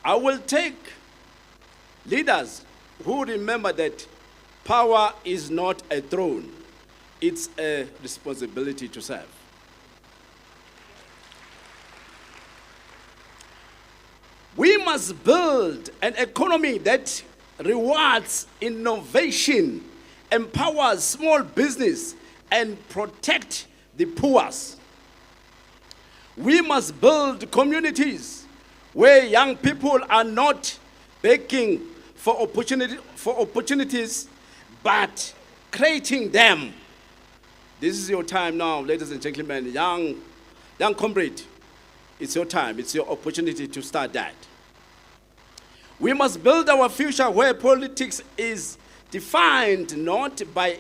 I will take leaders who remember that power is not a throne, it's a responsibility to serve. We must build an economy that rewards innovation, empowers small business, and protect the poor. We must build communities where young people are not begging for opportunities, but creating them. This is your time now, ladies and gentlemen. Young comrade, it's your time. It's your opportunity to start that. We must build our future where politics is defined not by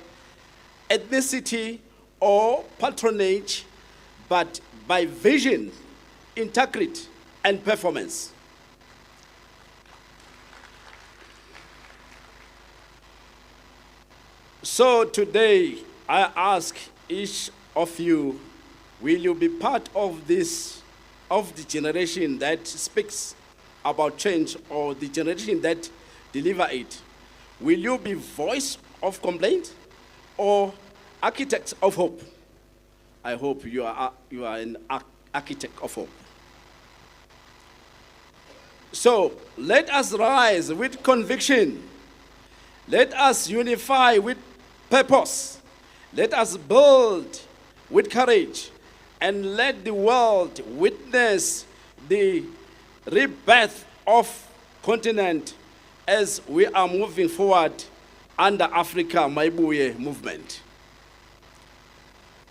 ethnicity or patronage, but by vision, integrity, and performance. So today, I ask each of you, will you be part of this, of the generation that speaks about change or the generation that deliver it? Will you be voice of complaint or architects of hope? I hope you are an architect of hope. So let us rise with conviction. Let us unify with purpose. Let us build with courage, and let the world witness the rebirth of continent as we are moving forward under Afrika Mayibuye movement.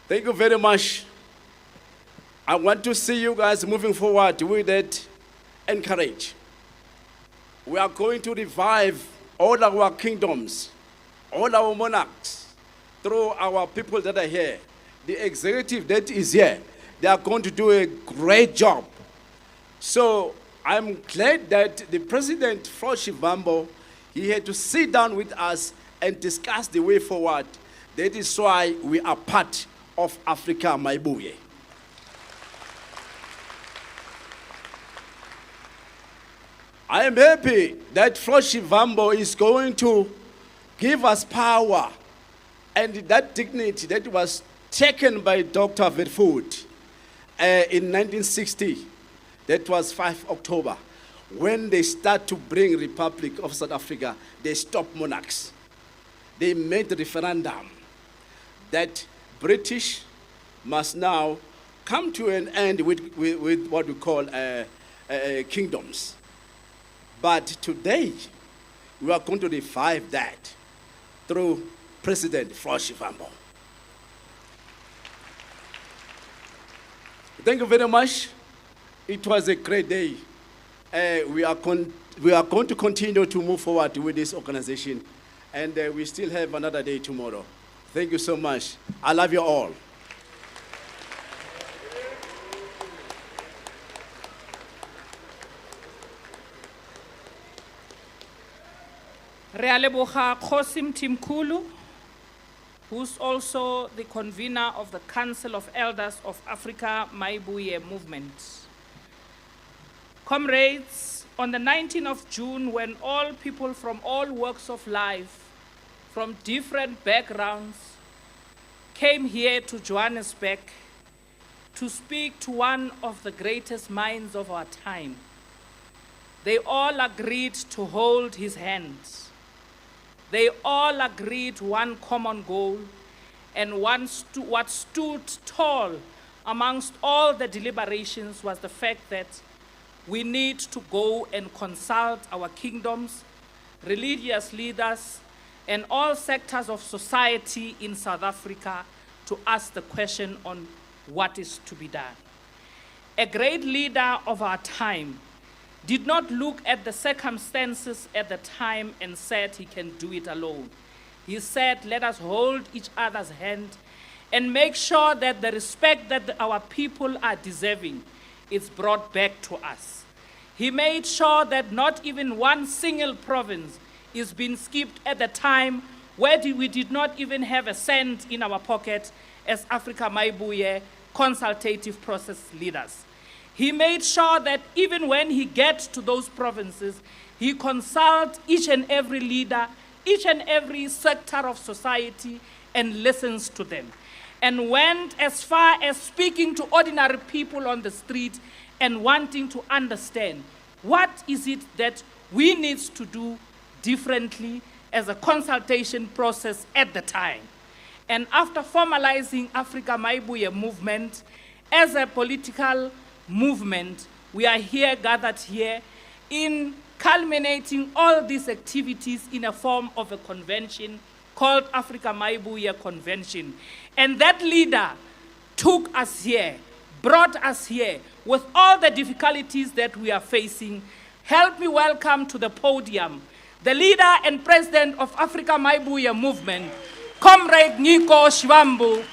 Thank you very much. I want to see you guys moving forward with that and courage. We are going to revive all our kingdoms, all our monarchs, through our people that are here. The executive that is here, they are going to do a great job. So I'm glad that the President, Flo Shivambo, he had to sit down with us and discuss the way forward. That is why we are part of Afrika Mayibuye. I am happy that Flo Shivambo is going to give us power and that dignity that was taken by Dr. Verwoerd in 1960. That was 5 October. When they start to bring Republic of South Africa, they stopped monarchs. They made a referendum that British must now come to an end with what we call kingdoms. But today, we are going to revive that through President Flo Shivambo. Thank you very much. It was a great day. We are going to continue to move forward with this organization, and we still have another day tomorrow. Thank you so much. I love you all. Re a leboga Kgosi Mthimkhulu, who's also the convener of the Council of Elders of Afrika Mayibuye movement. Comrades, on the 19th of June, when all people from all walks of life, from different backgrounds, came here to Johannesburg to speak to one of the greatest minds of our time, they all agreed to hold his hand. They all agreed one common goal, and what stood tall amongst all the deliberations was the fact that we need to go and consult our kingdoms, religious leaders, and all sectors of society in South Africa to ask the question on what is to be done. A great leader of our time did not look at the circumstances at the time and said he can do it alone. He said, let us hold each other's hand and make sure that the respect that our people are deserving is brought back to us. He made sure that not even one single province is being skipped at the time where we did not even have a cent in our pocket as Afrika Mayibuye consultative process leaders. He made sure that even when he gets to those provinces, he consults each and every leader, each and every sector of society, and listens to them. And went as far as speaking to ordinary people on the street and wanting to understand what is it that we need to do differently as a consultation process at the time. And after formalizing Afrika Mayibuye movement as a political movement, we are here, gathered here, in culminating all these activities in a form of a convention called Afrika Mayibuye Convention. And that leader took us here, brought us here with all the difficulties that we are facing. Help me welcome to the podium the leader and president of Afrika Mayibuye movement, Comrade Nico Shivambu.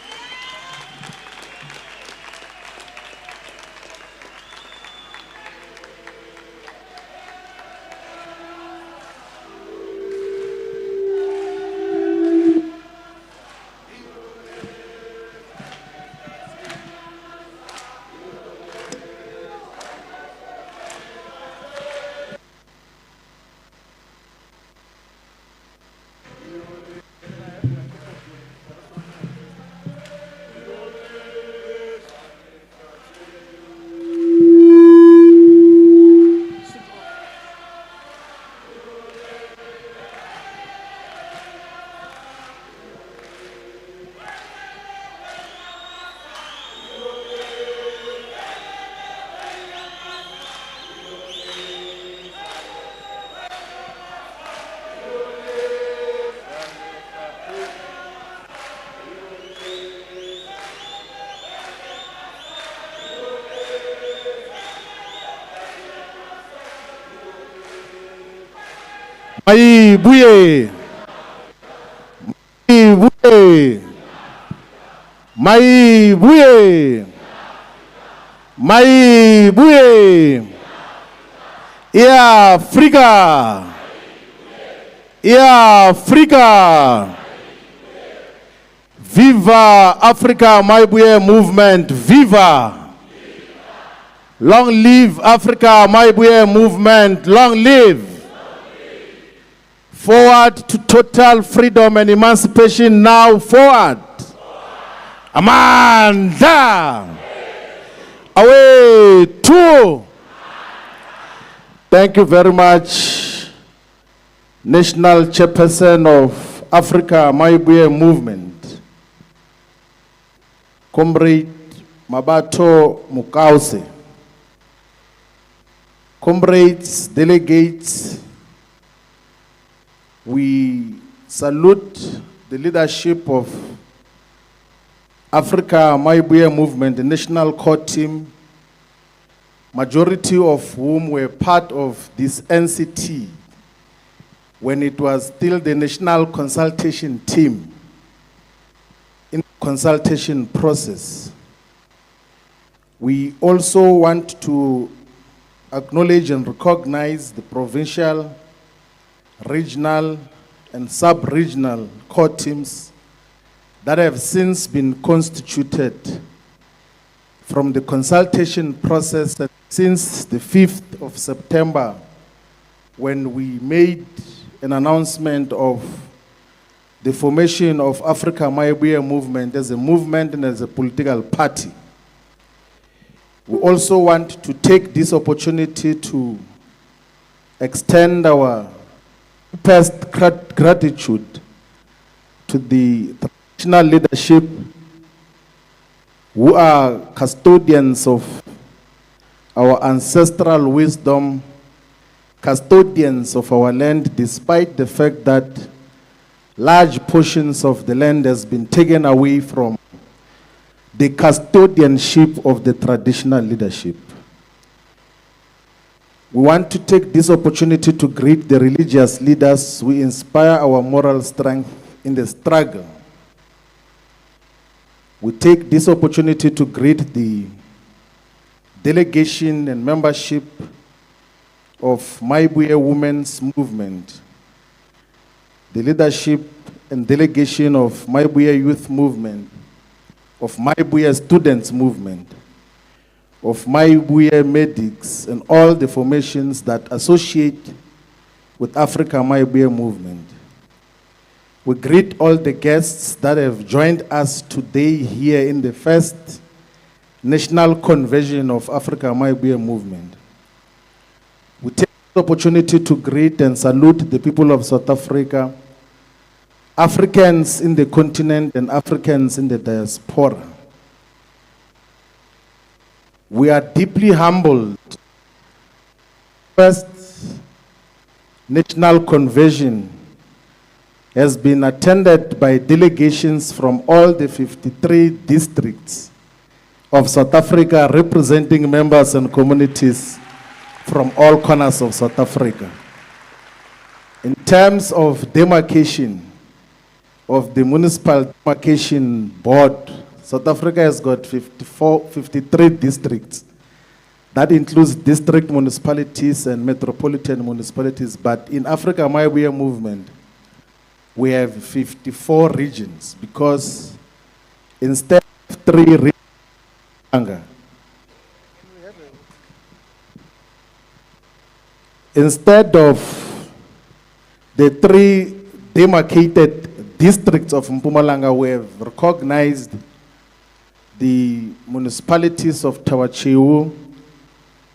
Mayibuye, Mayibuye, Mayibuye, Mayibuye, Afrika, Afrika, Viva Afrika Mayibuye movement, viva! Long live Afrika Mayibuye movement, long live! Forward to total freedom and emancipation now, forward. Amanda. Away, two. Thank you very much, National Chairperson of Afrika Mayibuye movement, Comrade Mabato Mukause. Comrades, delegates, we salute the leadership of Afrika Mayibuye movement, the national core team, majority of whom were part of this NCT when it was still the national consultation team in the consultation process. We also want to acknowledge and recognize the provincial, regional, and sub-regional core teams that have since been constituted from the consultation process since the 5th of September, when we made an announcement of the formation of Afrika Mayibuye movement as a movement and as a political party. We also want to take this opportunity to extend our deepest gratitude to the traditional leadership who are custodians of our ancestral wisdom, custodians of our land, despite the fact that large portions of the land has been taken away from the custodianship of the traditional leadership. We want to take this opportunity to greet the religious leaders who inspire our moral strength in the struggle. We take this opportunity to greet the delegation and membership of Mayibuye Women's Movement, the leadership and delegation of Mayibuye Youth Movement, of Mayibuye Students Movement, of Mayibuye medics and all the formations that associate with Afrika Mayibuye movement. We greet all the guests that have joined us today here in the first National Convention of Afrika Mayibuye movement. We take the opportunity to greet and salute the people of South Africa, Africans in the continent and Africans in the diaspora. We are deeply humbled. First National Convention has been attended by delegations from all the 53 districts of South Africa, representing members and communities from all corners of South Africa. In terms of demarcation of the Municipal Demarcation Board, South Africa has got 53 districts. That includes district municipalities and metropolitan municipalities, but in Afrika Mayibuye movement, we have 54 regions, because instead of 3 regions, instead of the 3 demarcated districts of Mpumalanga, we have recognized the municipalities of Tawachewu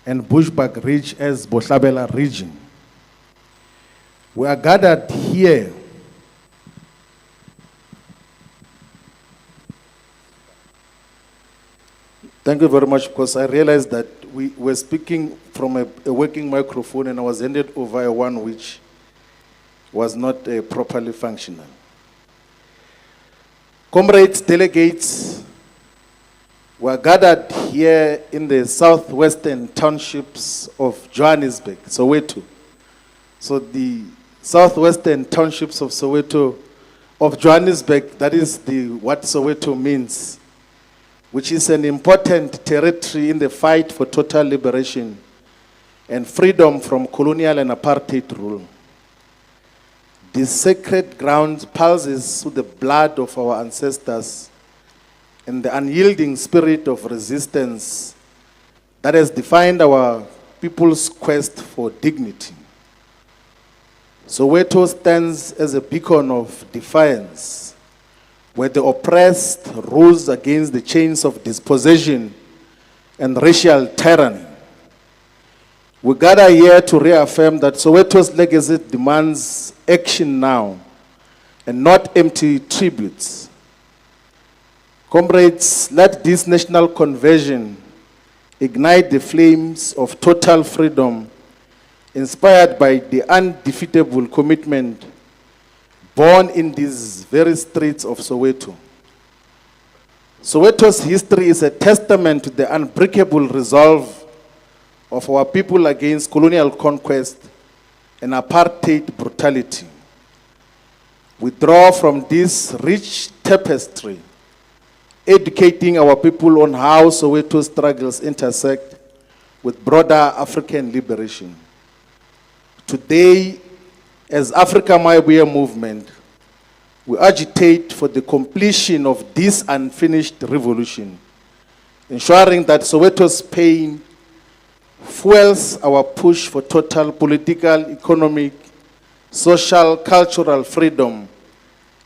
and Bushbuck Ridge as Bohlabela region. We are gathered here Thank you very much, because I realized that we were speaking from a working microphone and I was handed over a one which was not properly functional. Comrades, delegates, we are gathered here in the southwestern townships of Johannesburg, Soweto. So the southwestern townships of Soweto, of Johannesburg, that is what Soweto means, which is an important territory in the fight for total liberation and freedom from colonial and apartheid rule. This sacred ground pulses with the blood of our ancestors and the unyielding spirit of resistance that has defined our people's quest for dignity. Soweto stands as a beacon of defiance, where the oppressed rose against the chains of dispossession and racial tyranny. We gather here to reaffirm that Soweto's legacy demands action now and not empty tributes. Comrades, let this national convention ignite the flames of total freedom inspired by the undefeatable commitment born in these very streets of Soweto. Soweto's history is a testament to the unbreakable resolve of our people against colonial conquest and apartheid brutality. We draw from this rich tapestry, educating our people on how Soweto struggles intersect with broader African liberation. Today, as Afrika Mayibuye movement, we agitate for the completion of this unfinished revolution, ensuring that Soweto's pain fuels our push for total political, economic, social, cultural freedom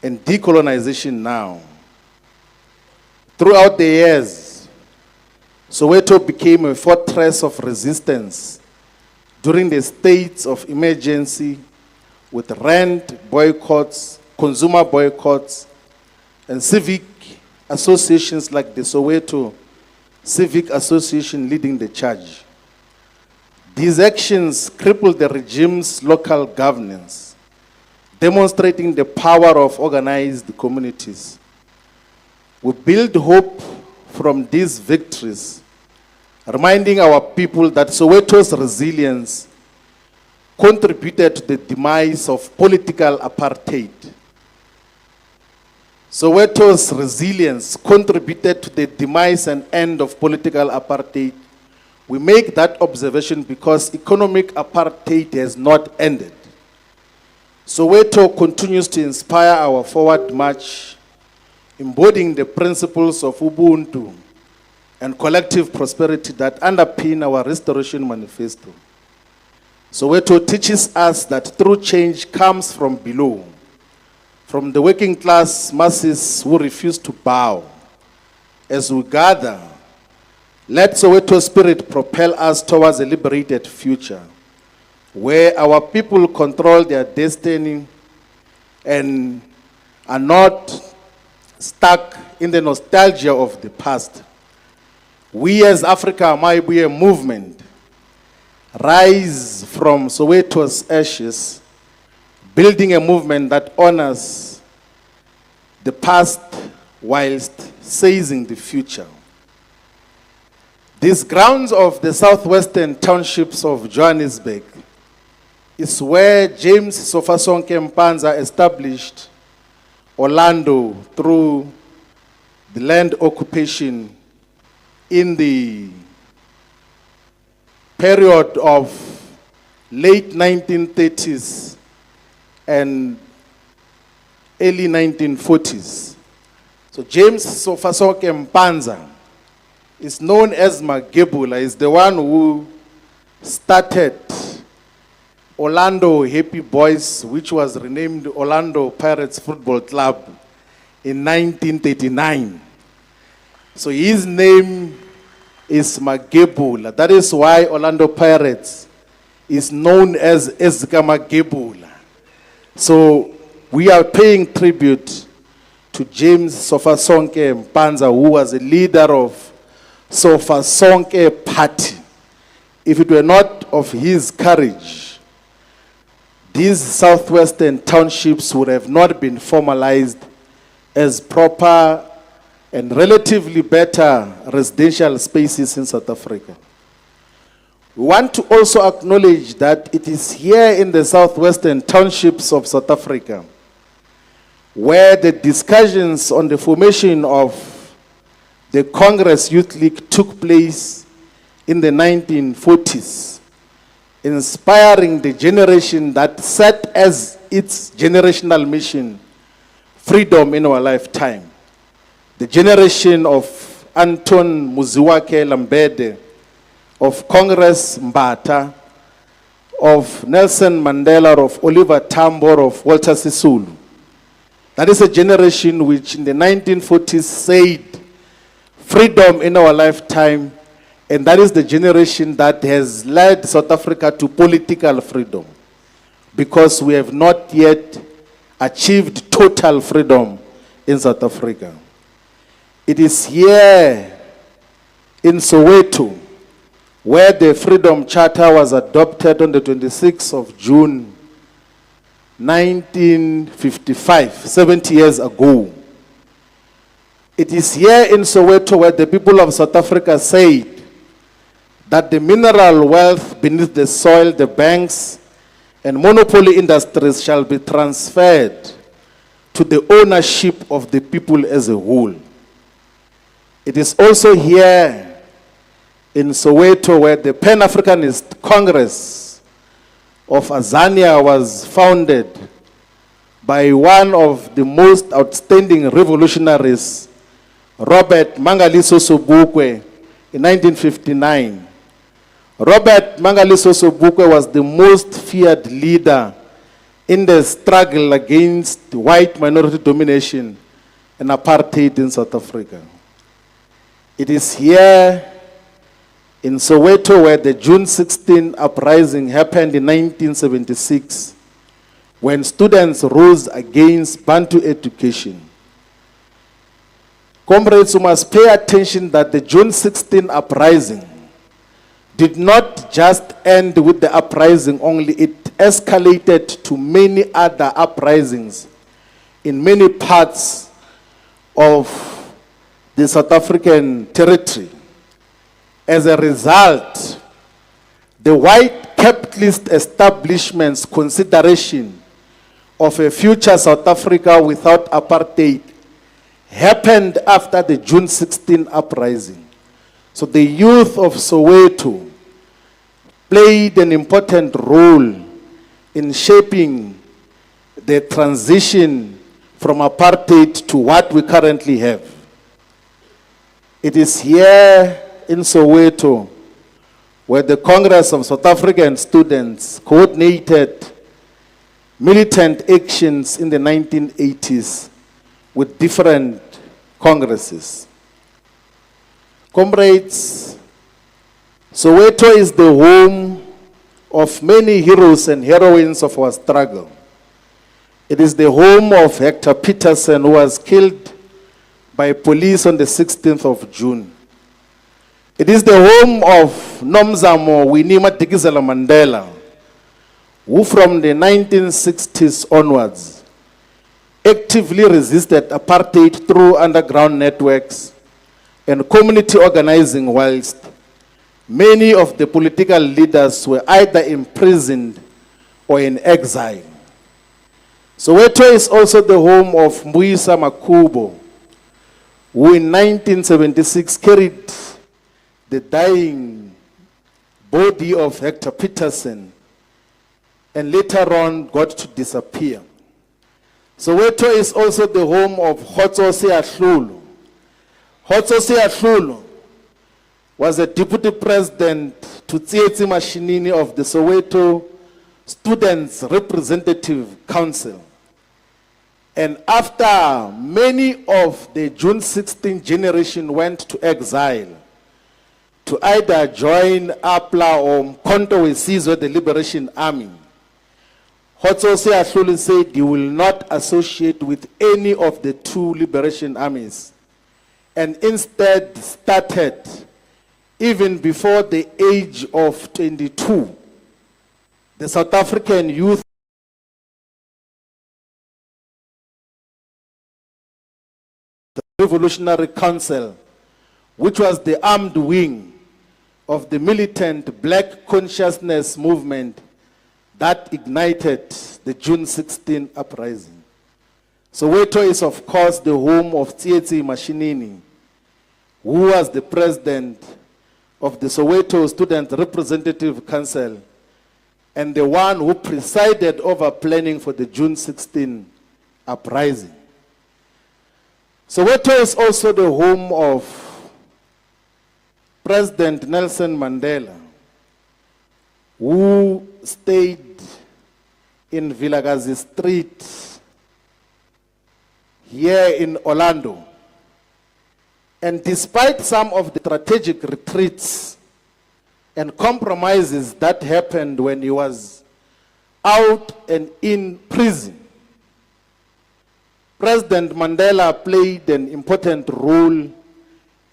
and decolonization now. Throughout the years, Soweto became a fortress of resistance during the states of emergency, with rent boycotts, consumer boycotts, and civic associations like the Soweto Civic Association leading the charge. These actions crippled the regime's local governance, demonstrating the power of organized communities. We build hope from these victories, reminding our people that Soweto's resilience contributed to the demise of political apartheid. Soweto's resilience contributed to the demise and end of political apartheid. We make that observation because economic apartheid has not ended. Soweto continues to inspire our forward march, embodying the principles of Ubuntu, and collective prosperity that underpin our Restoration Manifesto. Soweto teaches us that true change comes from below, from the working class masses who refuse to bow. As we gather, let Soweto spirit propel us towards a liberated future, where our people control their destiny and are not stuck in the nostalgia of the past. We as Afrika Mayibuye movement rise from Soweto's ashes, building a movement that honors the past whilst seizing the future. These grounds of the southwestern townships of Johannesburg is where James Sofasonke Mpanza established Orlando through the land occupation in the period of late 1930s and early 1940s. So James Sofasonke Mpanza is known as Magebula, is the one who started Orlando Happy Boys, which was renamed Orlando Pirates Football Club in 1939. So his name is Magebula. That is why Orlando Pirates is known as Ezika Magebula. So we are paying tribute to James Sofasonke Mpanza, who was a leader of Sofasonke Party. If it were not of his courage, these southwestern townships would have not been formalized as proper and relatively better residential spaces in South Africa. We want to also acknowledge that it is here in the southwestern townships of South Africa where the discussions on the formation of the Congress Youth League took place in the 1940s, inspiring the generation that set as its generational mission freedom in our lifetime. The generation of Anton Muziwake Lambede, of Congress Mbata, of Nelson Mandela, of Oliver Tambo, of Walter Sisulu. That is a generation which in the 1940s said freedom in our lifetime, and that is the generation that has led South Africa to political freedom, because we have not yet achieved total freedom in South Africa. It is here in Soweto where the Freedom Charter was adopted on the 26th of June 1955, 70 years ago. It is here in Soweto where the people of South Africa said that the mineral wealth beneath the soil, the banks, and monopoly industries shall be transferred to the ownership of the people as a whole. It is also here in Soweto where the Pan-Africanist Congress of Azania was founded by one of the most outstanding revolutionaries, Robert Mangaliso Sobukwe, in 1959. Robert Mangaliso Sobukwe was the most feared leader in the struggle against white minority domination and apartheid in South Africa. It is here in Soweto where the June 16 uprising happened in 1976, when students rose against Bantu education. Comrades, you must pay attention that the June 16 uprising did not just end with the uprising only, it escalated to many other uprisings in many parts of the South African territory. As a result, the white capitalist establishment's consideration of a future South Africa without apartheid happened after the June 16 uprising. So the youth of Soweto played an important role in shaping the transition from apartheid to what we currently have. It is here in Soweto where the Congress of South African Students coordinated militant actions in the 1980s with different congresses. Comrades, Soweto is the home of many heroes and heroines of our struggle. It is the home of Hector Peterson, who was killed by police on the 16th of June. It is the home of Nomzamo Winnie Madikizela Mandela, who from the 1960s onwards actively resisted apartheid through underground networks and community organizing, whilst many of the political leaders were either imprisoned or in exile. Soweto is also the home of Mbuyisa Makubo, who in 1976 carried the dying body of Hector Peterson and later on got to disappear. Soweto is also the home of Hotso Seahlulu. Hotso Seahlulu was a deputy president to Tsietsi Mashinini of the Soweto Students' Representative Council. And after many of the June 16 generation went to exile, to either join APLA or Mkhonto Wesizwe, the Liberation Army, Hotso Seahlulu said he will not associate with any of the two liberation armies, and instead started, even before the age of 22, the South African Youth Revolutionary Council, which was the armed wing of the militant Black consciousness movement that ignited the June 16 uprising. Soweto is, of course, the home of Tsietsi Mashinini, who was the president of the Soweto Student Representative Council and the one who presided over planning for the June 16 uprising. Soweto is also the home of President Nelson Mandela, who stayed in Vilakazi Street here in Orlando. And despite some of the strategic retreats and compromises that happened when he was out and in prison, President Mandela played an important role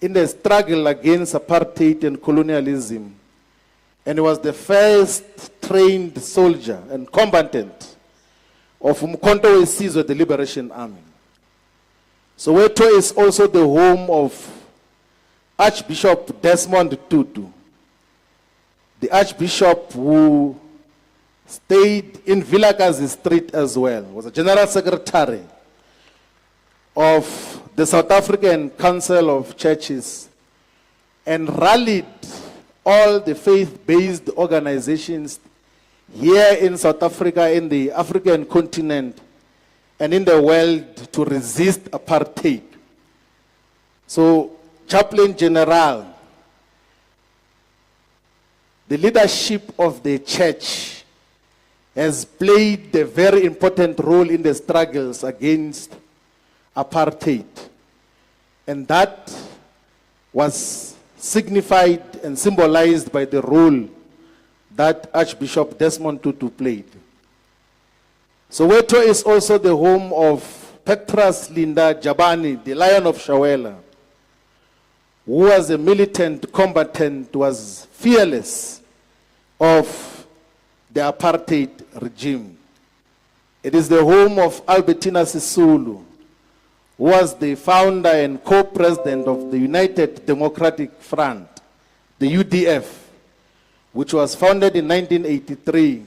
in the struggle against apartheid and colonialism, and he was the first trained soldier and combatant of Mkhonto Wesizwe, the Liberation Army. Soweto is also the home of Archbishop Desmond Tutu, the Archbishop who stayed in Vilakazi Street as well, was a General Secretary of the South African Council of Churches, and rallied all the faith-based organizations here in South Africa, in the African continent, and in the world to resist apartheid. So, Chaplain General, the leadership of the church has played a very important role in the struggles against apartheid. And that was signified and symbolized by the role that Archbishop Desmond Tutu played. Soweto is also the home of Petrus Linda Jabani, the Lion of Shawela, who was a militant combatant, was fearless of the apartheid regime. It is the home of Albertina Sisulu, who was the founder and co-president of the United Democratic Front, the UDF, which was founded in 1983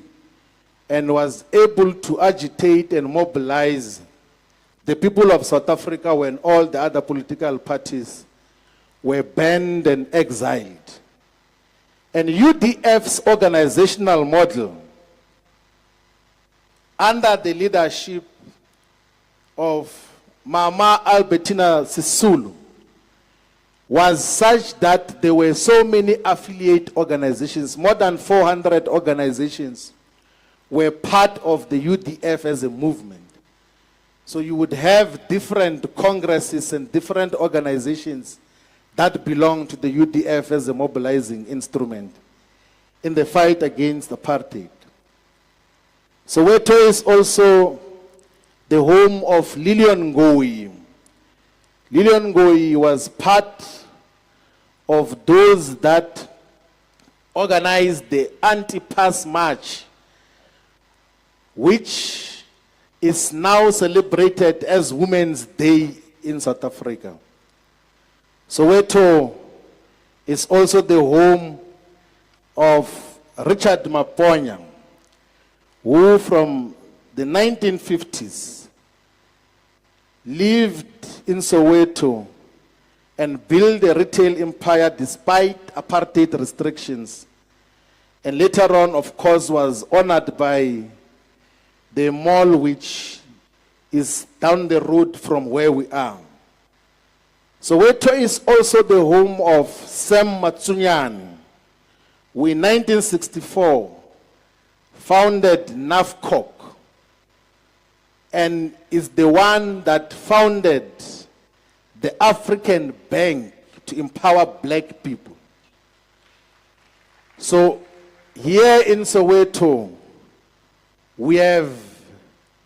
and was able to agitate and mobilize the people of South Africa when all the other political parties were banned and exiled. And UDF's organizational model, under the leadership of Mama Albertina Sisulu, was such that there were so many affiliate organizations, more than 400 organizations were part of the UDF as a movement. So you would have different congresses and different organizations that belong to the UDF as a mobilizing instrument in the fight against apartheid. Soweto is also the home of Lilian Ngoyi. Lilian Ngoyi was part of those that organized the anti-pass march, which is now celebrated as Women's Day in South Africa. Soweto is also the home of Richard Maponya, who from the 1950s lived in Soweto and built a retail empire despite apartheid restrictions, and later on, of course, was honored by the mall which is down the road from where we are. Soweto is also the home of Sam Matsunyane, who in 1964 founded NAFCOC and is the one that founded the African Bank to empower black people. So here in Soweto, we have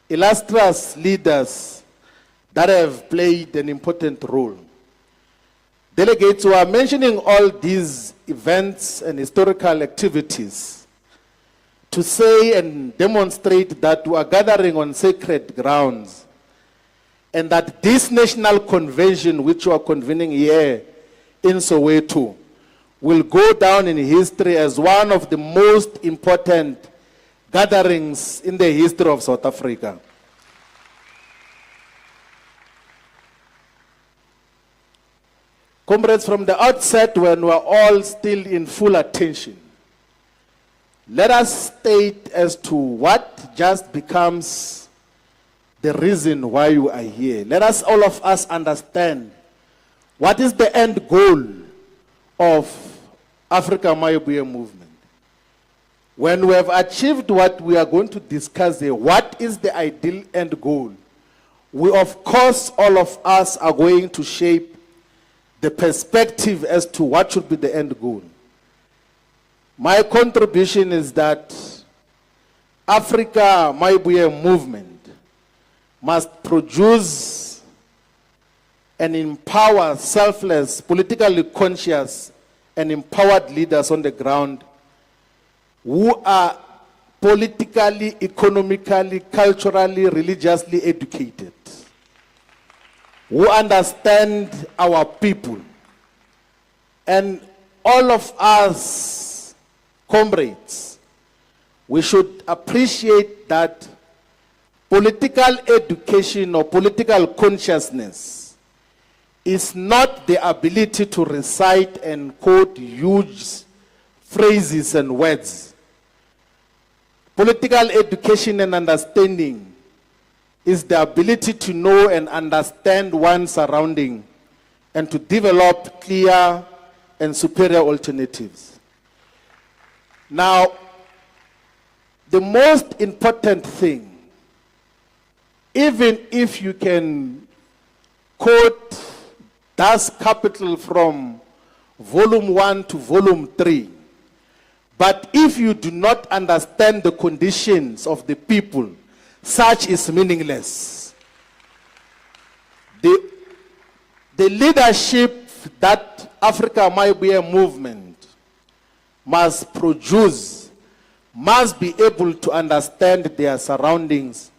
illustrious leaders that have played an important role. Delegates who are mentioning all these events and historical activities to say and demonstrate that we are gathering on sacred grounds, and that this national convention which we are convening here in Soweto will go down in history as one of the most important gatherings in the history of South Africa. Comrades, from the outset, when we are all still in full attention, let us state as to what just becomes the reason why you are here. Let us, all of us, understand what is the end goal of Afrika Mayibuye movement. When we have achieved what we are going to discuss here, what is the ideal end goal? We, of course, all of us are going to shape the perspective as to what should be the end goal. My contribution is that Afrika Mayibuye movement must produce and empower selfless, politically conscious, and empowered leaders on the ground who are politically, economically, culturally, religiously educated, who understand our people. And all of us, comrades, we should appreciate that political education or political consciousness is not the ability to recite and quote huge phrases and words. Political education and understanding is the ability to know and understand one's surrounding and to develop clear and superior alternatives. Now, the most important thing, even if you can quote Das Kapital from volume 1 to volume 3, but if you do not understand the conditions of the people, such is meaningless. The leadership that Afrika Mayibuye movement must produce must be able to understand their surroundings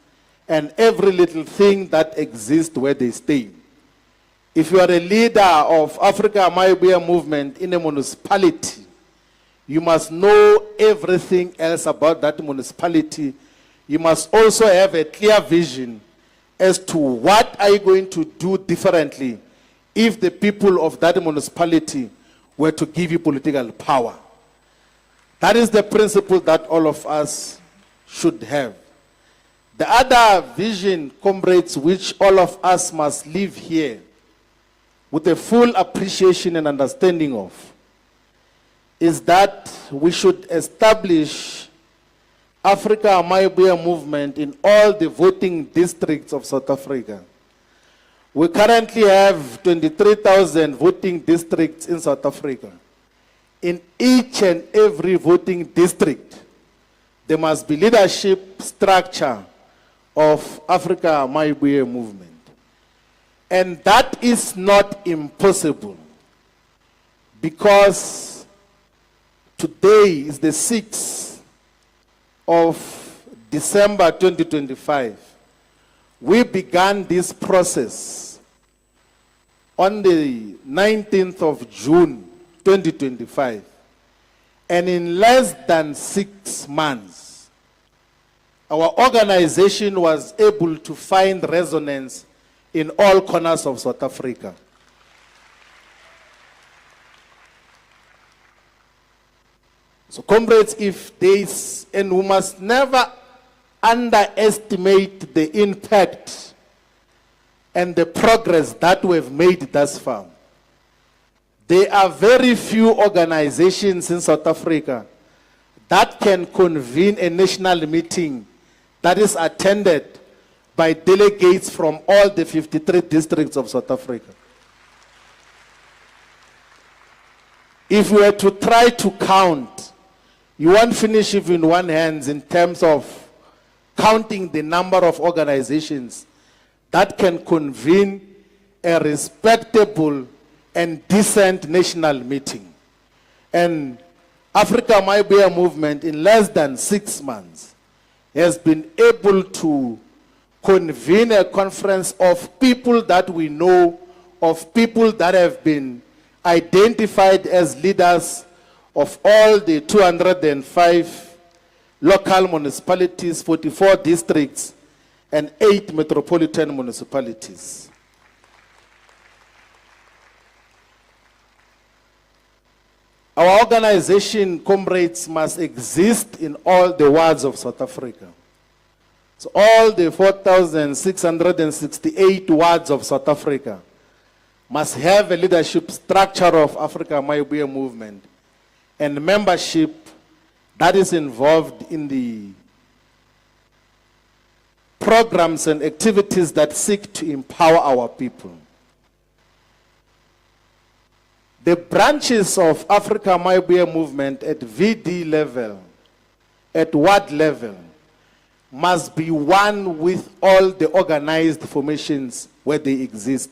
and every little thing that exists where they stay. If you are a leader of Afrika Mayibuye movement in a municipality, you must know everything else about that municipality. You must also have a clear vision as to what are you going to do differently if the people of that municipality were to give you political power. That is the principle that all of us should have. The other vision, comrades, which all of us must live here, with a full appreciation and understanding of is that we should establish Afrika Mayibuye movement in all the voting districts of South Africa. We currently have 23,000 voting districts in South Africa. In each and every voting district, there must be leadership structure of Afrika Mayibuye movement. And that is not impossible because today is the 6th of December 2025. We began this process on the 19th of June 2025. And in less than 6 months, our organization was able to find resonance in all corners of South Africa. So comrades, if there is, and we must never underestimate the impact and the progress that we've made thus far. There are very few organizations in South Africa that can convene a national meeting that is attended by delegates from all the 53 districts of South Africa. If we were to try to count, you won't finish it in one hand in terms of counting the number of organizations that can convene a respectable and decent national meeting. And Afrika Mayibuye movement in less than 6 months has been able to convene a conference of people that we know, of people that have been identified as leaders of all the 205 local municipalities, 44 districts, and 8 metropolitan municipalities. Our organization, comrades, must exist in all the wards of South Africa. So all the 4,668 wards of South Africa must have a leadership structure of Afrika Mayibuye movement and membership that is involved in the programs and activities that seek to empower our people. The branches of Afrika Mayibuye movement at VD level, at ward level, must be one with all the organized formations where they exist.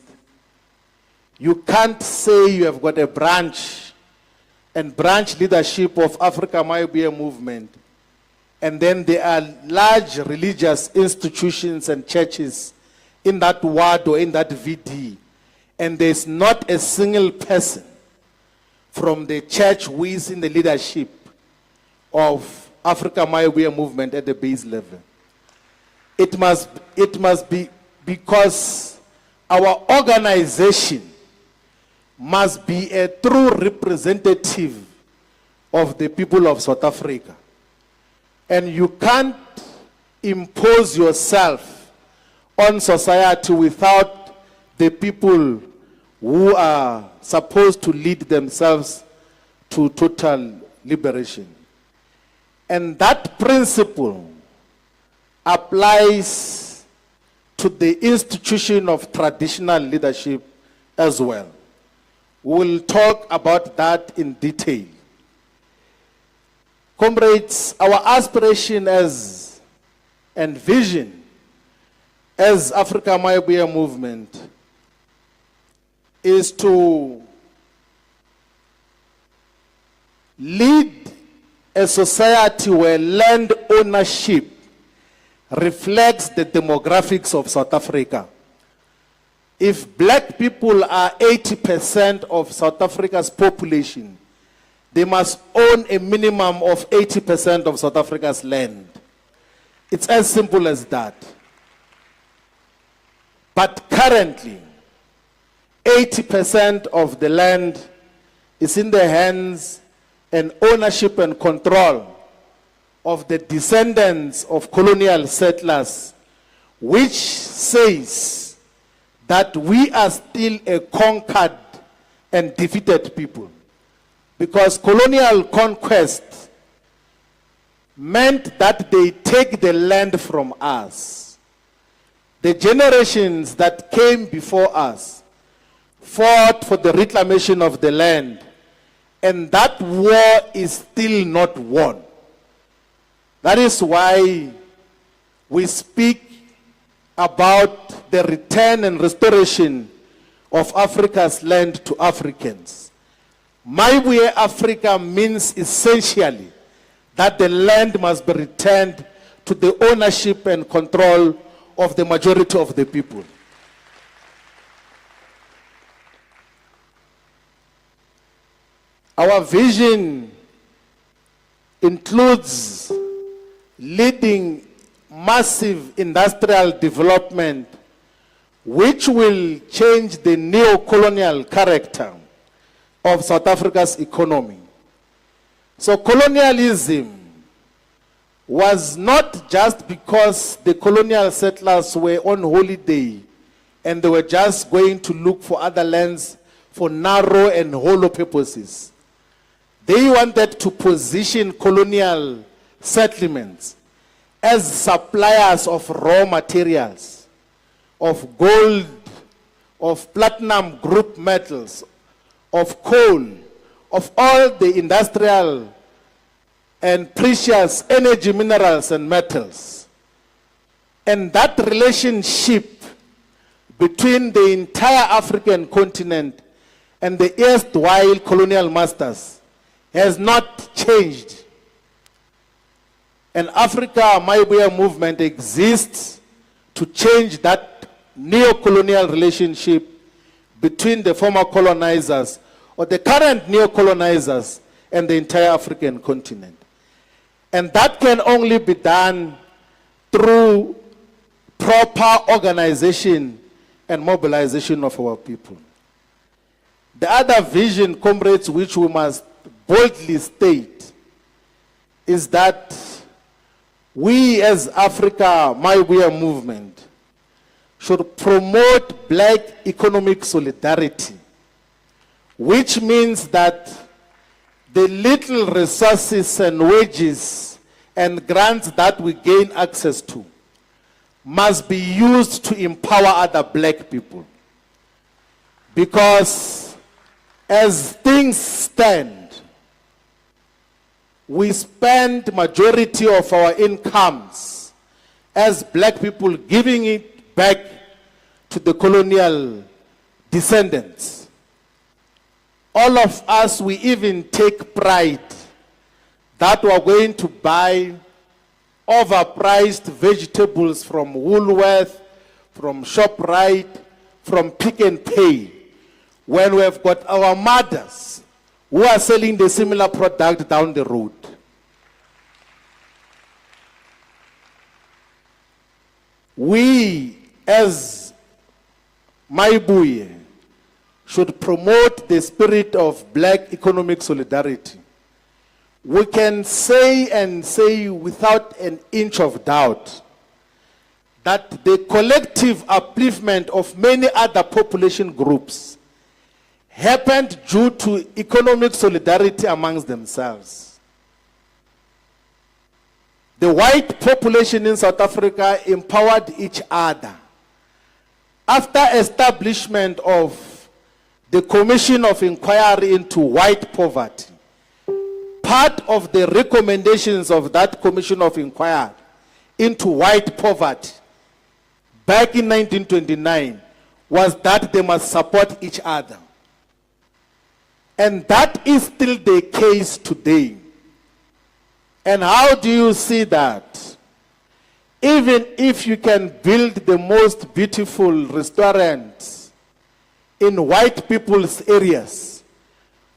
You can't say you have got a branch and branch leadership of Afrika Mayibuye movement, and then there are large religious institutions and churches in that ward or in that VD, and there's not a single person from the church who is in the leadership of Afrika Mayibuye movement at the base level. It must be because our organization must be a true representative of the people of South Africa. And you can't impose yourself on society without the people who are supposed to lead themselves to total liberation. And that principle applies to the institution of traditional leadership as well. We'll talk about that in detail. Comrades, our aspiration and vision as Afrika Mayibuye movement is to lead a society where land ownership reflects the demographics of South Africa. If black people are 80% of South Africa's population, they must own a minimum of 80% of South Africa's land. It's as simple as that. But currently, 80% of the land is in the hands and ownership and control of the descendants of colonial settlers, which says that we are still a conquered and defeated people. Because colonial conquest meant that they take the land from us. The generations that came before us fought for the reclamation of the land, and that war is still not won. That is why we speak about the return and restoration of Africa's land to Africans. Mayibuye Africa means essentially that the land must be returned to the ownership and control of the majority of the people. Our vision includes leading massive industrial development which will change the neo-colonial character of South Africa's economy. So colonialism was not just because the colonial settlers were on holiday and they were just going to look for other lands for narrow and hollow purposes. They wanted to position colonial settlements as suppliers of raw materials, of gold, of platinum group metals, of coal, of all the industrial and precious energy minerals and metals. And that relationship between the entire African continent and the erstwhile colonial masters has not changed. And Afrika Mayibuye movement exists to change that neo-colonial relationship between the former colonizers or the current neo-colonizers and the entire African continent. And that can only be done through proper organization and mobilization of our people. The other vision, comrades, which we must boldly state is that we as Afrika Mayibuye movement should promote black economic solidarity, which means that the little resources and wages and grants that we gain access to must be used to empower other black people. Because as things stand, we spend majority of our incomes as black people giving it back to the colonial descendants. All of us, we even take pride that we are going to buy overpriced vegetables from Woolworth, from ShopRite, from Pick and Pay, when we have got our mothers who are selling the similar product down the road. We, as Mayibuye, should promote the spirit of black economic solidarity. We can say and say without an inch of doubt that the collective upliftment of many other population groups happened due to economic solidarity amongst themselves. The white population in South Africa empowered each other. After establishment of the Commission of Inquiry into White Poverty, part of the recommendations of that Commission of Inquiry into White Poverty back in 1929 was that they must support each other. And that is still the case today. And how do you see that? Even if you can build the most beautiful restaurants in white people's areas,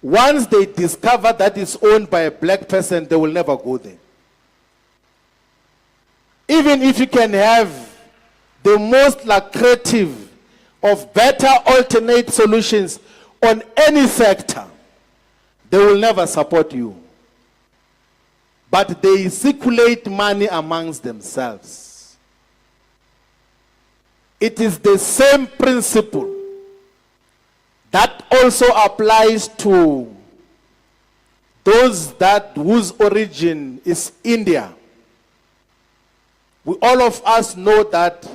once they discover that it's owned by a black person, they will never go there. Even if you can have the most lucrative of better alternate solutions on any sector, they will never support you. But they circulate money amongst themselves. It is the same principle that also applies to those whose origin is India. All of us know that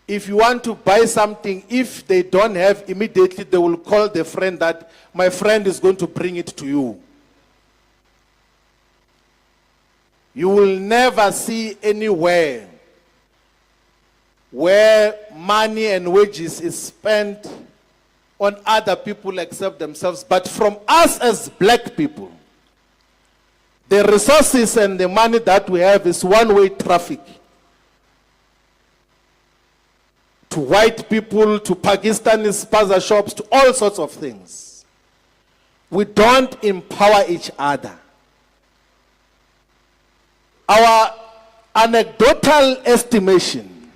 if you want to buy something, if they don't have immediately, they will call the friend that my friend is going to bring it to you. You will never see anywhere where money and wages is spent on other people except themselves. But from us as black people, the resources and the money that we have is one-way traffic. To white people, to Pakistani spaza shops, to all sorts of things. We don't empower each other. Our anecdotal estimation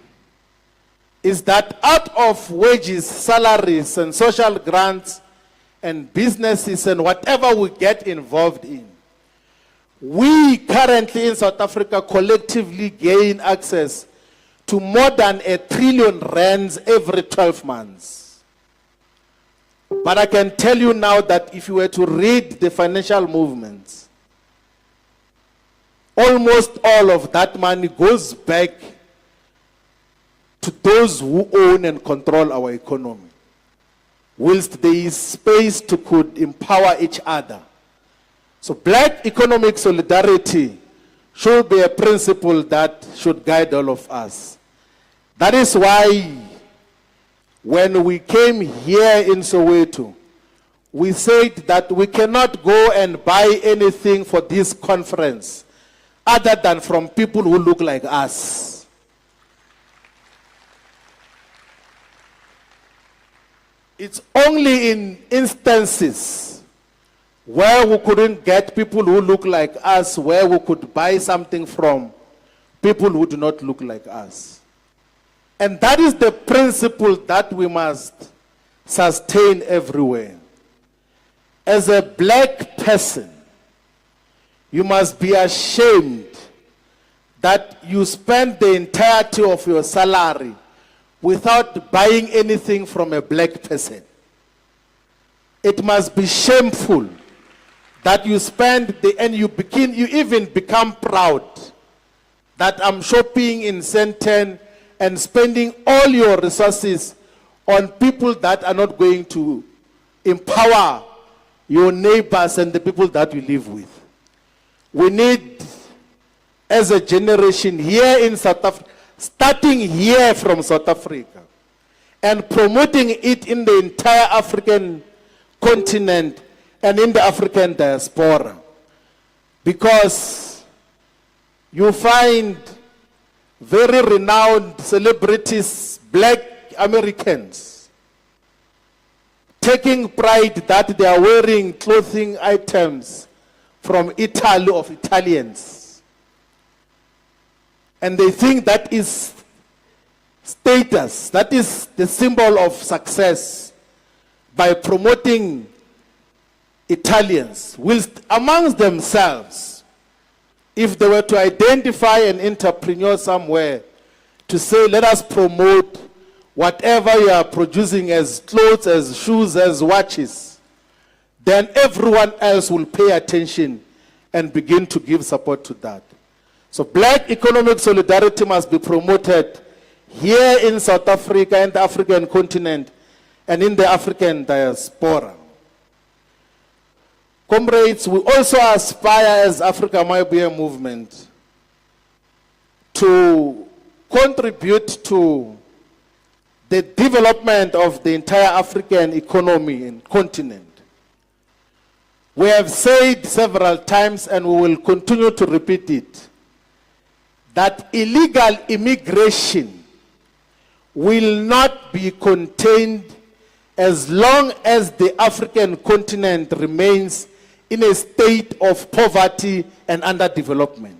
is that out of wages, salaries, and social grants, and businesses, and whatever we get involved in, we currently in South Africa collectively gain access to more than R1 trillion every 12 months. But I can tell you now that if you were to read the financial movements, almost all of that money goes back to those who own and control our economy, whilst there is space to could empower each other. So black economic solidarity should be a principle that should guide all of us. That is why when we came here in Soweto, we said that we cannot go and buy anything for this conference other than from people who look like us. It's only in instances where we couldn't get people who look like us, where we could buy something from people who do not look like us. And that is the principle that we must sustain everywhere. As a black person, you must be ashamed that you spend the entirety of your salary without buying anything from a black person. It must be shameful that you spend and you even become proud that I'm shopping in Senten and spending all your resources on people that are not going to empower your neighbors and the people that you live with. We need, as a generation here in South Africa, starting here from South Africa and promoting it in the entire African continent and in the African diaspora. Because you find very renowned celebrities, black Americans, taking pride that they are wearing clothing items from Italy of Italians. And they think that is status, that is the symbol of success by promoting Italians, whilst amongst themselves, if they were to identify an entrepreneur somewhere to say, let us promote whatever you are producing as clothes, as shoes, as watches, then everyone else will pay attention and begin to give support to that. So black economic solidarity must be promoted here in South Africa and the African continent and in the African diaspora. Comrades, we also aspire as Afrika Mayibuye movement to contribute to the development of the entire African economy and continent. We have said several times, and we will continue to repeat it, that illegal immigration will not be contained as long as the African continent remains in a state of poverty and underdevelopment.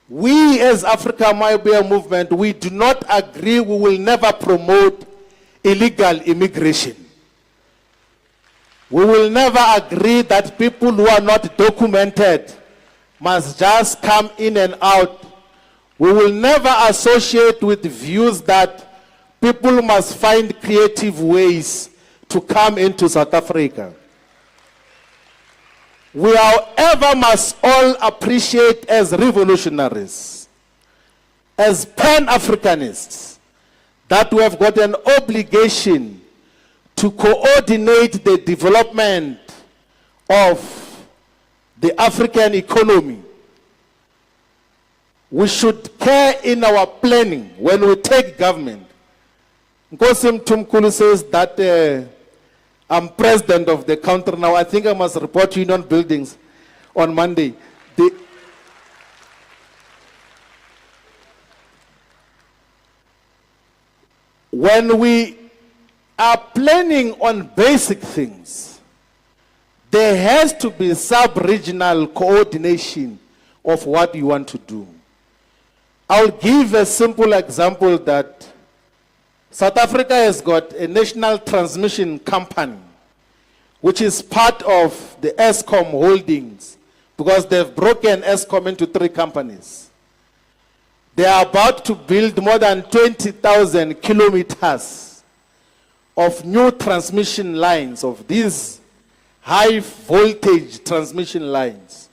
We as Afrika Mayibuye movement, we do not agree, we will never promote illegal immigration. We will never agree that people who are not documented must just come in and out We will never associate with views that people must find creative ways to come into South Africa. We, however, must all appreciate as revolutionaries, as Pan-Africanists, that we have got an obligation to coordinate the development of the African economy. We should care in our planning when we take government. Nkosim Tumkulu says that I'm president of the country now. I think I must report union buildings on Monday. When we are planning on basic things, there has to be sub-regional coordination of what you want to do. I'll give a simple example that South Africa has got a national transmission company, which is part of the Eskom holdings, because they've broken Eskom into 3 companies. They are about to build more than 20,000 kilometers of new transmission lines, of these high voltage transmission lines.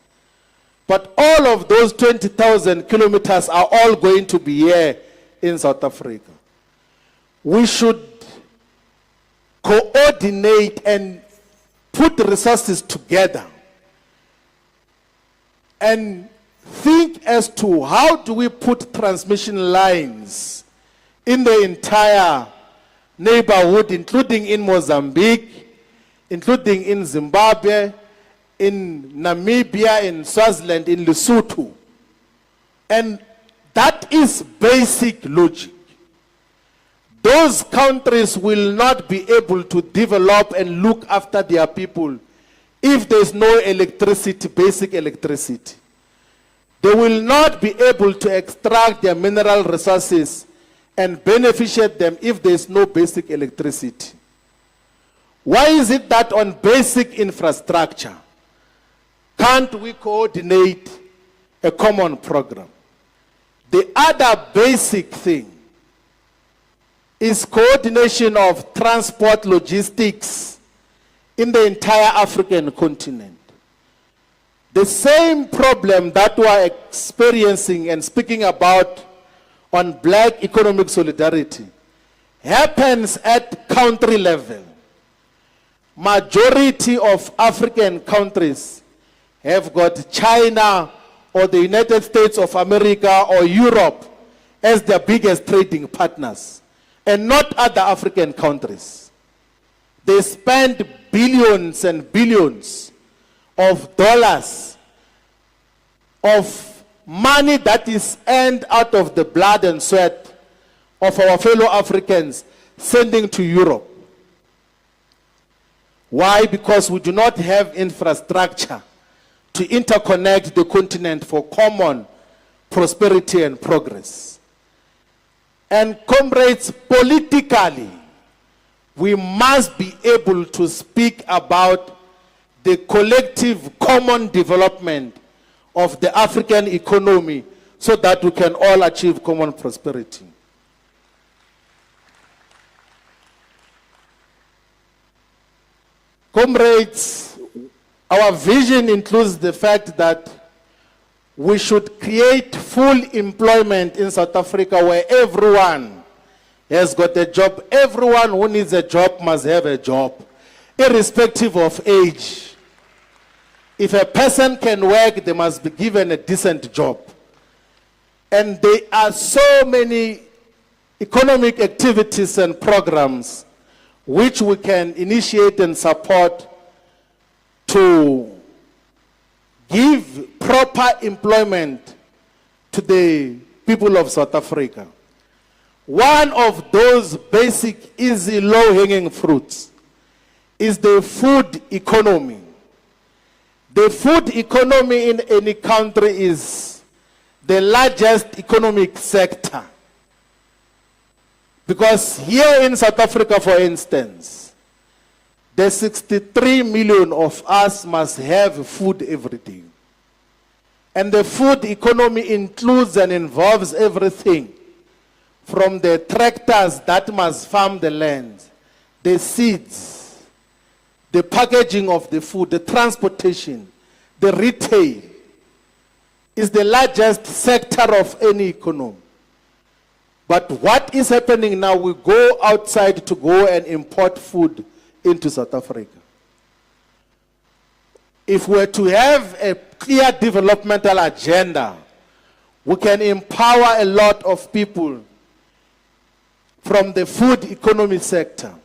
But all of those 20,000 kilometers are all going to be here in South Africa. We should coordinate and put resources together and think as to how do we put transmission lines in the entire neighborhood, including in Mozambique, including in Zimbabwe, in Namibia, in Swaziland, in Lesotho. And that is basic logic. Those countries will not be able to develop and look after their people if there's no electricity, basic electricity. They will not be able to extract their mineral resources and beneficiate them if there's no basic electricity. Why is it that on basic infrastructure, can't we coordinate a common program? The other basic thing is coordination of transport logistics in the entire African continent. The same problem that we are experiencing and speaking about on black economic solidarity happens at country level. Majority of African countries have got China or the United States of America or Europe as their biggest trading partners, and not other African countries. They spend billions and billions of dollars of money that is earned out of the blood and sweat of our fellow Africans sending to Europe. Why? Because we do not have infrastructure to interconnect the continent for common prosperity and progress. And comrades, politically, we must be able to speak about the collective common development of the African economy so that we can all achieve common prosperity. Comrades, our vision includes the fact that we should create full employment in South Africa where everyone has got a job. Everyone who needs a job must have a job, irrespective of age. If a person can work, they must be given a decent job. And there are so many economic activities and programs which we can initiate and support to give proper employment to the people of South Africa. One of those basic, easy, low-hanging fruits is the food economy. The food economy in any country is the largest economic sector. Because here in South Africa, for instance, the 63 million of us must have food every day. And the food economy includes and involves everything from the tractors that must farm the land, the seeds, the packaging of the food, the transportation, the retail. Is the largest sector of any economy. But what is happening now, we go outside to go and import food into South Africa. If we're to have a clear developmental agenda, we can empower a lot of people from the food economy sector.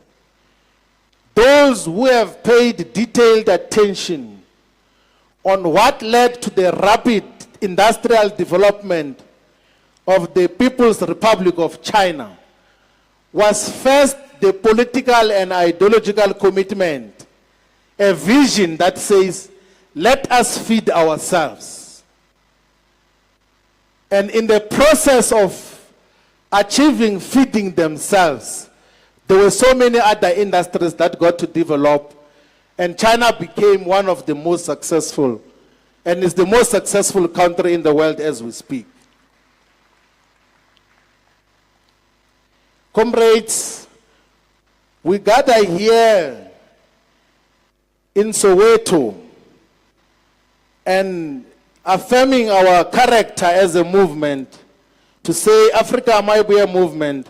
Those who have paid detailed attention on what led to the rapid industrial development of the People's Republic of China was first the political and ideological commitment, a vision that says, let us feed ourselves. And in the process of achieving feeding themselves, there were so many other industries that got to develop, and China became one of the most successful and is the most successful country in the world as we speak. Comrades, we gather here in Soweto and affirming our character as a movement to say Afrika Mayibuye movement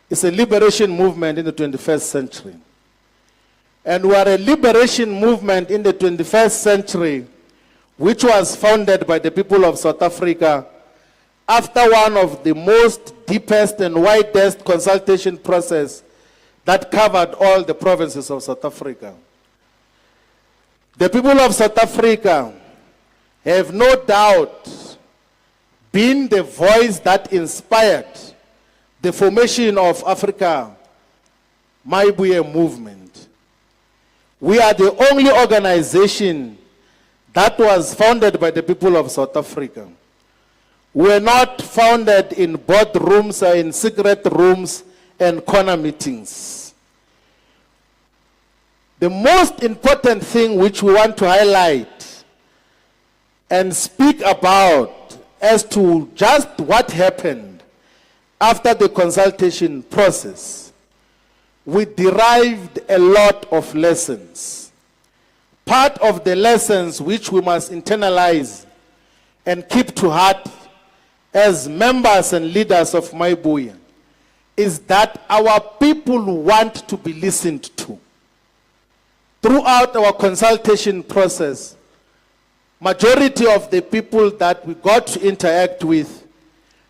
is a liberation movement in the 21st century. And we are a liberation movement in the 21st century which was founded by the people of South Africa after one of the most deepest and widest consultation process that covered all the provinces of South Africa. The people of South Africa have no doubt been the voice that inspired the formation of Afrika Mayibuye movement. We are the only organization that was founded by the people of South Africa. We were not founded in boardrooms or in secret rooms and corner meetings. The most important thing which we want to highlight and speak about as to just what happened after the consultation process, we derived a lot of lessons. Part of the lessons which we must internalize and keep to heart as members and leaders of Mayibuye is that our people want to be listened to. Throughout our consultation process, majority of the people that we got to interact with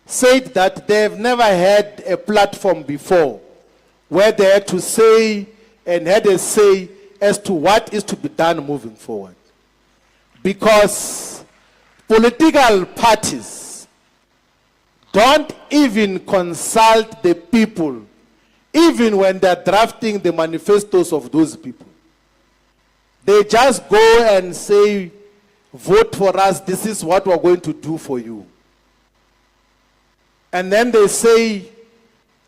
said that they have never had a platform before where they had to say and had a say as to what is to be done moving forward. Because political parties don't even consult the people, even when they're drafting the manifestos of those people. They just go and say, vote for us, this is what we're going to do for you. And then they say,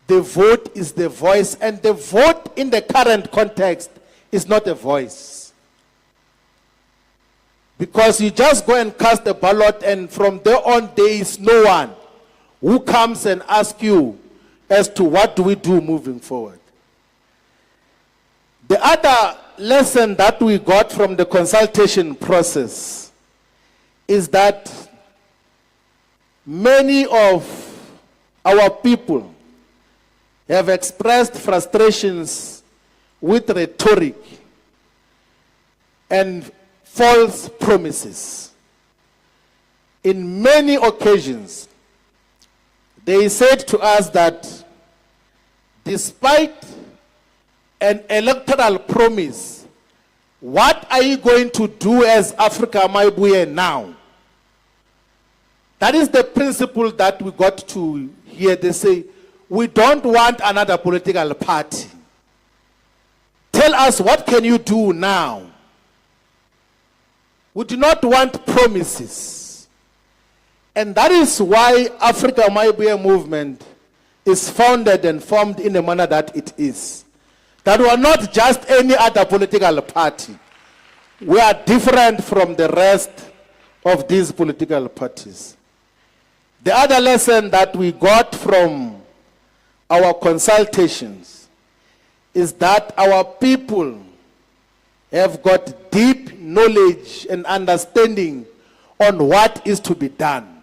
the vote is the voice, and the vote in the current context is not a voice. Because you just go and cast a ballot, and from there on there is no one who comes and asks you as to what do we do moving forward. The other lesson that we got from the consultation process is that many of our people have expressed frustrations with rhetoric and false promises. In many occasions, they said to us that despite an electoral promise, what are you going to do as Afrika Mayibuye now? That is the principle that we got to hear. They say, we don't want another political party. Tell us, what can you do now? We do not want promises. And that is why Afrika Mayibuye movement is founded and formed in the manner that it is. That we are not just any other political party. We are different from the rest of these political parties. The other lesson that we got from our consultations is that our people have got deep knowledge and understanding on what is to be done.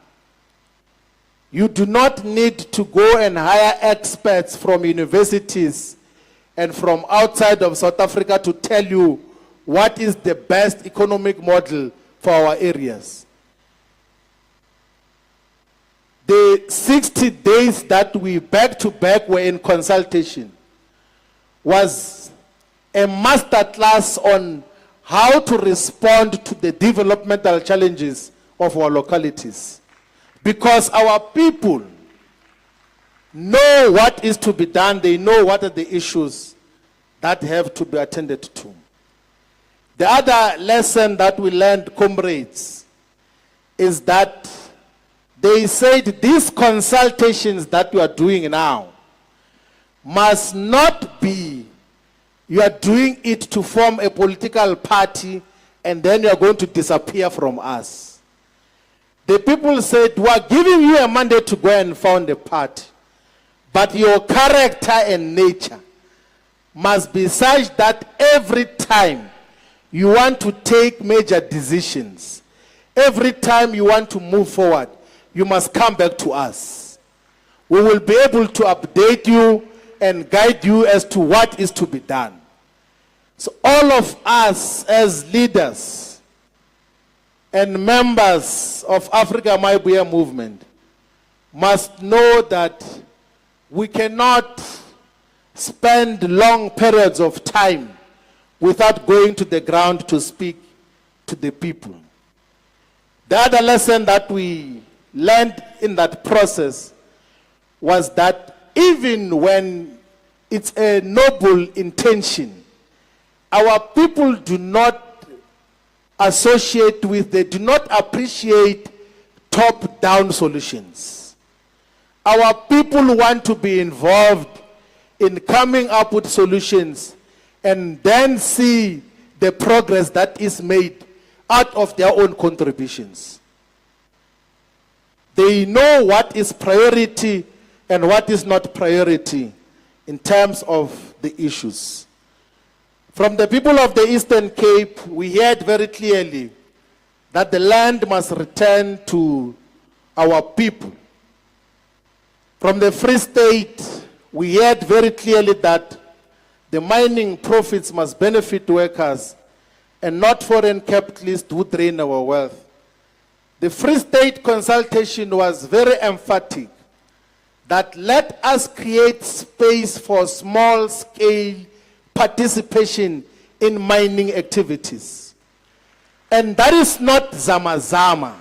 You do not need to go and hire experts from universities and from outside of South Africa to tell you what is the best economic model for our areas. The 60 days that we back to back were in consultation was a master class on how to respond to the developmental challenges of our localities. Because our people know what is to be done, they know what are the issues that have to be attended to. The other lesson that we learned, comrades, is that they said these consultations that you are doing now must not be, you are doing it to form a political party and then you are going to disappear from us. The people said, we are giving you a mandate to go and found a party, but your character and nature must be such that every time you want to take major decisions, every time you want to move forward, you must come back to us. We will be able to update you and guide you as to what is to be done. So all of us as leaders and members of Afrika Mayibuye movement must know that we cannot spend long periods of time without going to the ground to speak to the people. The other lesson that we learned in that process was that even when it's a noble intention, our people do not associate with, they do not appreciate top-down solutions. Our people want to be involved in coming up with solutions and then see the progress that is made out of their own contributions. They know what is priority and what is not priority in terms of the issues. From the people of the Eastern Cape, we heard very clearly that the land must return to our people. From the Free State, we heard very clearly that the mining profits must benefit workers and not foreign capitalists who drain our wealth. The Free State consultation was very emphatic that let us create space for small-scale participation in mining activities. And that is not zama-zama.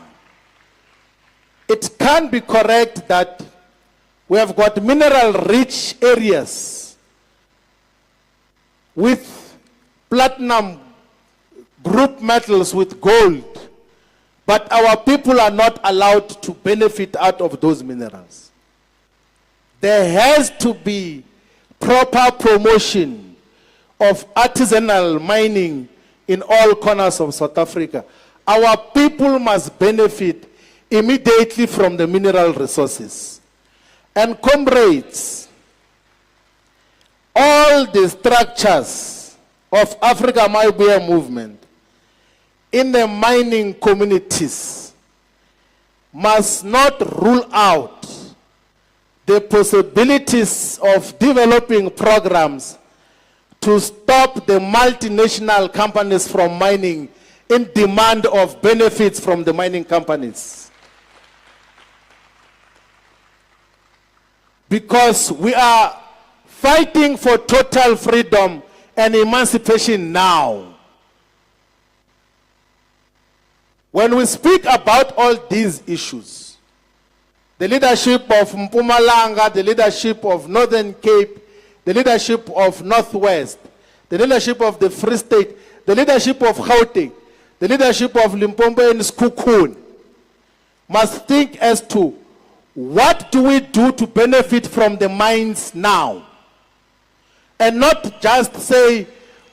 It can be correct that we have got mineral-rich areas with platinum group metals with gold, but our people are not allowed to benefit out of those minerals. There has to be proper promotion of artisanal mining in all corners of South Africa. Our people must benefit immediately from the mineral resources. And comrades, all the structures of Afrika Mayibuye movement in the mining communities must not rule out the possibilities of developing programs to stop the multinational companies from mining in demand of benefits from the mining companies. Because we are fighting for total freedom and emancipation now. When we speak about all these issues, the leadership of Mpumalanga, the leadership of Northern Cape, the leadership of Northwest, the leadership of the Free State, the leadership of Gauteng, the leadership of Limpopo and Sekhukhune must think as to what do we do to benefit from the mines now? And not just say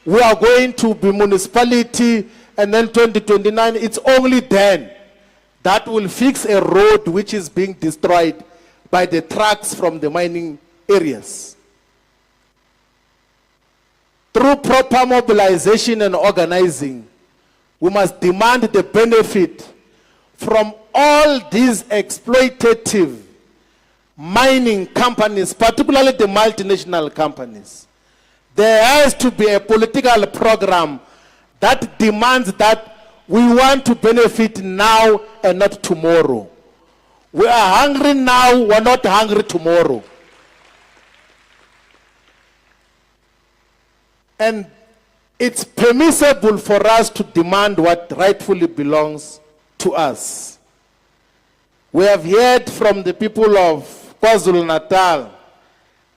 we are going to be municipality and then 2029, it's only then. that will fix a road which is being destroyed by the trucks from the mining areas. Through proper mobilization and organizing, we must demand the benefit from all these exploitative mining companies, particularly the multinational companies. There has to be a political program that demands that we want to benefit now and not tomorrow. We are hungry now, we're not hungry tomorrow. And it's permissible for us to demand what rightfully belongs to us. We have heard from the people of KwaZulu-Natal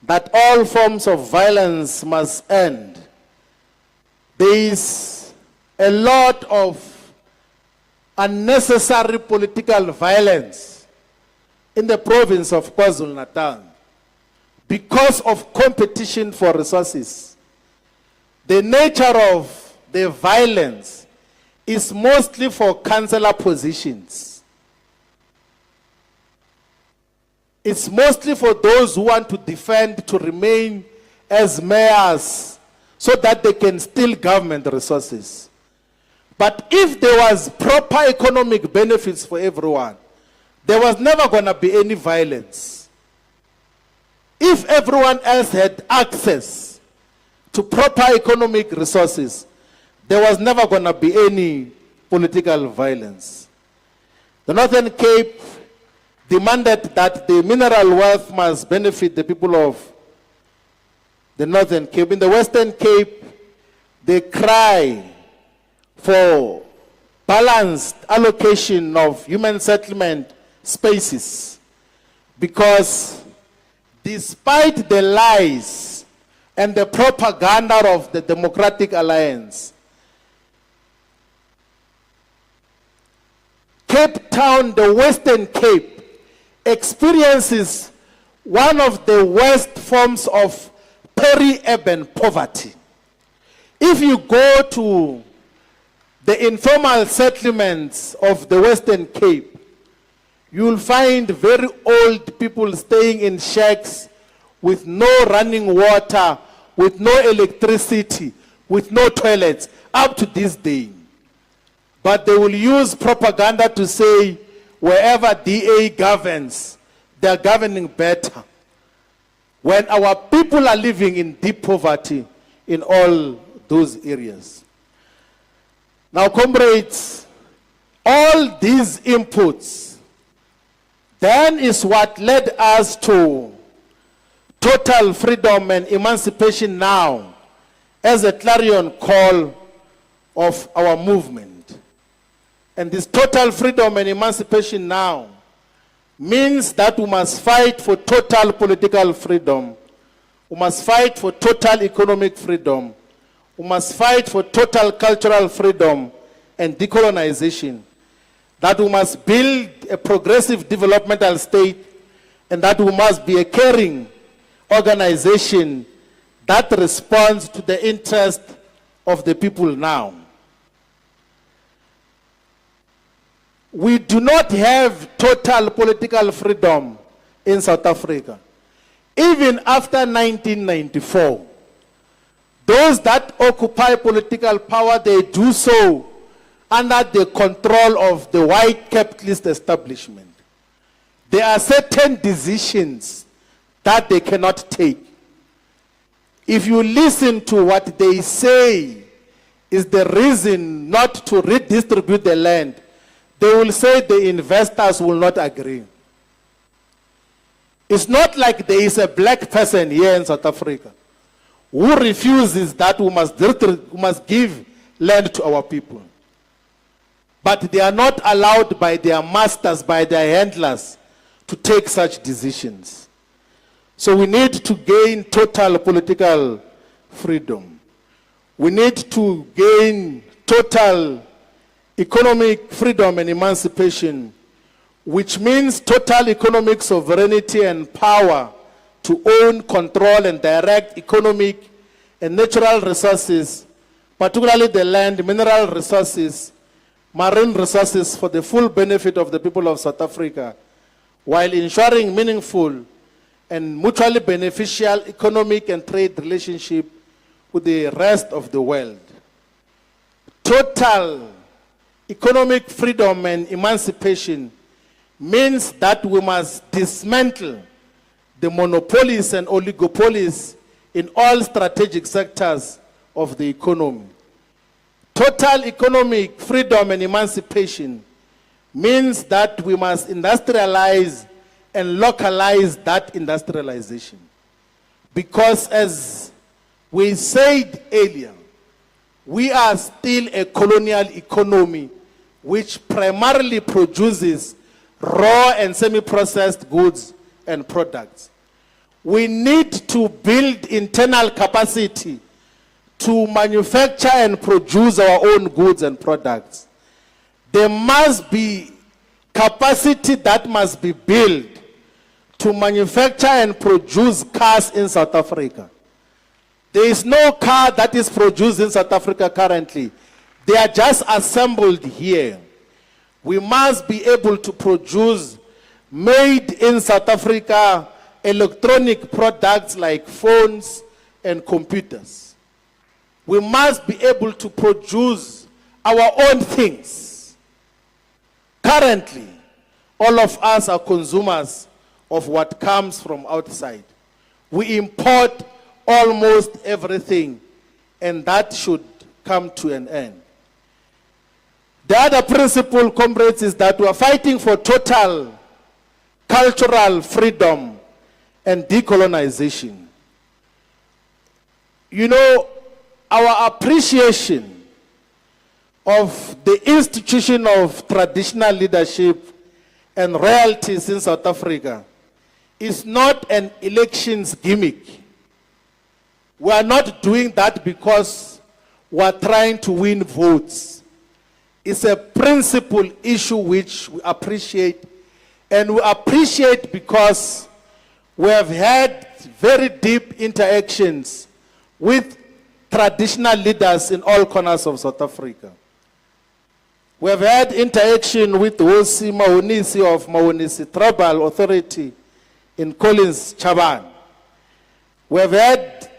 that all forms of violence must end. There is a lot of unnecessary political violence in the province of KwaZulu-Natal because of competition for resources. The nature of the violence is mostly for councillor positions. It's mostly for those who want to defend, to remain as mayors so that they can steal government resources. But if there was proper economic benefits for everyone, there was never going to be any violence. If everyone else had access to proper economic resources, there was never going to be any political violence. The Northern Cape demanded that the mineral wealth must benefit the people of the Northern Cape. In the Western Cape, they cry for balanced allocation of human settlement spaces, because despite the lies and the propaganda of the Democratic Alliance, Cape Town, the Western Cape, experiences one of the worst forms of peri-urban poverty. If you go to the informal settlements of the Western Cape, you will find very old people staying in shacks with no running water, with no electricity, with no toilets, up to this day. But they will use propaganda to say wherever DA governs, they are governing better, when our people are living in deep poverty in all those areas. Now, comrades, all these inputs then is what led us to total freedom and emancipation now as a clarion call of our movement. And this total freedom and emancipation now means that we must fight for total political freedom. We must fight for total economic freedom. We must fight for total cultural freedom and decolonization. That we must build a progressive developmental state, and that we must be a caring organization that responds to the interest of the people now. We do not have total political freedom in South Africa. Even after 1994, those that occupy political power, they do so under the control of the white capitalist establishment. There are certain decisions that they cannot take. If you listen to what they say is the reason not to redistribute the land, they will say the investors will not agree. It's not like there is a black person here in South Africa who refuses that we must give land to our people. But they are not allowed by their masters, by their handlers, to take such decisions. So we need to gain total political freedom. We need to gain total economic freedom and emancipation, which means total economic sovereignty and power to own, control, and direct economic and natural resources, particularly the land, mineral resources, marine resources for the full benefit of the people of South Africa, while ensuring meaningful and mutually beneficial economic and trade relationship with the rest of the world. Total economic freedom and emancipation means that we must dismantle the monopolies and oligopolies in all strategic sectors of the economy. Total economic freedom and emancipation means that we must industrialize and localize that industrialization. Because as we said earlier, we are still a colonial economy which primarily produces raw and semi-processed goods and products. We need to build internal capacity to manufacture and produce our own goods and products. There must be capacity that must be built to manufacture and produce cars in South Africa. There is no car that is produced in South Africa currently. They are just assembled here. We must be able to produce made in South Africa electronic products like phones and computers. We must be able to produce our own things. Currently, all of us are consumers of what comes from outside. We import almost everything, and that should come to an end. The other principle, comrades, is that we are fighting for total cultural freedom and decolonization. You know, our appreciation of the institution of traditional leadership and royalties in South Africa is not an elections gimmick. We are not doing that because we are trying to win votes. It's a principal issue which we appreciate, and we appreciate because we have had very deep interactions with traditional leaders in all corners of South Africa. We have had interaction with Hosi Mahonisi of Mahonisi Tribal Authority in Collins, Chaban. We have had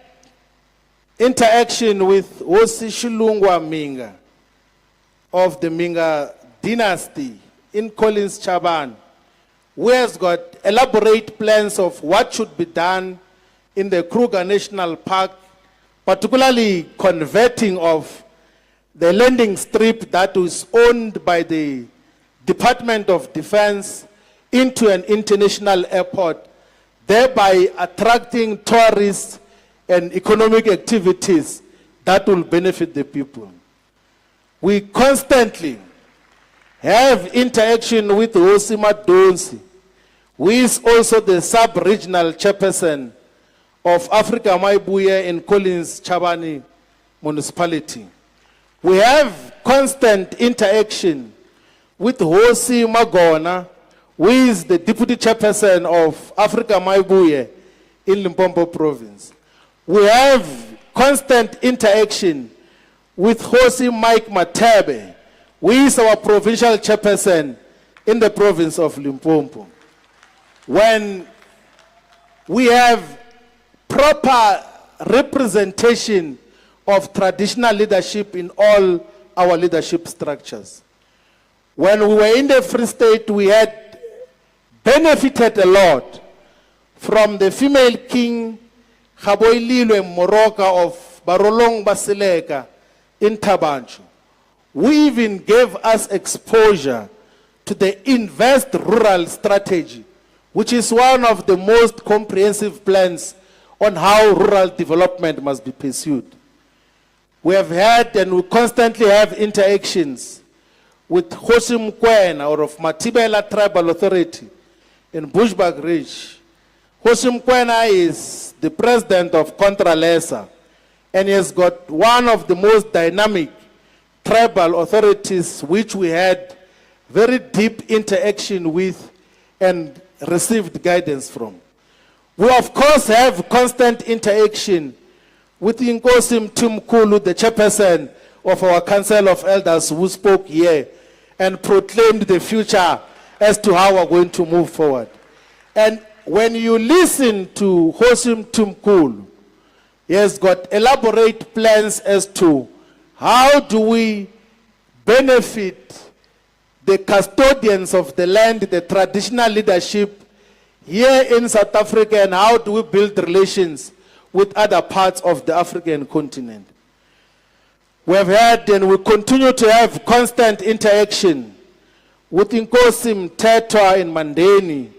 interaction with Hosi Shilungwa Minga of the Minga dynasty in Collins, Chaban, who has got elaborate plans of what should be done in the Kruger National Park, particularly converting of the landing strip that is owned by the Department of Defense into an international airport, thereby attracting tourists and economic activities that will benefit the people. We constantly have interaction with Osima Donsi, who is also the sub-regional chairperson of Afrika Mayibuye in Collins Chabani municipality. We have constant interaction with Hosi Magona, who is the deputy chairperson of Afrika Mayibuye in Limpopo province. We have constant interaction with Hosi Mike Matebe, who is our provincial chairperson in the province of Limpopo. When we have proper representation of traditional leadership in all our leadership structures. When we were in the Free State, we had benefited a lot from the female king Gaboililwe Moroka of Barolong Basileka in Tabanchu. We even gave us exposure to the Invest Rural strategy, which is one of the most comprehensive plans on how rural development must be pursued. We have had and we constantly have interactions with Hosi Mkwena or of Matibela Tribal Authority in Bushbuck Ridge. Hosi Mkwena is the president of Contralesa, and he has got one of the most dynamic tribal authorities which we had very deep interaction with and received guidance from. We of course have constant interaction with Inkosi Mthimkhulu, the chairperson of our Council of Elders who spoke here and proclaimed the future as to how we're going to move forward. And when you listen to Hosim Tumkulu, he has got elaborate plans as to how do we benefit the custodians of the land, the traditional leadership here in South Africa, and how do we build relations with other parts of the African continent. We have had and we continue to have constant interaction with Nkosi Mthethwa in Mandeni,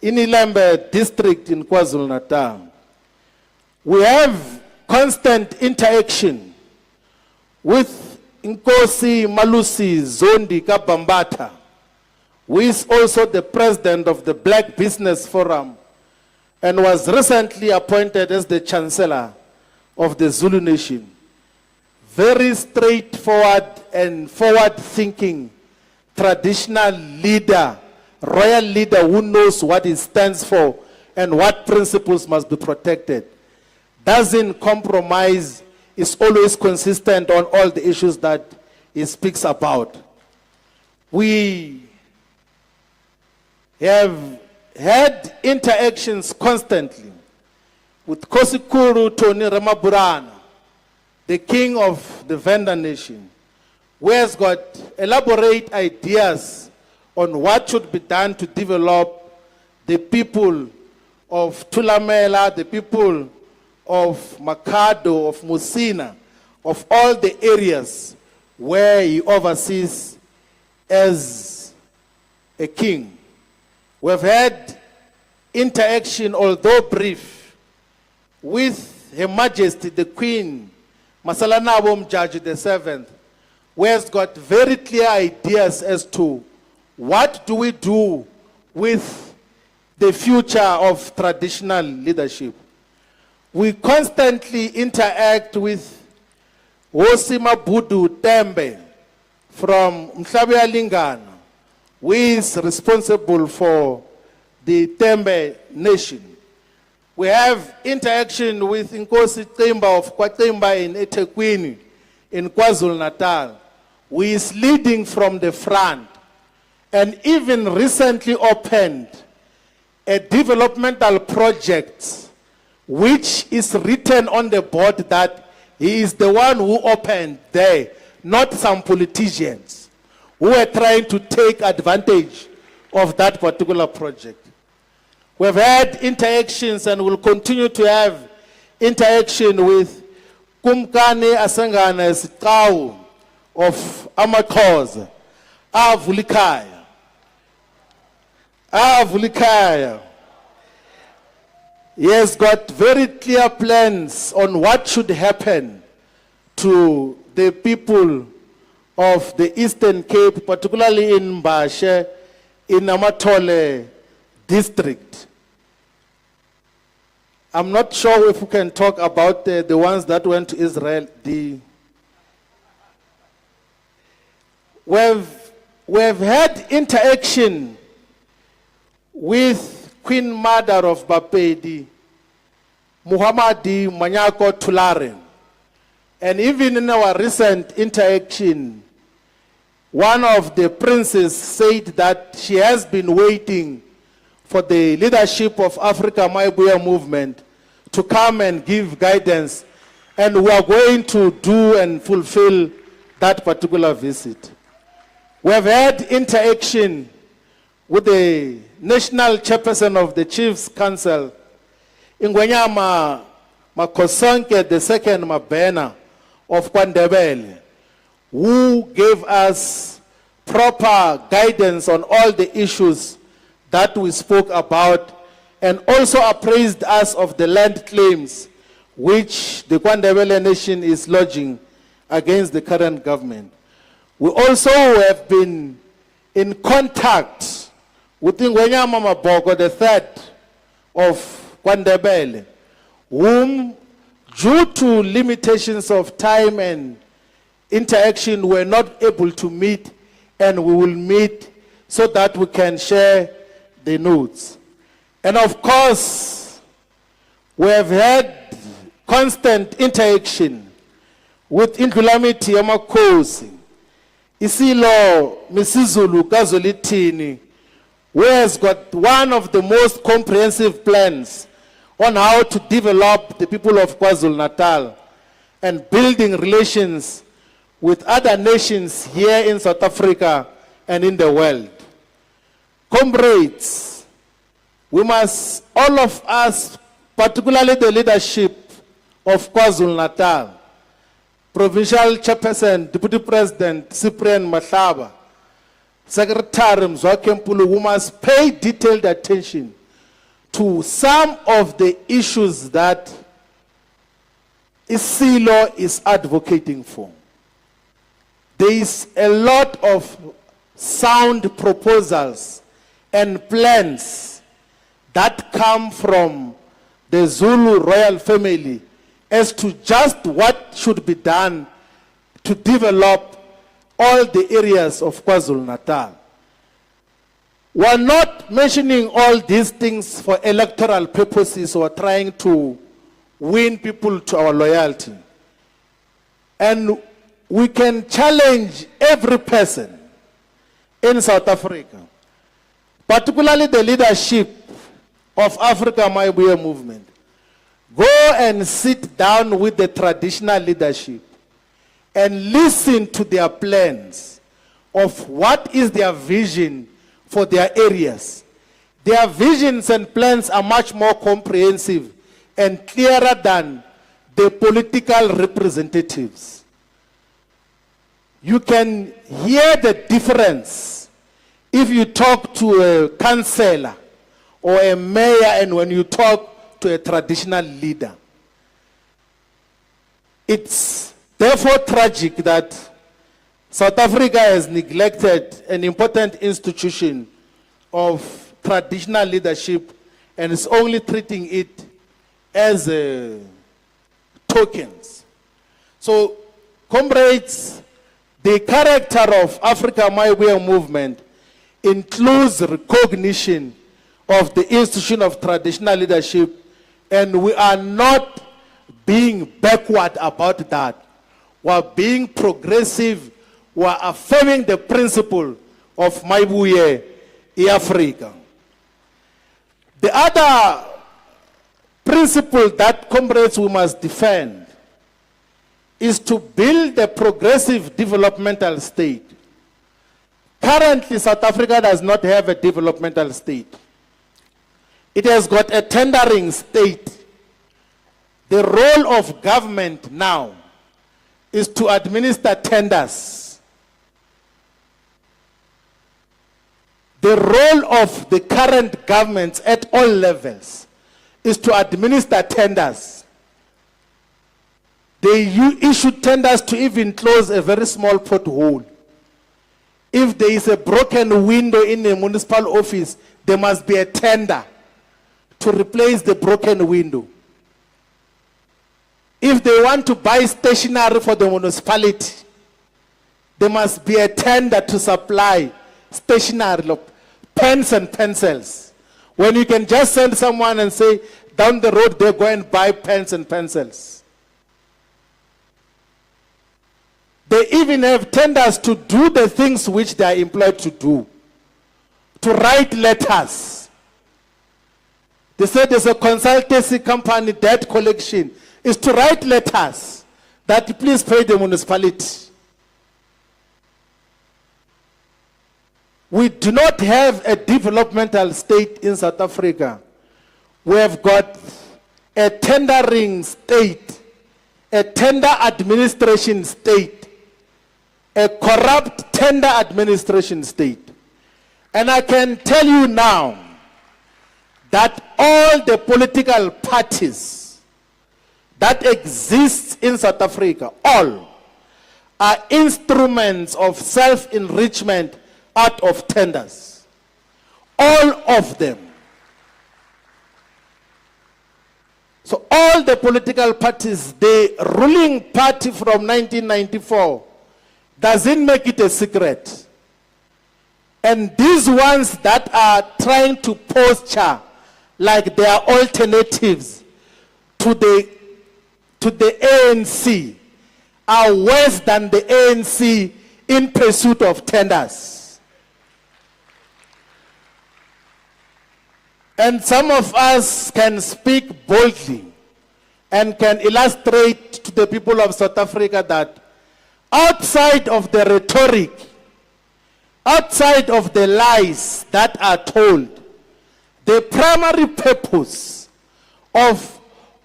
in Ilembe district in KwaZulu-Natal. We have constant interaction with Nkosi Malusi Zondi Kabambata, who is also the president of the Black Business Forum and was recently appointed as the Chancellor of the Zulu Nation. Very straightforward and forward-thinking traditional leader, royal leader who knows what he stands for and what principles must be protected. Doesn't compromise, is always consistent on all the issues that he speaks about. We have had interactions constantly with Kosikuru Tony Ramaburana, the king of the Venda Nation, who has got elaborate ideas on what should be done to develop the people of Tulamela, the people of Makado, of Musina, of all the areas where he oversees as a king. We have had interaction, although brief, with Her Majesty the Queen, Masalanabo Mjaji VII, who has got very clear ideas as to what do we do with the future of traditional leadership. We constantly interact with Wosima Budu Tembe from Mhlabea Lingana, who is responsible for the Tembe Nation. We have interaction with Nkosi Temba of Kwatemba in eThekwini, in KwaZulu-Natal, who is leading from the front, and even recently opened a developmental project which is written on the board that he is the one who opened there, not some politicians who are trying to take advantage of that particular project. We've had interactions and will continue to have interaction with Kumkani Asangana Sitau of Amakosa, Avulikaya. He has got very clear plans on what should happen to the people of the Eastern Cape, particularly in Mbashe, in Amatole district. I'm not sure if we can talk about the ones that went to Israel. We've had interaction with Queen Mother of Bapedi, Muhammadi Manyako Tulare. And even in our recent interaction, one of the princes said that she has been waiting for the leadership of Afrika Mayibuye movement to come and give guidance, and we are going to do and fulfill that particular visit. We have had interaction with the national chairperson of the Chiefs Council, Ingwenyama Makosonke II Mabena of Kwandebele, who gave us proper guidance on all the issues that we spoke about, and also appraised us of the land claims which the Kwandebele Nation is lodging against the current government. We also have been in contact with Ngwenyama Maboko III of Kwandebele, whom, due to limitations of time and interaction, were not able to meet, and we will meet so that we can share the notes. And of course, we have had constant interaction with Indlulamiti Yamakosi, Isilo Misizulu Kazolitini, who has got one of the most comprehensive plans on how to develop the people of KwaZulu-Natal and building relations with other nations here in South Africa and in the world. Comrades, we must, all of us, particularly the leadership of KwaZulu-Natal, Provincial Chairperson, Deputy President Cyprian Mahlaba, Secretary Mzwakempulu, we must pay detailed attention to some of the issues that Isilo is advocating for. There is a lot of sound proposals and plans that come from the Zulu royal family as to just what should be done to develop all the areas of KwaZulu-Natal. We're not mentioning all these things for electoral purposes or trying to win people to our loyalty. And we can challenge every person in South Africa, particularly the leadership of Afrika Mayibuye movement. Go and sit down with the traditional leadership and listen to their plans of what is their vision for their areas. Their visions and plans are much more comprehensive and clearer than the political representatives. You can hear the difference if you talk to a councillor or a mayor and when you talk to a traditional leader. It's therefore tragic that South Africa has neglected an important institution of traditional leadership and is only treating it as tokens. So, comrades, the character of Afrika Mayibuye movement includes recognition of the institution of traditional leadership, and we are not being backward about that. We are being progressive. We are affirming the principle of Mayibuye in Africa. The other principle that, comrades, we must defend is to build a progressive developmental state. Currently, South Africa does not have a developmental state. It has got a tendering state. The role of government now is to administer tenders. The role of the current governments at all levels is to administer tenders. They issue tenders to even close a very small pothole. If there is a broken window in a municipal office, there must be a tender to replace the broken window. If they want to buy stationery for the municipality, there must be a tender to supply stationery, pens and pencils. When you can just send someone and say, down the road, they go and buy pens and pencils. They even have tenders to do the things which they are employed to do. To write letters. They said there's a consultancy company, debt collection, is to write letters that please pay the municipality. We do not have a developmental state in South Africa. We have got a tendering state, a tender administration state, a corrupt tender administration state. And I can tell you now that all the political parties that exist in South Africa, all are instruments of self-enrichment out of tenders. All of them. So all the political parties, the ruling party from 1994, doesn't make it a secret. And these ones that are trying to posture like they are alternatives to the ANC are worse than the ANC in pursuit of tenders. And some of us can speak boldly and can illustrate to the people of South Africa that outside of the rhetoric, outside of the lies that are told, the primary purpose of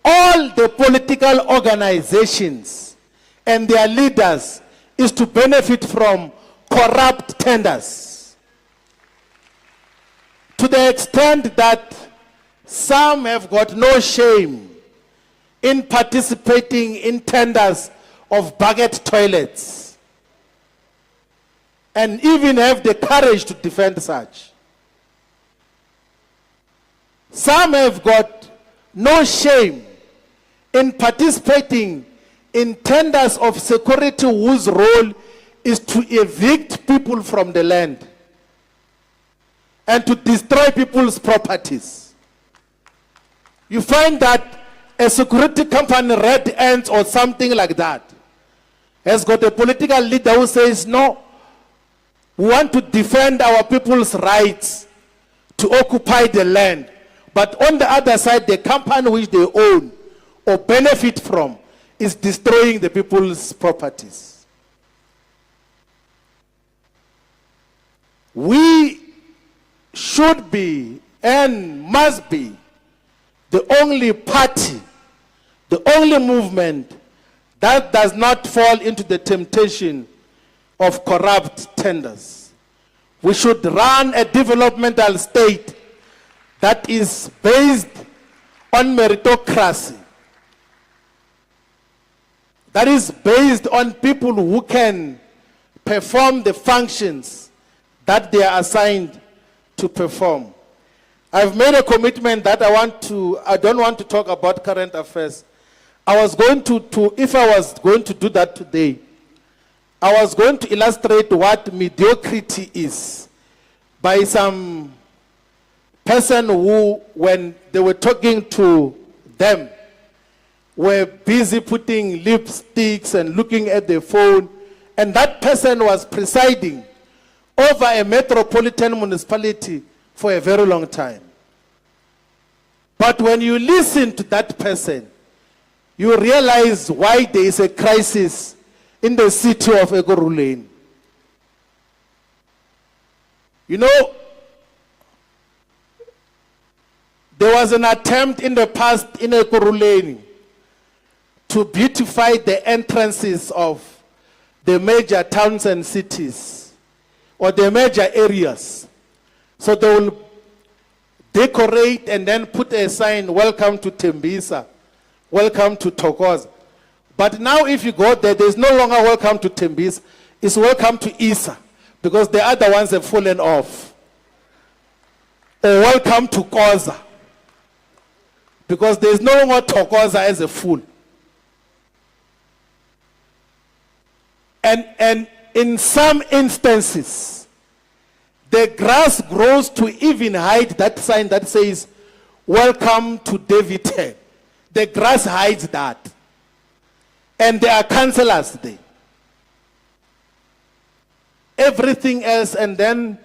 all the political organizations and their leaders is to benefit from corrupt tenders. To the extent that some have got no shame in participating in tenders of bucket toilets and even have the courage to defend such. Some have got no shame in participating in tenders of security whose role is to evict people from the land and to destroy people's properties. You find that a security company, Red Ants or something like that, has got a political leader who says, no, we want to defend our people's rights to occupy the land. But on the other side, the company which they own or benefit from is destroying the people's properties. We should be and must be the only party, the only movement that does not fall into the temptation of corrupt tenders. We should run a developmental state that is based on meritocracy, that is based on people who can perform the functions that they are assigned to perform. I've made a commitment that I don't want to talk about current affairs. If I was going to do that today, I was going to illustrate what mediocrity is by some person who, when they were talking to them, were busy putting lipsticks and looking at their phone, and that person was presiding over a metropolitan municipality for a very long time. But when you listen to that person, you realize why there is a crisis in the city of Ekurhuleni. You know, there was an attempt in the past in Ekurhuleni to beautify the entrances of the major towns and cities, or the major areas. So they will decorate and then put a sign, welcome to Tembisa, welcome to Thokoza. But now if you go there, there's no longer welcome to Tembisa, it's welcome to Isa, because the other ones have fallen off. Or welcome to Koza, because there's no longer Thokoza as a fool. And in some instances, the grass grows to even hide that sign that says, welcome to David. The grass hides that. And there are councillors there. Everything else, and then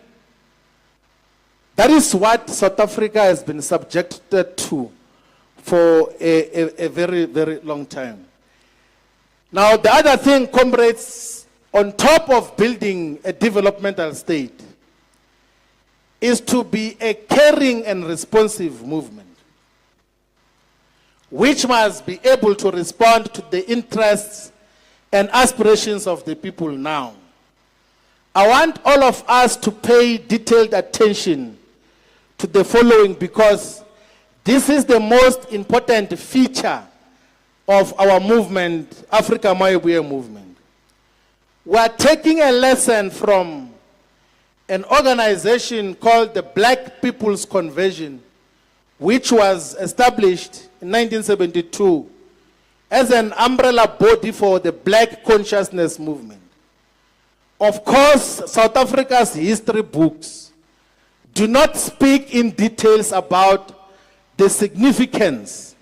that is what South Africa has been subjected to for a very, very long time. Now, the other thing, comrades, on top of building a developmental state, is to be a caring and responsive movement, which must be able to respond to the interests and aspirations of the people now. I want all of us to pay detailed attention to the following, because this is the most important feature of our movement, Afrika Mayibuye movement. We are taking a lesson from an organization called the Black People's Convention, which was established in 1972 as an umbrella body for the Black consciousness movement. Of course, South Africa's history books do not speak in details about the significance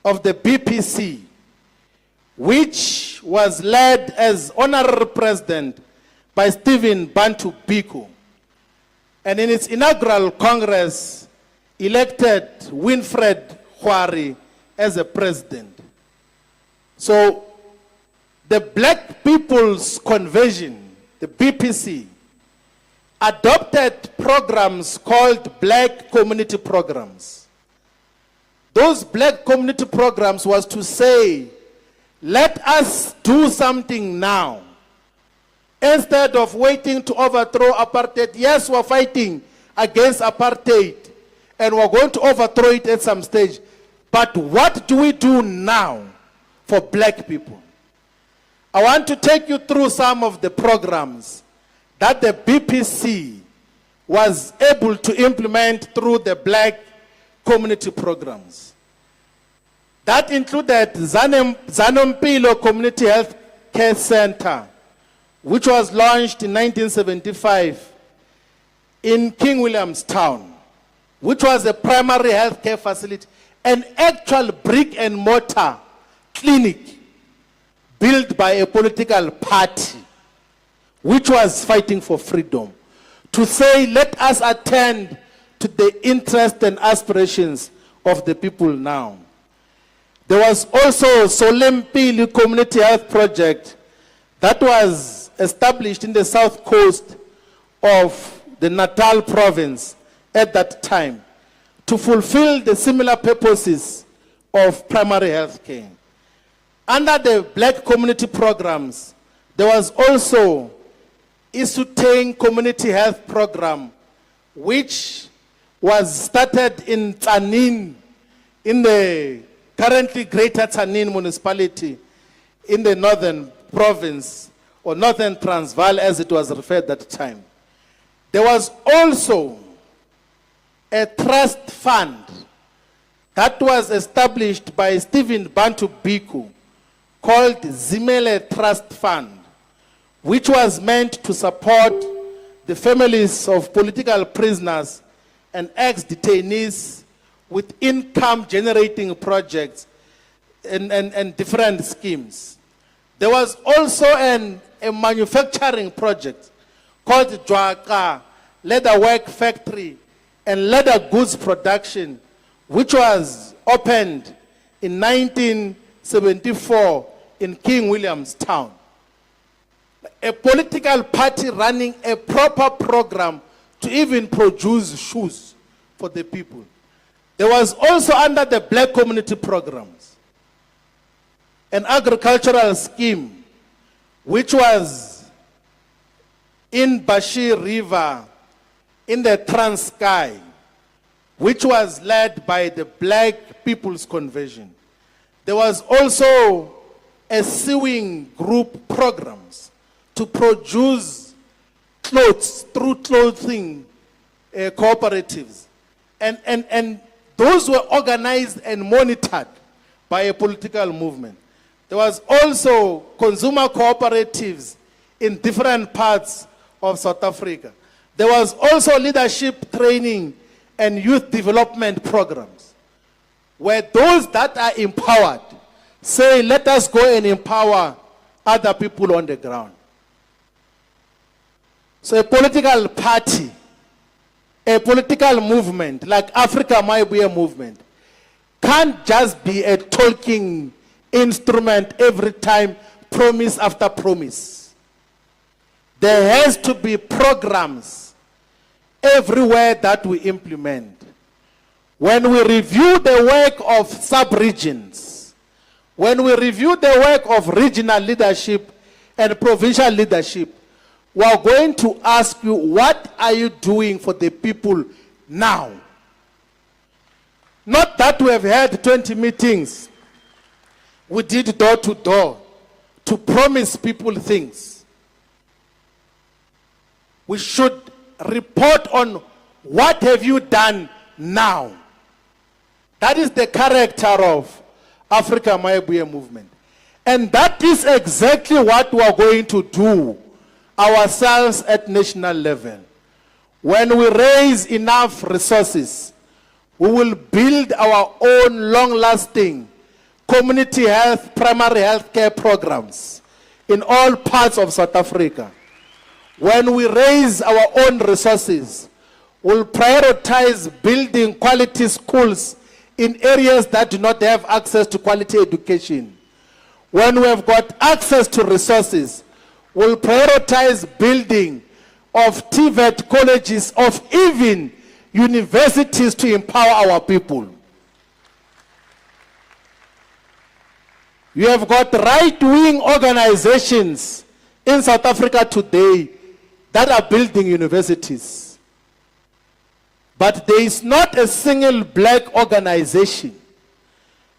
of the BPC, which was led as honorary president by Stephen Bantu Biko. And in its inaugural Congress, elected Winfred Khwari as a president. So the Black People's Convention, the BPC, adopted programs called Black Community Programs. Those Black Community Programs was to say, let us do something now. Instead of waiting to overthrow apartheid, yes, we're fighting against apartheid, and we're going to overthrow it at some stage. But what do we do now for Black people? I want to take you through some of the programs that the BPC was able to implement through the Black Community Programs. That included Zanompilo Community Health Care Center, which was launched in 1975 in King Williamstown, which was a primary health care facility, an actual brick and mortar clinic built by a political party which was fighting for freedom, to say, let us attend to the interests and aspirations of the people now. There was also Solempili Community Health Project that was established in the south coast of the Natal province at that time to fulfill the similar purposes of primary health care. Under the Black community programs, there was also Isuteng Community Health Program, which was started in Tsanin, in the currently Greater Tsanin municipality in the northern province, or northern Transvaal as it was referred at that time. There was also a trust fund that was established by Stephen Bantu Biko called Zimele Trust Fund, which was meant to support the families of political prisoners and ex-detainees with income-generating projects and different schemes. There was also a manufacturing project called Jwaka Leatherwork Factory and Leather Goods Production, which was opened in 1974 in King Williamstown. A political party running a proper program to even produce shoes for the people. There was also, under the Black community programs, an agricultural scheme which was in Bashir River in the Transkei, which was led by the Black People's Convention. There was also a sewing group programs to produce clothes through clothing cooperatives. And those were organized and monitored by a political movement. There was also consumer cooperatives in different parts of South Africa. There was also leadership training and youth development programs, where those that are empowered say, let us go and empower other people on the ground. So a political party, a political movement like Afrika Mayibuye movement can't just be a talking instrument every time, promise after promise. There has to be programs everywhere that we implement. When we review the work of sub-regions, when we review the work of regional leadership and provincial leadership, we are going to ask you, what are you doing for the people now? Not that we have had 20 meetings. We did door to door to promise people things. We should report on what have you done now. That is the character of Afrika Mayibuye movement. And that is exactly what we are going to do ourselves at national level. When we raise enough resources, we will build our own long-lasting community health, primary health care programs in all parts of South Africa. when we raise our own resources, we'll prioritize building quality schools in areas that do not have access to quality education. When we have got access to resources, we'll prioritize building of TVET colleges, of even universities to empower our people. You have got right-wing organizations in South Africa today that are building universities. But there is not a single black organization.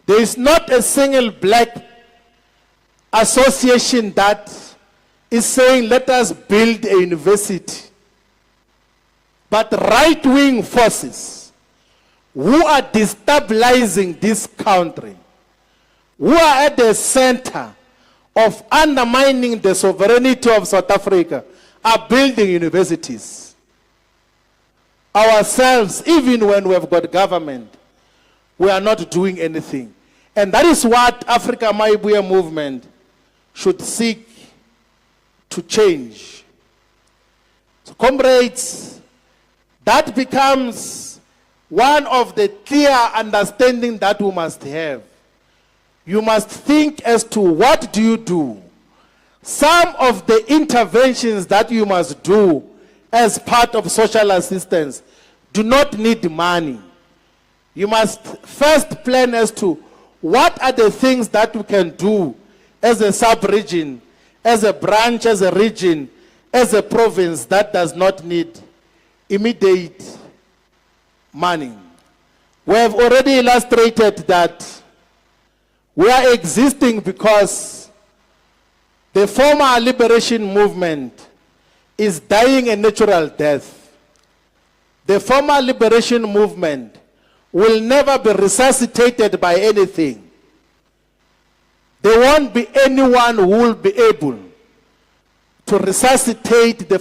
There is not a single black association that is saying, let us build a university. But right-wing forces who are destabilizing this country, who are at the center of undermining the sovereignty of South Africa, are building universities. Ourselves, even when we have got government, we are not doing anything. And that is what Afrika Mayibuye movement should seek to change. So comrades, that becomes one of the clear understanding that we must have. You must think as to what do you do. Some of the interventions that you must do as part of social assistance do not need money. You must first plan as to what are the things that we can do as a sub-region, as a branch, as a region, as a province that does not need immediate money. We have already illustrated that we are existing because the former liberation movement is dying a natural death. The former liberation movement will never be resuscitated by anything. There won't be anyone who will be able to resuscitate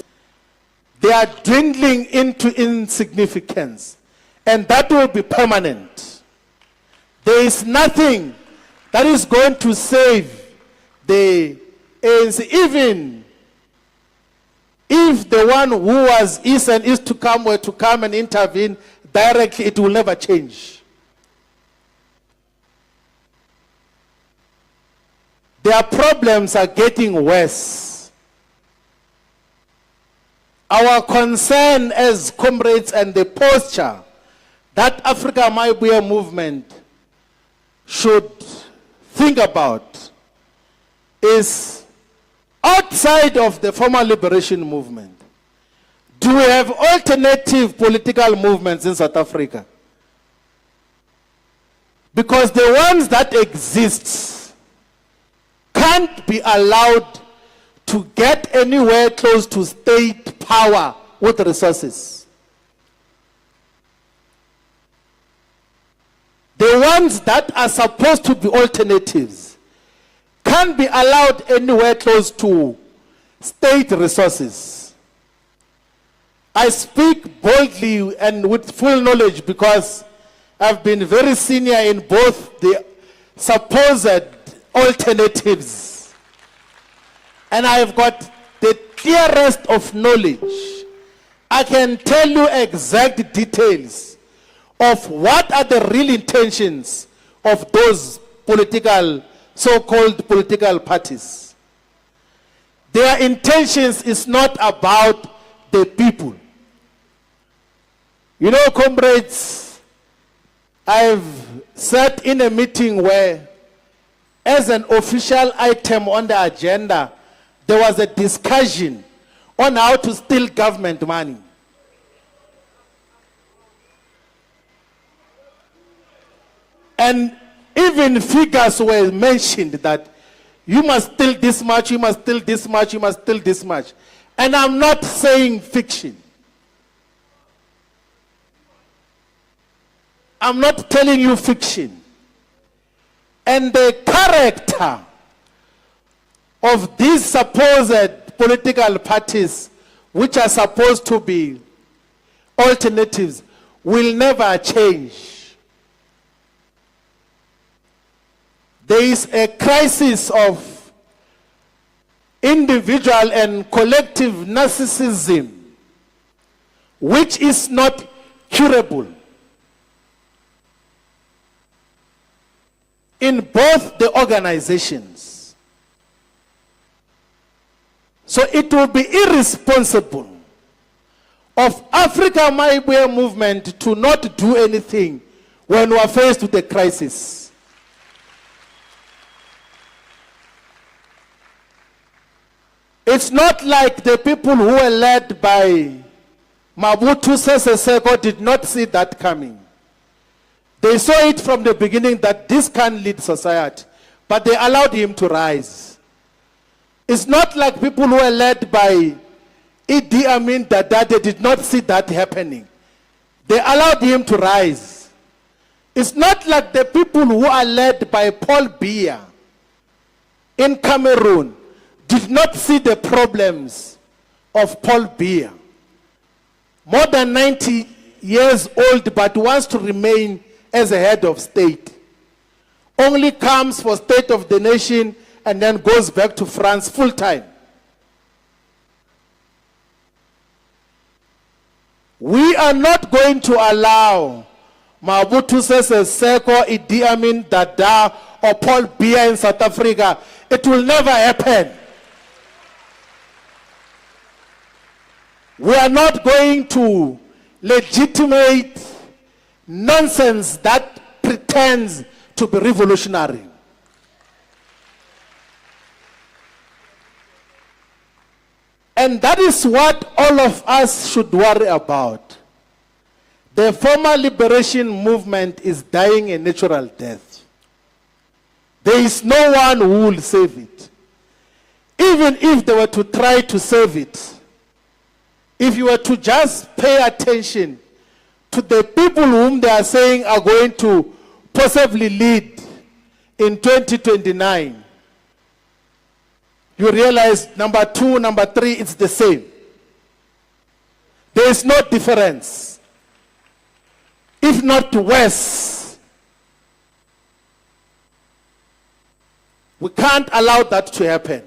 they are dwindling into insignificance, and that will be permanent. There is nothing that is going to save the ANC, even if the one who was is and is to come were to come and intervene directly, it will never change. Their problems are getting worse. Our concern as comrades and the posture that Afrika Mayibuye movement should think about is outside of the former liberation movement. Do we have alternative political movements in South Africa? Because the ones that exist can't be allowed to get anywhere close to state power with resources. The ones that are supposed to be alternatives can't be allowed anywhere close to state resources. I speak boldly and with full knowledge because I've been very senior in both the supposed alternatives, and I've got the clearest of knowledge. I can tell you exact details of what are the real intentions of those political, so-called political parties. Their intentions is not about the people. You know, comrades, I've sat in a meeting where, as an official item on the agenda, there was a discussion on how to steal government money. And even figures were mentioned that you must steal this much, you must steal this much, you must steal this much. And I'm not saying fiction. I'm not telling you fiction. And the character of these supposed political parties, which are supposed to be alternatives, will never change. There is a crisis of individual and collective narcissism, which is not curable. In both the organizations. So it will be irresponsible of Afrika Mayibuye movement to not do anything when we are faced with a crisis. It's not like the people who were led by Mobutu Sese Seko did not see that coming. They saw it from the beginning that this can lead society, but they allowed him to rise. It's not like people who were led by Idi Amin Dada, they did not see that happening. They allowed him to rise. It's not like the people who are led by Paul Biya in Cameroon did not see the problems of Paul Biya. More than 90 years old, but wants to remain as a head of state. Only comes for State of the Nation and then goes back to France full time. We are not going to allow Mobutu Sese Seko, Idi Amin Dada, or Paul Biya in South Africa. It will never happen. We are not going to legitimate nonsense that pretends to be revolutionary. And that is what all of us should worry about. The former liberation movement is dying a natural death. There is no one who will save it. Even if they were to try to save it, if you were to just pay attention to the people whom they are saying are going to possibly lead in 2029, you realize number 2, number 3, it's the same. There is no difference. If not worse. We can't allow that to happen.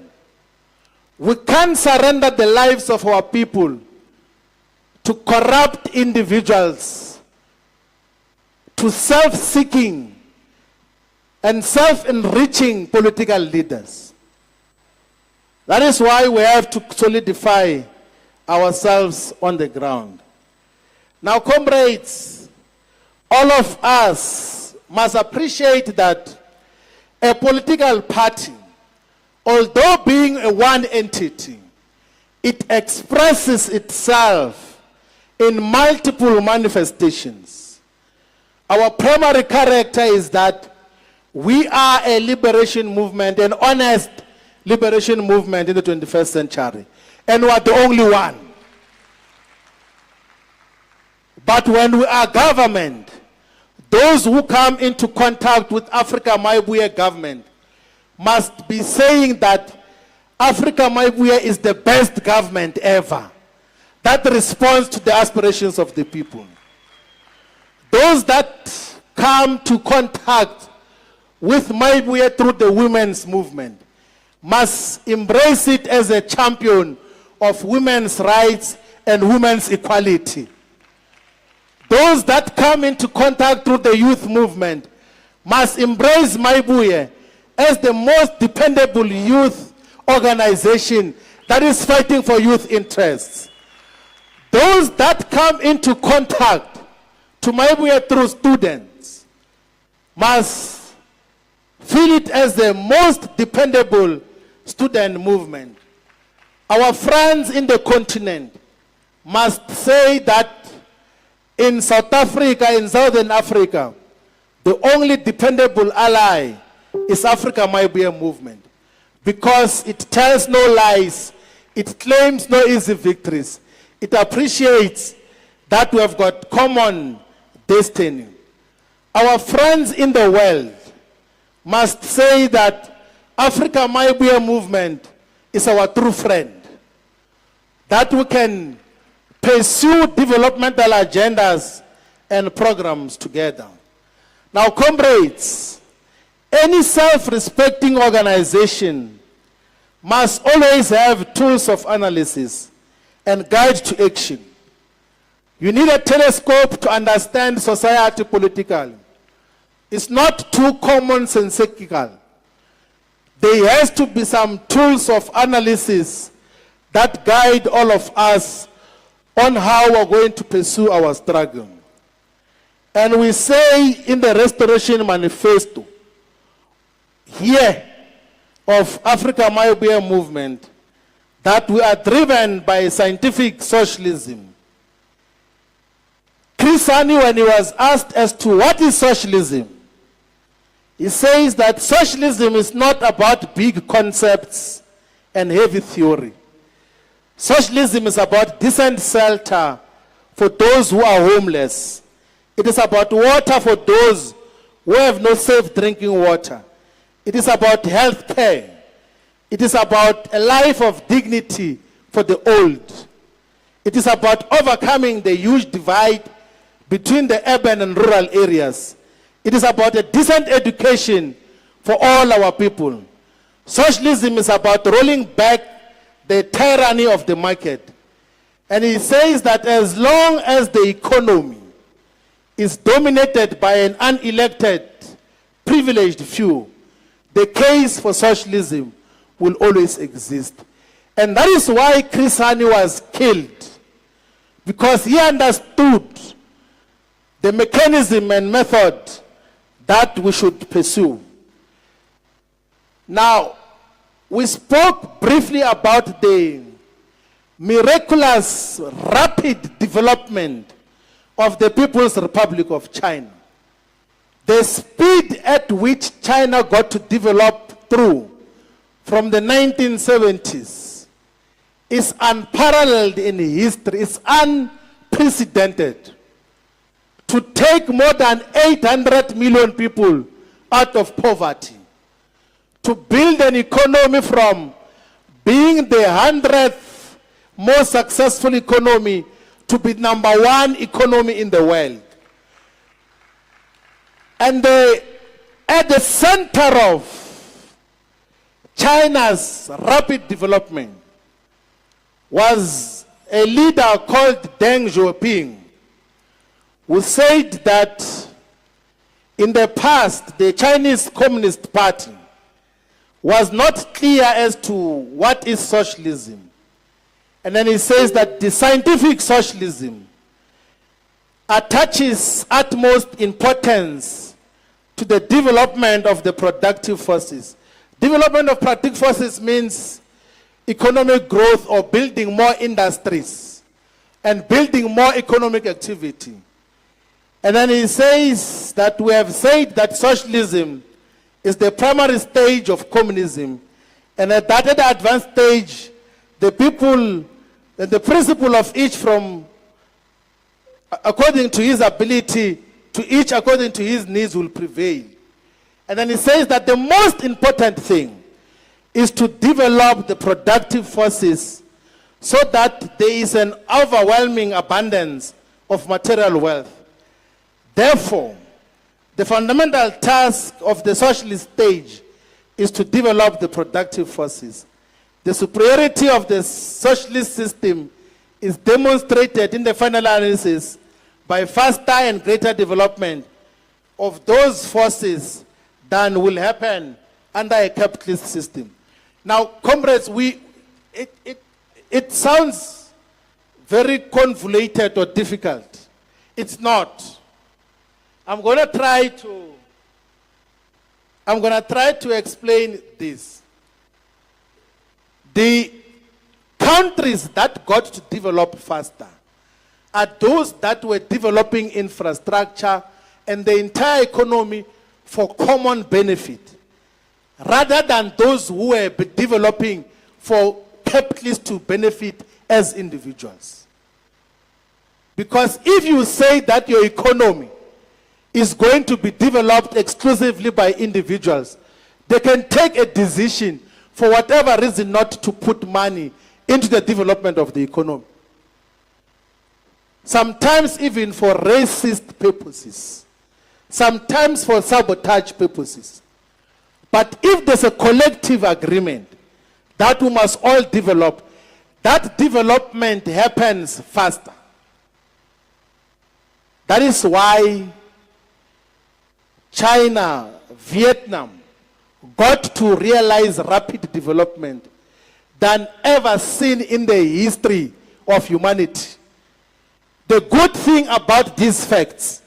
We can't surrender the lives of our people to corrupt individuals, to self-seeking and self-enriching political leaders. That is why we have to solidify ourselves on the ground. Now, comrades, all of us must appreciate that a political party, although being a one entity, it expresses itself in multiple manifestations. Our primary character is that we are a liberation movement, an honest liberation movement in the 21st century. And we are the only one. But when we are government, those who come into contact with Afrika Mayibuye government must be saying that Afrika Mayibuye is the best government ever. That responds to the aspirations of the people. Those that come to contact with Mayibuye through the women's movement must embrace it as a champion of women's rights and women's equality. Those that come into contact through the youth movement must embrace Mayibuye as the most dependable youth organization that is fighting for youth interests. Those that come into contact to Mayibuye through students must feel it as the most dependable student movement. Our friends in the continent must say that in South Africa, in Southern Africa, the only dependable ally is Afrika Mayibuye movement, because it tells no lies, it claims no easy victories. It appreciates that we have got common destiny. Our friends in the world must say that Afrika Mayibuye movement is our true friend, that we can pursue developmental agendas and programs together. Now, comrades, any self-respecting organization must always have tools of analysis and guide to action. You need a telescope to understand society politically. It's not too commonsensical. There has to be some tools of analysis that guide all of us on how we're going to pursue our struggle. And we say in the Restoration Manifesto here of Afrika Mayibuye movement that we are driven by scientific socialism. Chris Hani, when he was asked as to what is socialism, he says that socialism is not about big concepts and heavy theory. Socialism is about decent shelter for those who are homeless. It is about water for those who have no safe drinking water. It is about health care. It is about a life of dignity for the old. It is about overcoming the huge divide between the urban and rural areas. It is about a decent education for all our people. Socialism is about rolling back the tyranny of the market. And he says that as long as the economy is dominated by an unelected, privileged few, the case for socialism will always exist. And that is why Chris Hani was killed, because he understood the mechanism and method that we should pursue. Now, we spoke briefly about the miraculous, rapid development of the People's Republic of China. The speed at which China got to develop through from the 1970s is unparalleled in history. It's unprecedented. To take more than 800 million people out of poverty, to build an economy from being the 100th most successful economy to be #1 economy in the world. And at the center of China's rapid development was a leader called Deng Xiaoping, who said that in the past, the Chinese Communist Party was not clear as to what is socialism. And then he says that the scientific socialism attaches utmost importance to the development of the productive forces. Development of productive forces means economic growth or building more industries and building more economic activity. And then he says that we have said that socialism is the primary stage of communism, and at that advanced stage, the people, the principle of each from according to his ability to each according to his needs will prevail. And then he says that the most important thing is to develop the productive forces so that there is an overwhelming abundance of material wealth. Therefore, the fundamental task of the socialist stage is to develop the productive forces. The superiority of the socialist system is demonstrated in the final analysis by faster and greater development of those forces than will happen under a capitalist system. Now, comrades, it sounds very convoluted or difficult. It's not. I'm going to try to explain this. The countries that got to develop faster are those that were developing infrastructure and the entire economy for common benefit, rather than those who were developing for capitalists to benefit as individuals. Because if you say that your economy is going to be developed exclusively by individuals, they can take a decision for whatever reason not to put money into the development of the economy. Sometimes even for racist purposes, sometimes for sabotage purposes. But if there's a collective agreement that we must all develop, that development happens faster. That is why China, Vietnam got to realize rapid development than ever seen in the history of humanity. The good thing about these facts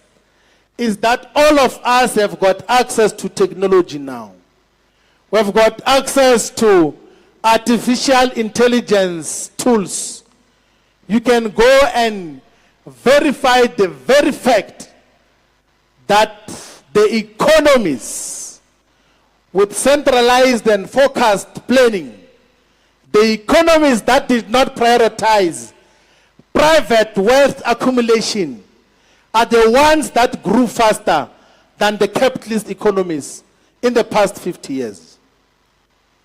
is that all of us have got access to technology now. We've got access to artificial intelligence tools. You can go and verify the very fact that the economies with centralized and focused planning, the economies that did not prioritize private wealth accumulation, are the ones that grew faster than the capitalist economies in the past 50 years.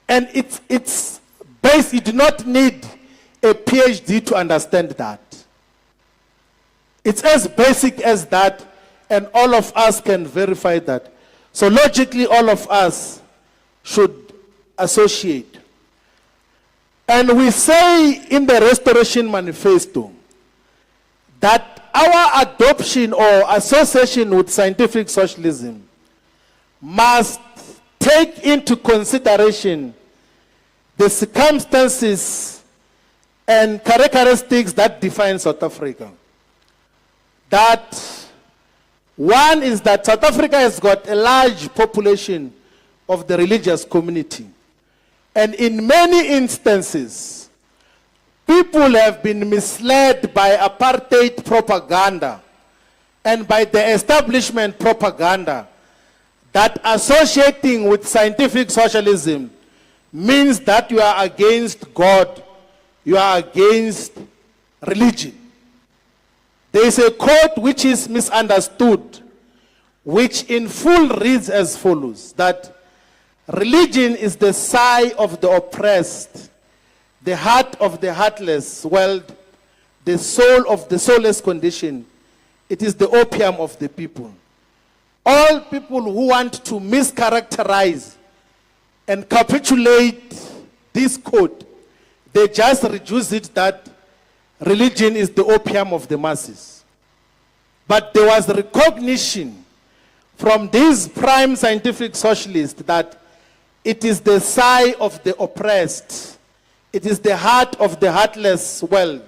And it's based, you do not need a PhD to understand that. It's as basic as that, and all of us can verify that. So logically, all of us should associate. And we say in the Restoration Manifesto that our adoption or association with scientific socialism must take into consideration the circumstances and characteristics that define South Africa. That one is that South Africa has got a large population of the religious community. And in many instances, people have been misled by apartheid propaganda and by the establishment propaganda that associating with scientific socialism means that you are against God, you are against religion. There is a quote which is misunderstood, which in full reads as follows, that religion is the sigh of the oppressed, the heart of the heartless world, the soul of the soulless condition. It is the opium of the people. All people who want to mischaracterize and capitulate this quote, they just reduce it that religion is the opium of the masses. But there was recognition from these prime scientific socialists that it is the sigh of the oppressed. It is the heart of the heartless world.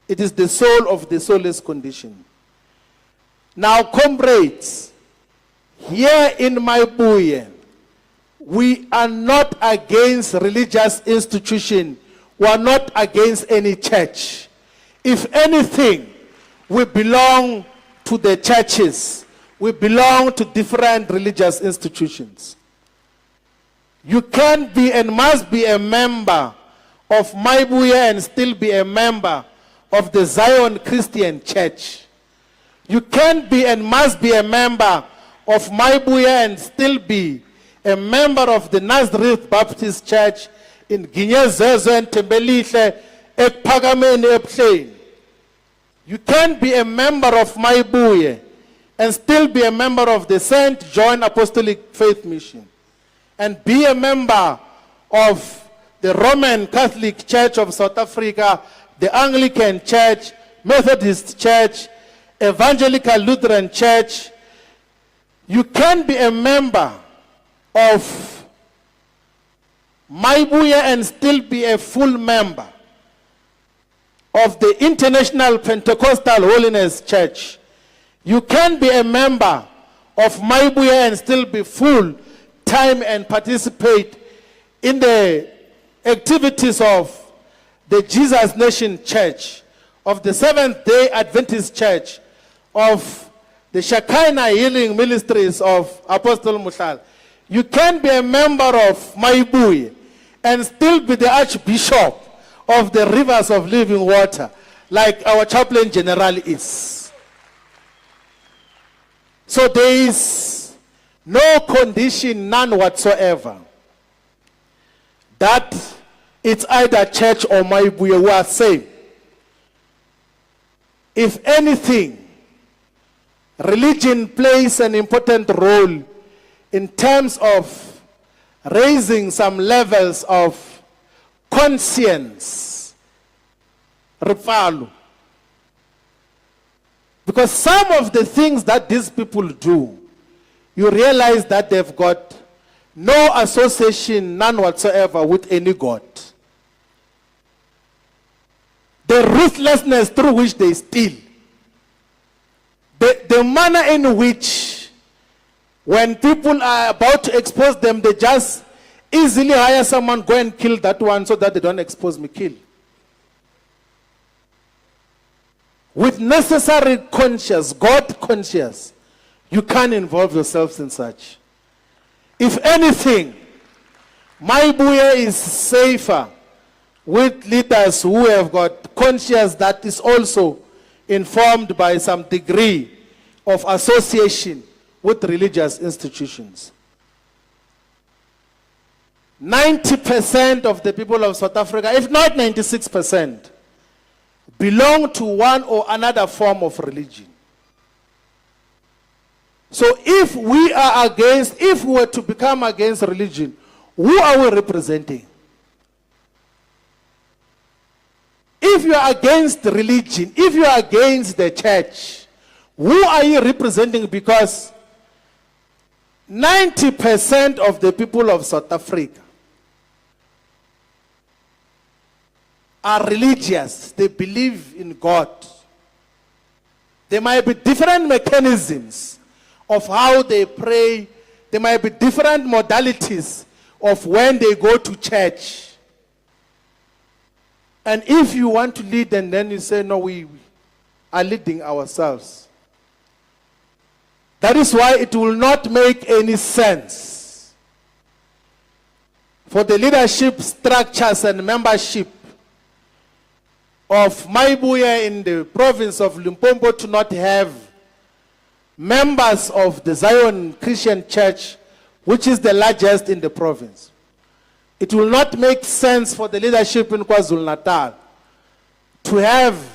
It is the soul of the soulless condition. Now, comrades, here in Mayibuye, we are not against religious institution. We are not against any church. If anything, we belong to the churches. We belong to different religious institutions. You can be and must be a member of Mayibuye and still be a member of the Zion Christian Church. You can be and must be a member of Mayibuye and still be a member of the Nazareth Baptist Church in Ginyezezwe and Tembelihle, Ekpagameni, Eplane. You can be a member of Mayibuye and still be a member of the St. John Apostolic Faith Mission and be a member of the Roman Catholic Church of South Africa, the Anglican Church, Methodist Church, Evangelical Lutheran Church. You can be a member of Mayibuye and still be a full member of the International Pentecostal Holiness Church. You can be a member of Mayibuye and still be full time and participate in the activities of the Jesus Nation Church, of the Seventh-day Adventist Church, of the Shekinah Healing Ministries of Apostle Muhlal. You can be a member of Mayibuye and still be the Archbishop of the Rivers of Living Water, like our Chaplain General is. So there is no condition, none whatsoever, that it's either church or Mayibuye who are same. If anything, religion plays an important role in terms of raising some levels of conscience. Ripalo. Because some of the things that these people do, you realize that they've got no association, none whatsoever, with any God. The ruthlessness through which they steal, the manner in which, when people are about to expose them, they just easily hire someone, go and kill that one so that they don't expose me, kill. With necessary conscience, God conscious, you can't involve yourselves in such. If anything, Mayibuye is safer with leaders who have got conscience that is also informed by some degree of association with religious institutions. 90% of the people of South Africa, if not 96%, belong to one or another form of religion. So if we are against, if we were to become against religion, who are we representing? If you are against religion, if you are against the church, who are you representing? Because 90% of the people of South Africa are religious. They believe in God. There might be different mechanisms of how they pray. There might be different modalities of when they go to church. And if you want to lead and then you say, no, we are leading ourselves. That is why it will not make any sense for the leadership structures and membership of Mayibuye in the province of Limpopo to not have members of the Zion Christian Church, which is the largest in the province. It will not make sense for the leadership in KwaZulu-Natal to have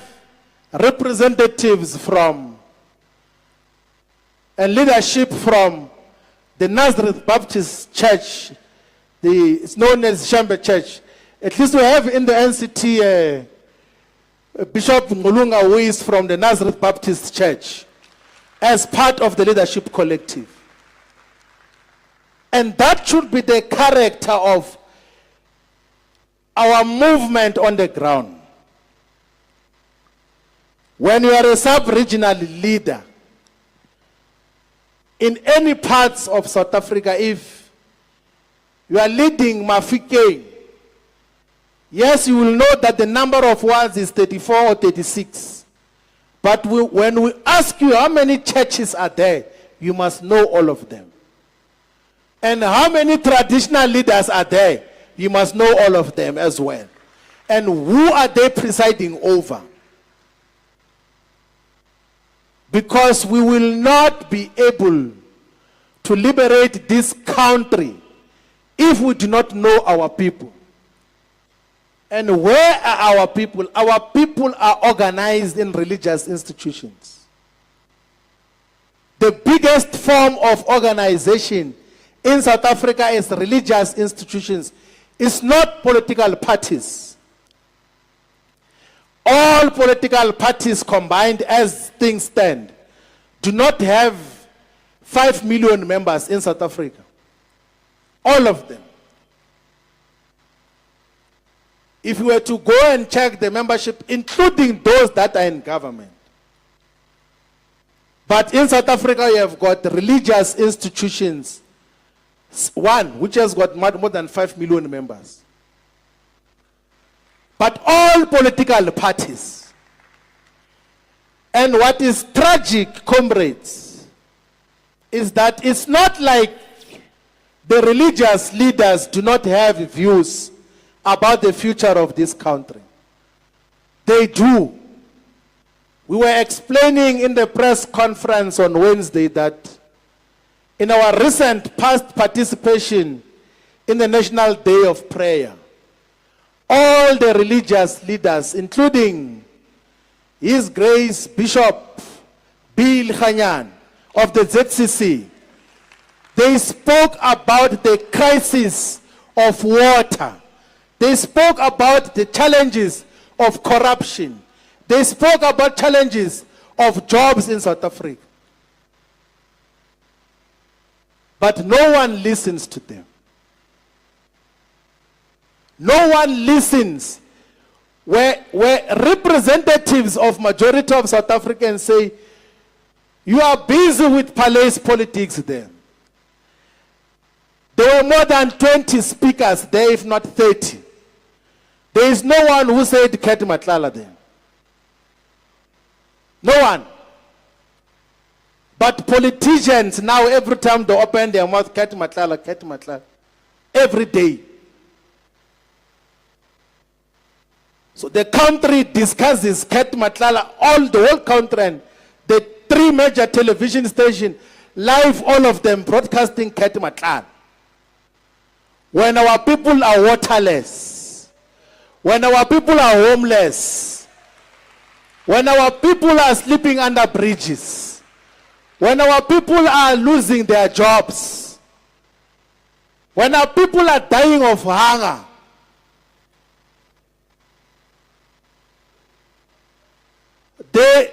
representatives from and leadership from the Nazareth Baptist Church, it's known as Shambe Church. At least we have in the NCT Bishop Ngulunga, who is from the Nazareth Baptist Church, as part of the leadership collective. And that should be the character of our movement on the ground. When you are a sub-regional leader in any parts of South Africa, if you are leading Mafikeng, yes, you will know that the number of wards is 34 or 36. But when we ask you how many churches are there, you must know all of them. And how many traditional leaders are there, you must know all of them as well. And who are they presiding over? Because we will not be able to liberate this country if we do not know our people. And where are our people? Our people are organized in religious institutions. The biggest form of organization in South Africa is religious institutions. It's not political parties. All political parties combined, as things stand, do not have 5 million members in South Africa. All of them. If you were to go and check the membership, including those that are in government. But in South Africa, you have got religious institutions. One, which has got more than 5 million members. But all political parties. And what is tragic, comrades, is that it's not like the religious leaders do not have views about the future of this country. They do. We were explaining in the press conference on Wednesday that in our recent past participation in the National Day of Prayer, all the religious leaders, including His Grace Bishop Bill Khanyan of the ZCC, they spoke about the crisis of water They spoke about the challenges of corruption. They spoke about challenges of jobs in South Africa. But no one listens to them. No one listens. Where representatives of majority of South Africans say, you are busy with palace politics there. There were more than 20 speakers there, if not 30. There is no one who said Ket Matlala there. No one. But politicians now, every time they open their mouth, Ket Matlala, every day. So the country discusses Ket Matlala, the whole country, and the 3 major television stations, live, all of them broadcasting Ket Matlala. When our people are waterless, when our people are homeless, when our people are sleeping under bridges, when our people are losing their jobs, when our people are dying of hunger, the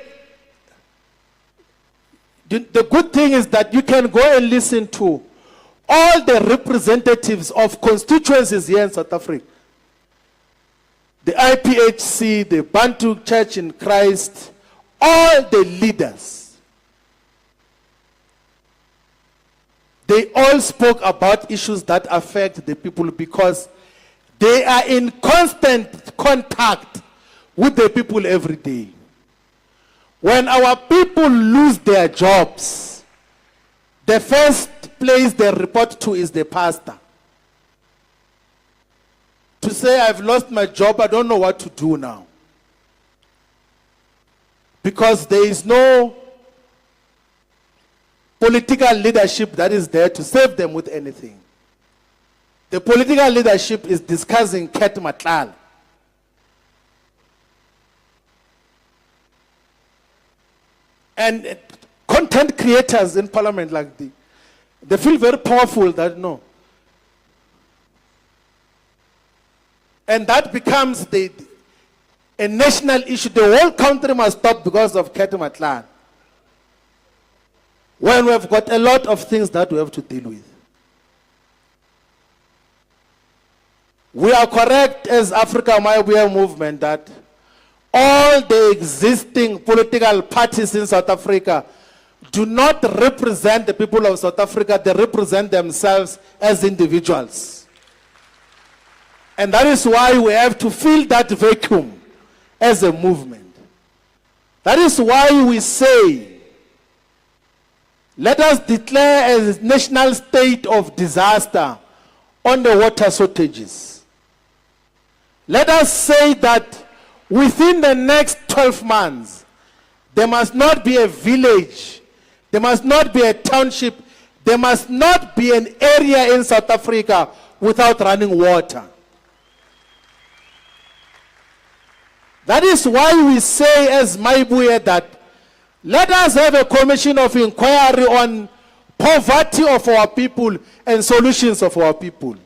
good thing is that you can go and listen to all the representatives of constituencies here in South Africa. The IPHC, the Bantu Church in Christ, all the leaders. They all spoke about issues that affect the people because they are in constant contact with the people every day. When our people lose their jobs, the first place they report to is the pastor. To say, I've lost my job, I don't know what to do now. Because there is no political leadership that is there to save them with anything. The political leadership is discussing Ket Matlala. And content creators in parliament like they feel very powerful that no. And that becomes a national issue. The whole country must stop because of Ket Matlala. When we've got a lot of things that we have to deal with. We are correct as Afrika Mayibuye movement that all the existing political parties in South Africa do not represent the people of South Africa, they represent themselves as individuals. And that is why we have to fill that vacuum as a movement. That is why we say, let us declare a national state of disaster on the water shortages. Let us say that within the next 12 months, there must not be a village, there must not be a township, there must not be an area in South Africa without running water. That is why we say as Mayibuye that let us have a commission of inquiry on poverty of our people and solutions of our people.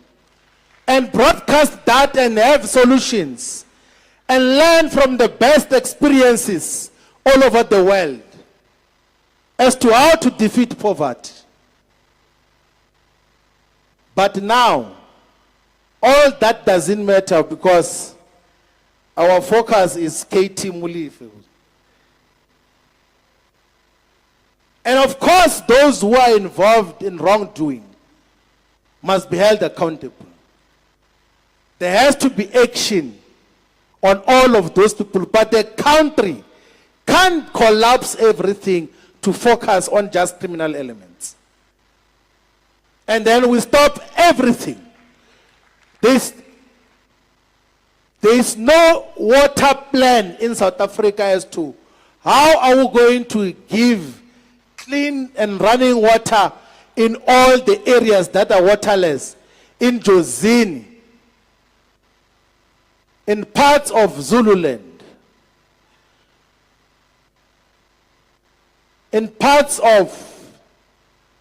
And broadcast that and have solutions. And learn from the best experiences all over the world as to how to defeat poverty. But now, all that doesn't matter because our focus is KT Mulife. And of course, those who are involved in wrongdoing must be held accountable. There has to be action on all of those people, but the country can't collapse everything to focus on just criminal elements. And then we stop everything. There is no water plan in South Africa as to how are we going to give clean and running water in all the areas that are waterless, in Jozini, in parts of Zululand, in parts of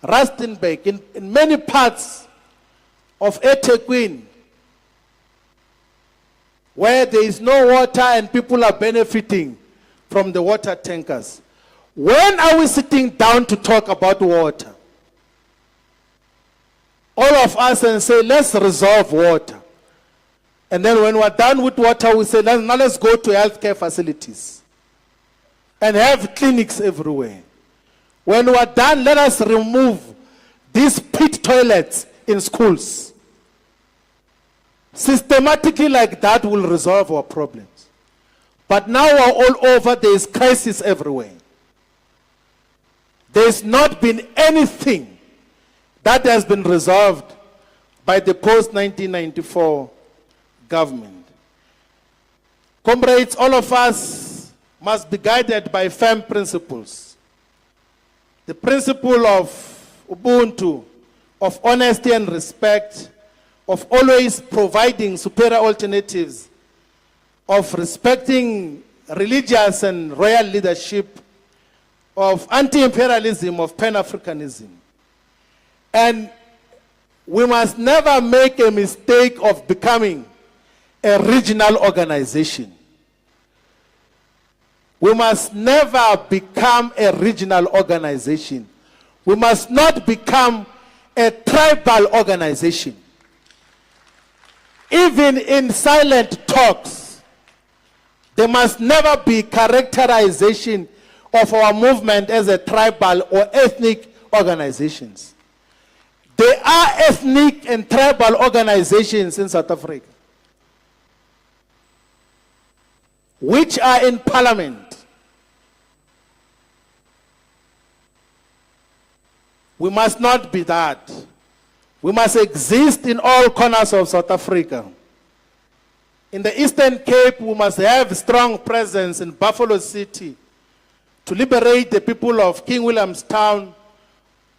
Rustenburg, in many parts of eThekwini, where there is no water and people are benefiting from the water tankers. When are we sitting down to talk about water? All of us and say, let's resolve water. And then when we're done with water, we say, now let's go to healthcare facilities and have clinics everywhere. When we're done, let us remove these pit toilets in schools. Systematically like that will resolve our problems. But now we're all over, there is crisis everywhere. There's not been anything that has been resolved by the post-1994 government. Comrades, all of us must be guided by firm principles. The principle of Ubuntu, of honesty and respect, of always providing superior alternatives, of respecting religious and royal leadership, of anti-imperialism, of Pan-Africanism. And we must never make a mistake of becoming a regional organization. We must never become a regional organization. We must not become a tribal organization. Even in silent talks, there must never be characterization of our movement as a tribal or ethnic organizations. There are ethnic and tribal organizations in South Africa which are in parliament. We must not be that. We must exist in all corners of South Africa. In the Eastern Cape, we must have strong presence in Buffalo City to liberate the people of King Williamstown,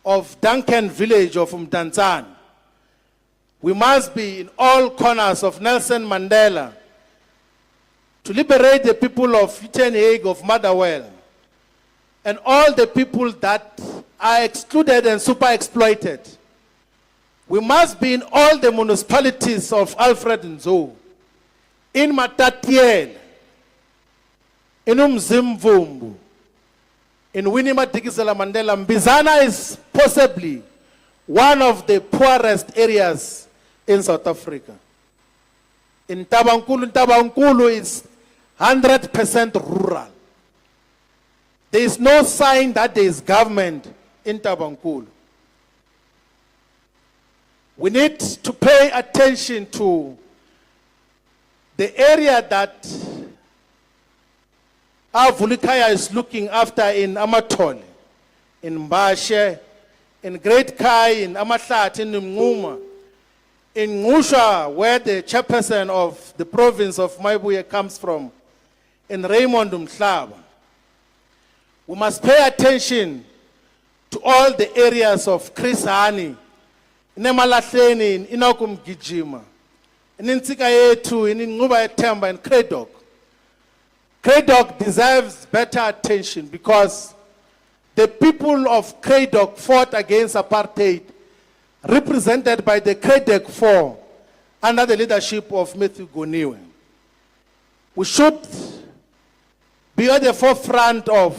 of Duncan Village, of Mdantsane. We must be in all corners of Nelson Mandela to liberate the people of Uitenhage, of Motherwell, and all the people that are excluded and super exploited. We must be in all the municipalities of Alfred Nzo, in Matatiele, in Umzimvumbu, in Winnie Madikizela Mandela. Mbizana is possibly one of the poorest areas in South Africa. In Tabankulu is 100% rural. There is no sign that there is government in Tabankulu. We need to pay attention to the area that Avulikaya is looking after in Amatole, in Mbashe, in Great Kai, in Amatlat, in Mnguma, in Ngusha, where the chairperson of the province of Mayibuye comes from, in Raymond Mhlaba. We must pay attention to all the areas of Chris Hani, in Emalahleni, in Inokum Gijima, in Ntsika Yetu, in Nguba Etemba, and Kredok. Kredok deserves better attention because the people of Kredok fought against apartheid, represented by the Kredok 4 under the leadership of Matthew Goniwe. We should be at the forefront of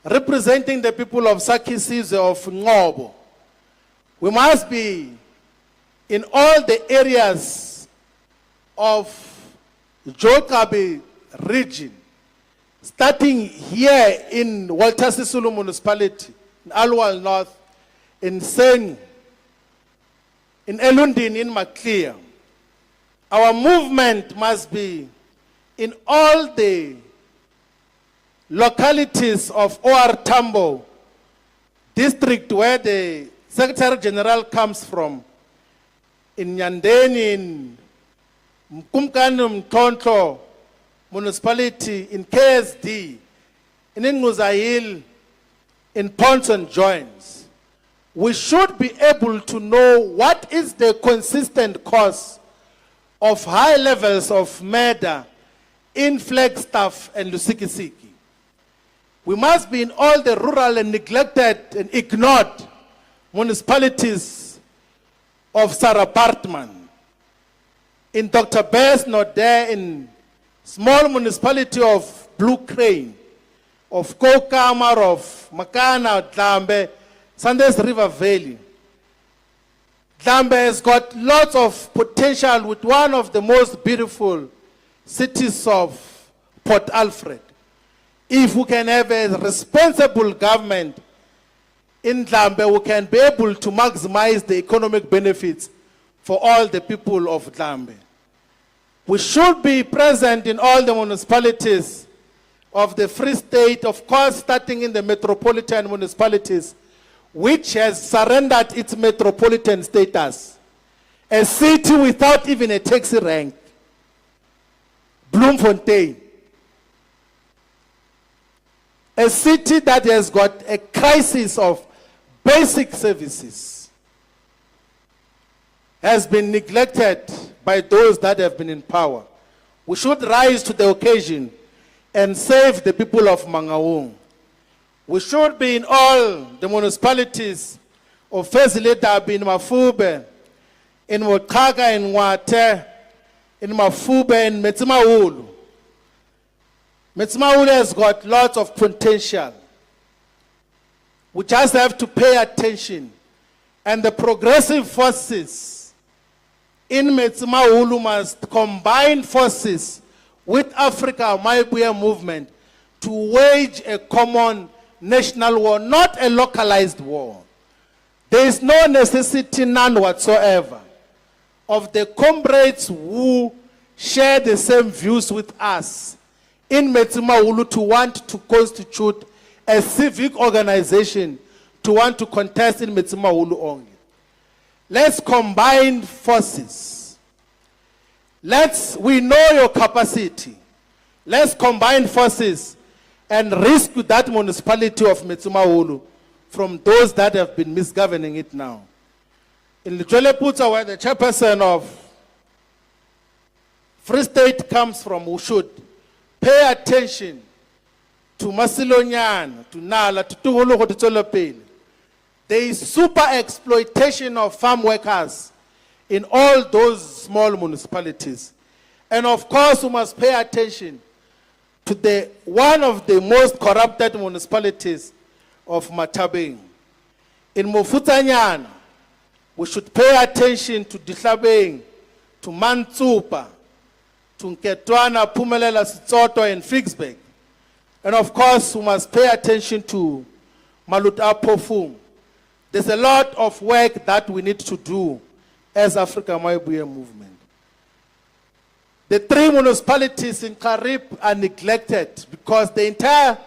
representing the people of Sakisize, of Ngobo. We must be in all the areas of Jokabi region, starting here in Walter Sisulu municipality, in Alwal North, in Sen, in Elundin, in Maclear. Our movement must be in all the localities of OR Tambo district where the Secretary General comes from, in Nyandeni, in Mkumkani Mtonto municipality, in KSD, in Nguzahil, in Ponds and Joins. We should be able to know what is the consistent cause of high levels of murder in Flagstaff and Lusikisiki. We must be in all the rural and neglected and ignored municipalities of Sarah Bartman. in Dr. Bear's not there, in small municipality of Blue Crane, of Kokamar, of Makana, Dlambe, Sanders River Valley. Dlambe has got lots of potential with one of the most beautiful cities of Port Alfred. If we can have a responsible government in Dlambe, we can be able to maximize the economic benefits for all the people of Dlambe. We should be present in all the municipalities of the Free State, of course, starting in the metropolitan municipalities, which has surrendered its metropolitan status. A city without even a taxi rank. Bloemfontein. A city that has got a crisis of basic services has been neglected by those that have been in power. We should rise to the occasion and save the people of Mangaung. We should be in all the municipalities of Fezileta, in Mafube, in Mokaga, in Wate, in Mafube, in Metsimaulu. Metsimaulu has got lots of potential. We just have to pay attention. And the progressive forces in Metsimaulu must combine forces with Afrika Mayibuye movement to wage a common national war, not a localized war. There is no necessity, none whatsoever, of the comrades who share the same views with us in Metsimaulu to want to constitute a civic organization to want to contest in Metsimaulu only. Let's combine forces. We know your capacity. Let's combine forces and rescue that municipality of Metsimaulu from those that have been misgoverning it now. In Lutwele where the chairperson of Free State comes from, we should pay attention to Masilonyana, to Nala, to Tuhuluko, to Tsolopele. There is super exploitation of farm workers in all those small municipalities. And of course, we must pay attention to one of the most corrupted municipalities of Matabeng. In Mofutanyana, we should pay attention to Dihlabeng, to Mantsupa, to Nketwana, Pumelela, Soweto, and Ficksburg. And of course, we must pay attention to Maluta Pofum. There's a lot of work that we need to do as Afrika Mayibuye movement. The 3 municipalities in Karib are neglected because the entire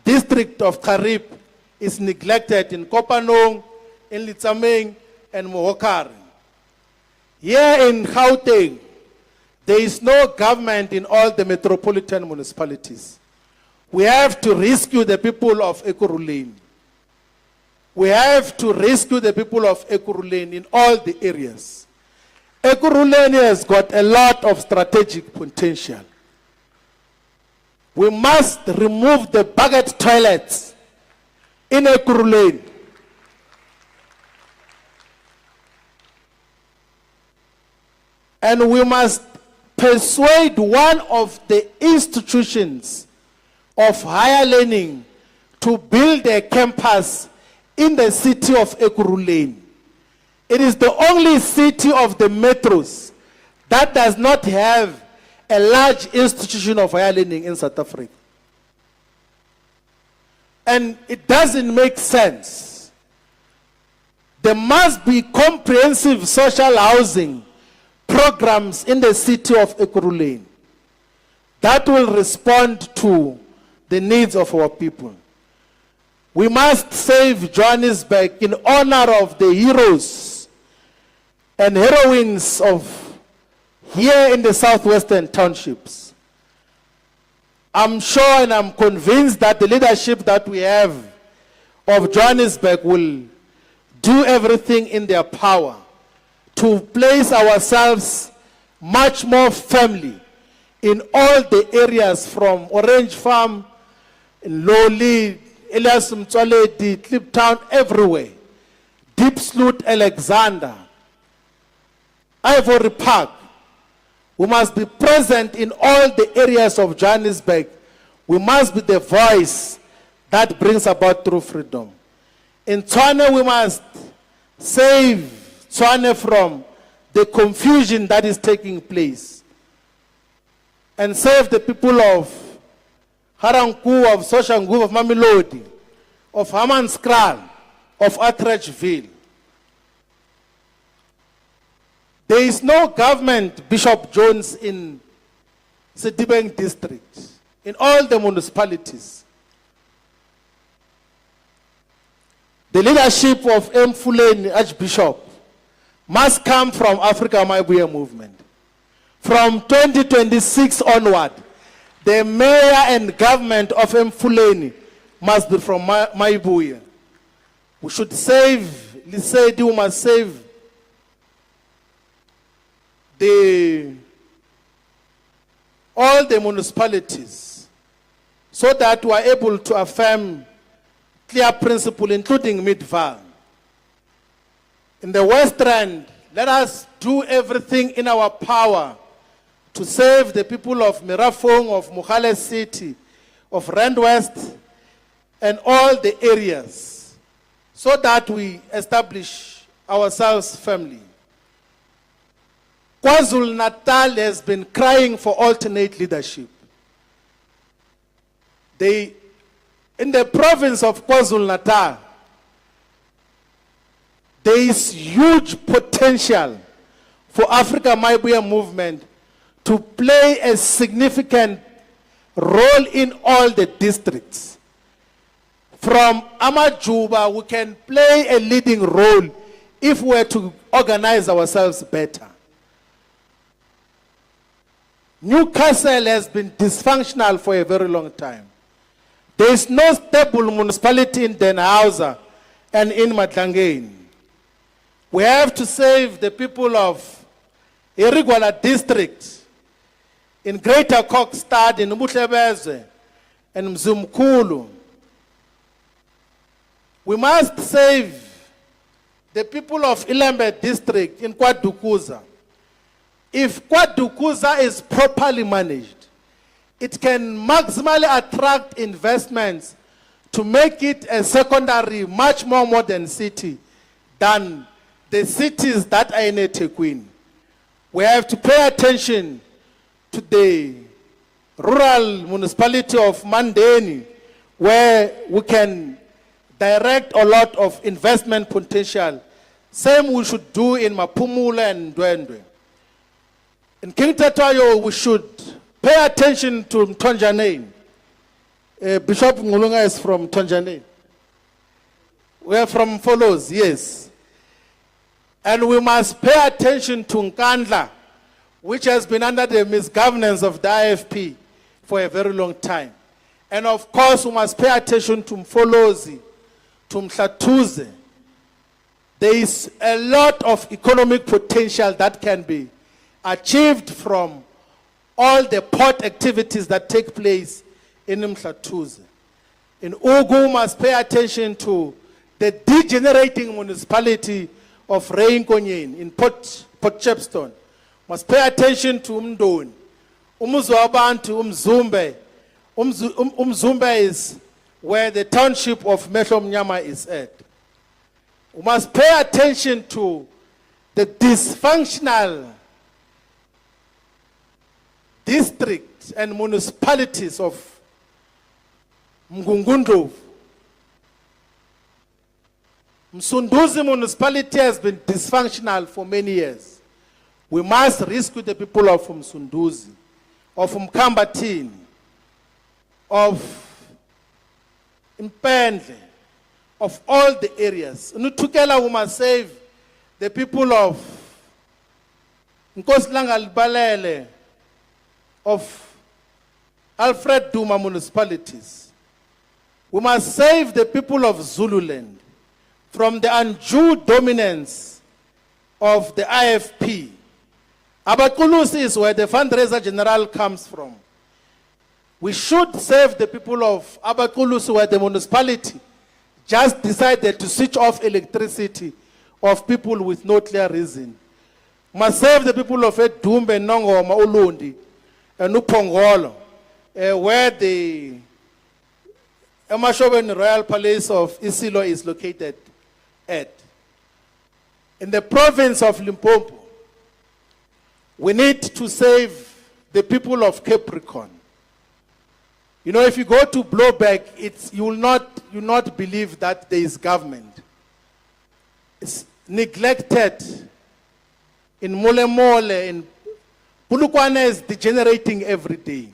district of Karib is neglected in Kopanong, in Litsameng, and Mohokare. Here in Gauteng, there is no government in all the metropolitan municipalities. We have to rescue the people of Ekurhuleni. We have to rescue the people of Ekurhuleni in all the areas. Ekurhuleni has got a lot of strategic potential. We must remove the bucket toilets in Ekurhuleni. And we must persuade one of the institutions of higher learning to build a campus in the city of Ekurhuleni. It is the only city of the metros that does not have a large institution of higher learning in South Africa. And it doesn't make sense. There must be comprehensive social housing programs in the city of Ekurhuleni that will respond to the needs of our people. We must save Johannesburg in honor of the heroes and heroines of here in the southwestern townships. I'm sure and I'm convinced that the leadership that we have of Johannesburg will do everything in their power to place ourselves much more firmly in all the areas from Orange Farm, Lowly, Elias Mtwaledi, Kliptown, everywhere. Deep Sloot, Alexander, Ivory Park. We must be present in all the areas of Johannesburg. We must be the voice that brings about true freedom. In Tshwane, we must save Tshwane from the confusion that is taking place and save the people of Haranku, of Soshangu, of Mamelodi, of Hammanskraal, of Atteridgeville. There is no government, Bishop Jones, in Sedibeng district, in all the municipalities. The leadership of Mfuleni Archbishop must come from Afrika Mayibuye movement. From 2026 onward, the mayor and government of Mfuleni must be from Mayibuye. We should save, Lisedi, we must save all the municipalities so that we are able to affirm clear principle, including Midvaal. In the West Rand, let us do everything in our power to save the people of Mirafong, of Mogale City, of Rand West, and all the areas, so that we establish ourselves firmly. KwaZulu-Natal has been crying for alternate leadership. In the province of KwaZulu-Natal, there is huge potential for Afrika Mayibuye movement to play a significant role in all the districts. From Amajuba, we can play a leading role if we were to organize ourselves better. Newcastle has been dysfunctional for a very long time. There is no stable municipality in Den Hausa and in Matlangeni. We have to save the people of Irigwala district, in Greater Kokstad, in Mutlebeze, and Mzumkulu. We must save the people of Ilembe district in Kwadukuza. If Kwadukuza is properly managed, it can maximally attract investments to make it a secondary, much more modern city than the cities that are in eThekwini. We have to pay attention to the rural municipality of Mandeni, where we can direct a lot of investment potential. Same we should do in Mapumula and Ndwendwe. In King Tatayo, we should pay attention to Mtonjane. Bishop Ngulunga is from Mtonjane. We are from Follows, yes. And we must pay attention to Nkandla, which has been under the misgovernance of the IFP for a very long time. And of course, we must pay attention to Mfolozi, to Mhlatuze. There is a lot of economic potential that can be achieved from all the port activities that take place in Mhlatuze. In Ugu, must pay attention to the degenerating municipality of Reinkonyen in Port Shepstone. Must pay attention to Umdoni, Umuzwabantu, Umzumbe. Umzumbe is where the township of Metro Mnyama is at. We must pay attention to the dysfunctional districts and municipalities of Mngungundlovu. Msunduzi municipality has been dysfunctional for many years. We must rescue the people of Msunduzi, of Mkambatini, of Mpendle, of all the areas. Nutukela, we must save the people of Nkosilanga Balele, of Alfred Duma municipalities. We must save the people of Zululand from the undue dominance of the IFP. Abakulusi is where the fundraiser general comes from. We should save the people of Abakulusi, where the municipality just decided to switch off electricity of people with no clear reason. must save the people of Edumbe, Nongoma, Ulundi, and Upongolo, where the Emashoben Royal Palace of Isilo is located at. In the province of Limpopo, we need to save the people of Capricorn. You know, if you go to Blowback, you will not believe that there is government. It's neglected. In Molemole, in Pulukwane is degenerating every day.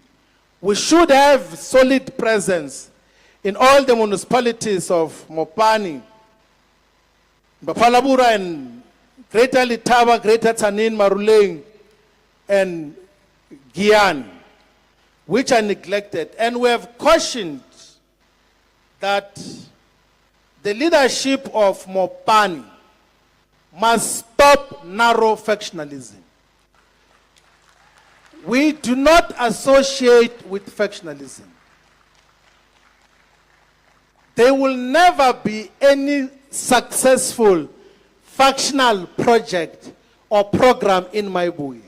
We should have solid presence in all the municipalities of Mopani, Bapalabura, and Greater Litaba, Greater Tanin, Maruleng, and Guyana, which are neglected. And we have cautioned that the leadership of Mopani must stop narrow factionalism. We do not associate with factionalism. There will never be any successful factional project or program in Mayibuye.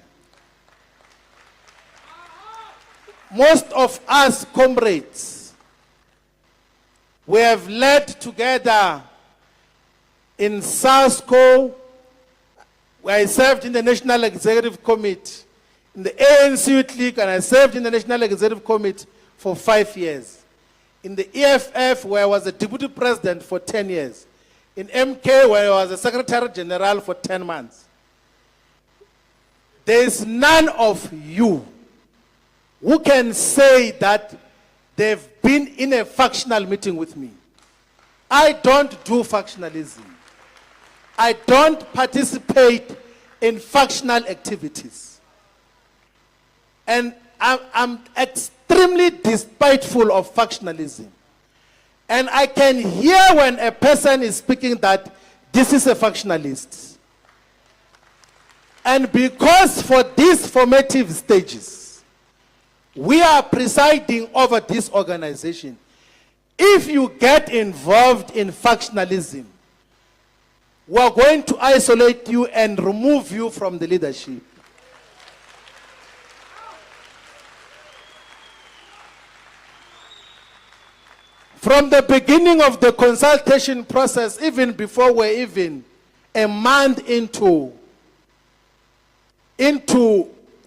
Most of us comrades, we have led together in SASCO, where I served in the National Executive Committee, in the ANC Youth League, and I served in the National Executive Committee for 5 years. In the EFF, where I was a deputy president for 10 years. In MK, where I was a secretary general for 10 months. There is none of you who can say that they've been in a factional meeting with me. I don't do factionalism. I don't participate in factional activities. And I'm extremely despiteful of factionalism. And I can hear when a person is speaking that this is a factionalist. And because for these formative stages, we are presiding over this organization. If you get involved in factionalism, we are going to isolate you and remove you from the leadership. From the beginning of the consultation process, even before we're even a month into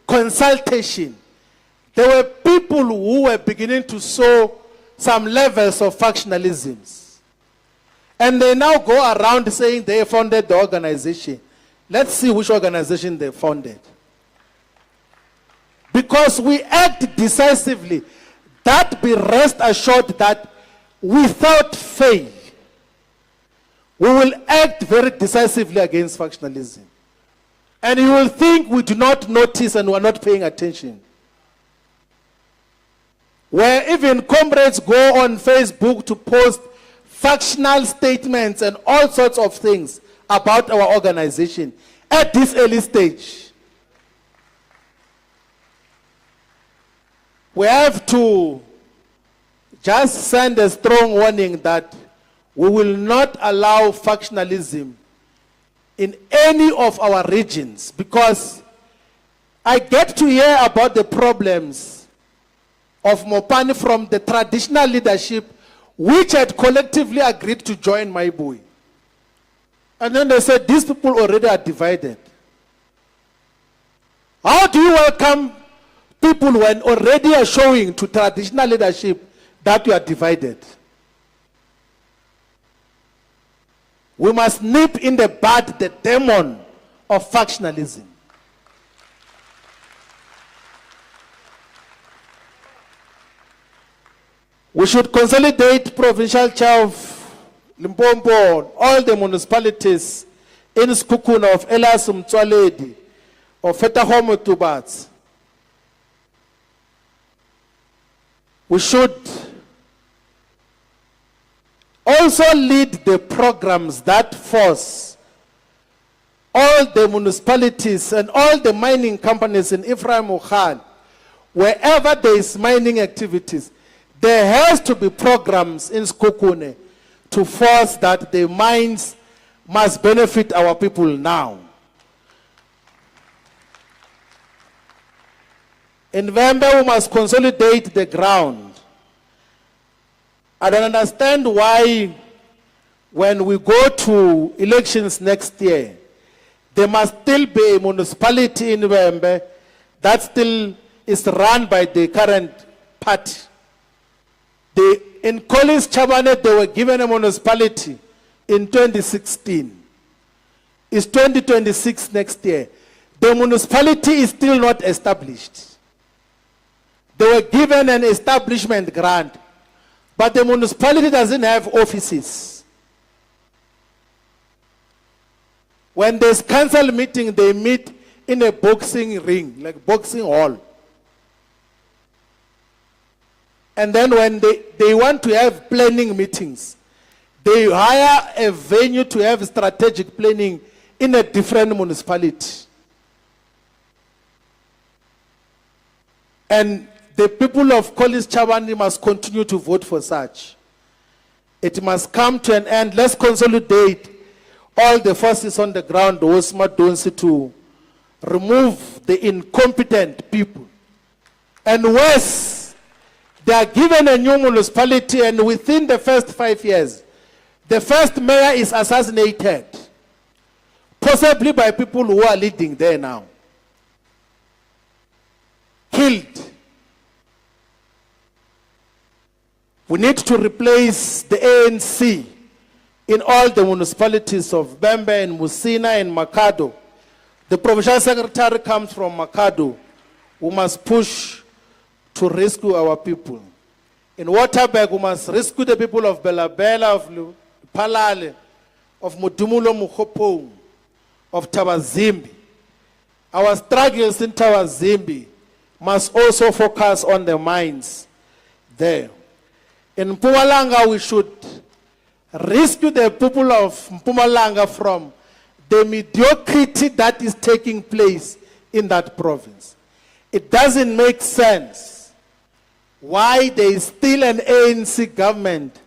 consultation, there were people who were beginning to show some levels of factionalisms. And they now go around saying they founded the organization. Let's see which organization they founded. Because we act decisively, that be rest assured that without fail, we will act very decisively against factionalism. And you will think we do not notice and we are not paying attention. Where even comrades go on Facebook to post factional statements and all sorts of things about our organization at this early stage. We have to just send a strong warning that we will not allow factionalism in any of our regions, because I get to hear about the problems of Mopani from the traditional leadership which had collectively agreed to join Mayibuye. And then they said, these people already are divided. How do you welcome people when already are showing to traditional leadership that you are divided? We must nip in the bud the demon of factionalism. We should consolidate provincial chair of Limpopo, all the municipalities in Skukuna of Elasum Tswaledi, of Fetahomo Tubats. We should also lead the programs that force all the municipalities and all the mining companies in Ephraim Khan, wherever there is mining activities, there has to be programs in Skukune to force that the mines must benefit our people now. In Vembe, we must consolidate the ground. I don't understand why, when we go to elections next year, there must still be a municipality in Vembe that still is run by the current party. In Collins Chabanet, they were given a municipality in 2016. It's 2026 next year. The municipality is still not established. They were given an establishment grant, but the municipality doesn't have offices. When there's council meeting, they meet in a boxing ring, like boxing hall. And then when they want to have planning meetings, they hire a venue to have strategic planning in a different municipality. And the people of Collins Chabani must continue to vote for such. It must come to an end. Let's consolidate all the forces on the ground, to remove the incompetent people. And worse, they are given a new municipality, and within the first 5 years, the first mayor is assassinated, possibly by people who are leading there now. Killed. We need to replace the ANC in all the municipalities of Bembe and Musina and Makado. The provincial secretary comes from Makado. We must push to rescue our people. In Waterberg, we must rescue the people of Belabela, of Palale, of Mudumulo Mukhopo, of Tawazimbi. Our struggles in Tawazimbi must also focus on the mines there. In Mpumalanga, we should rescue the people of Mpumalanga from the mediocrity that is taking place in that province. It doesn't make sense why there is still an ANC government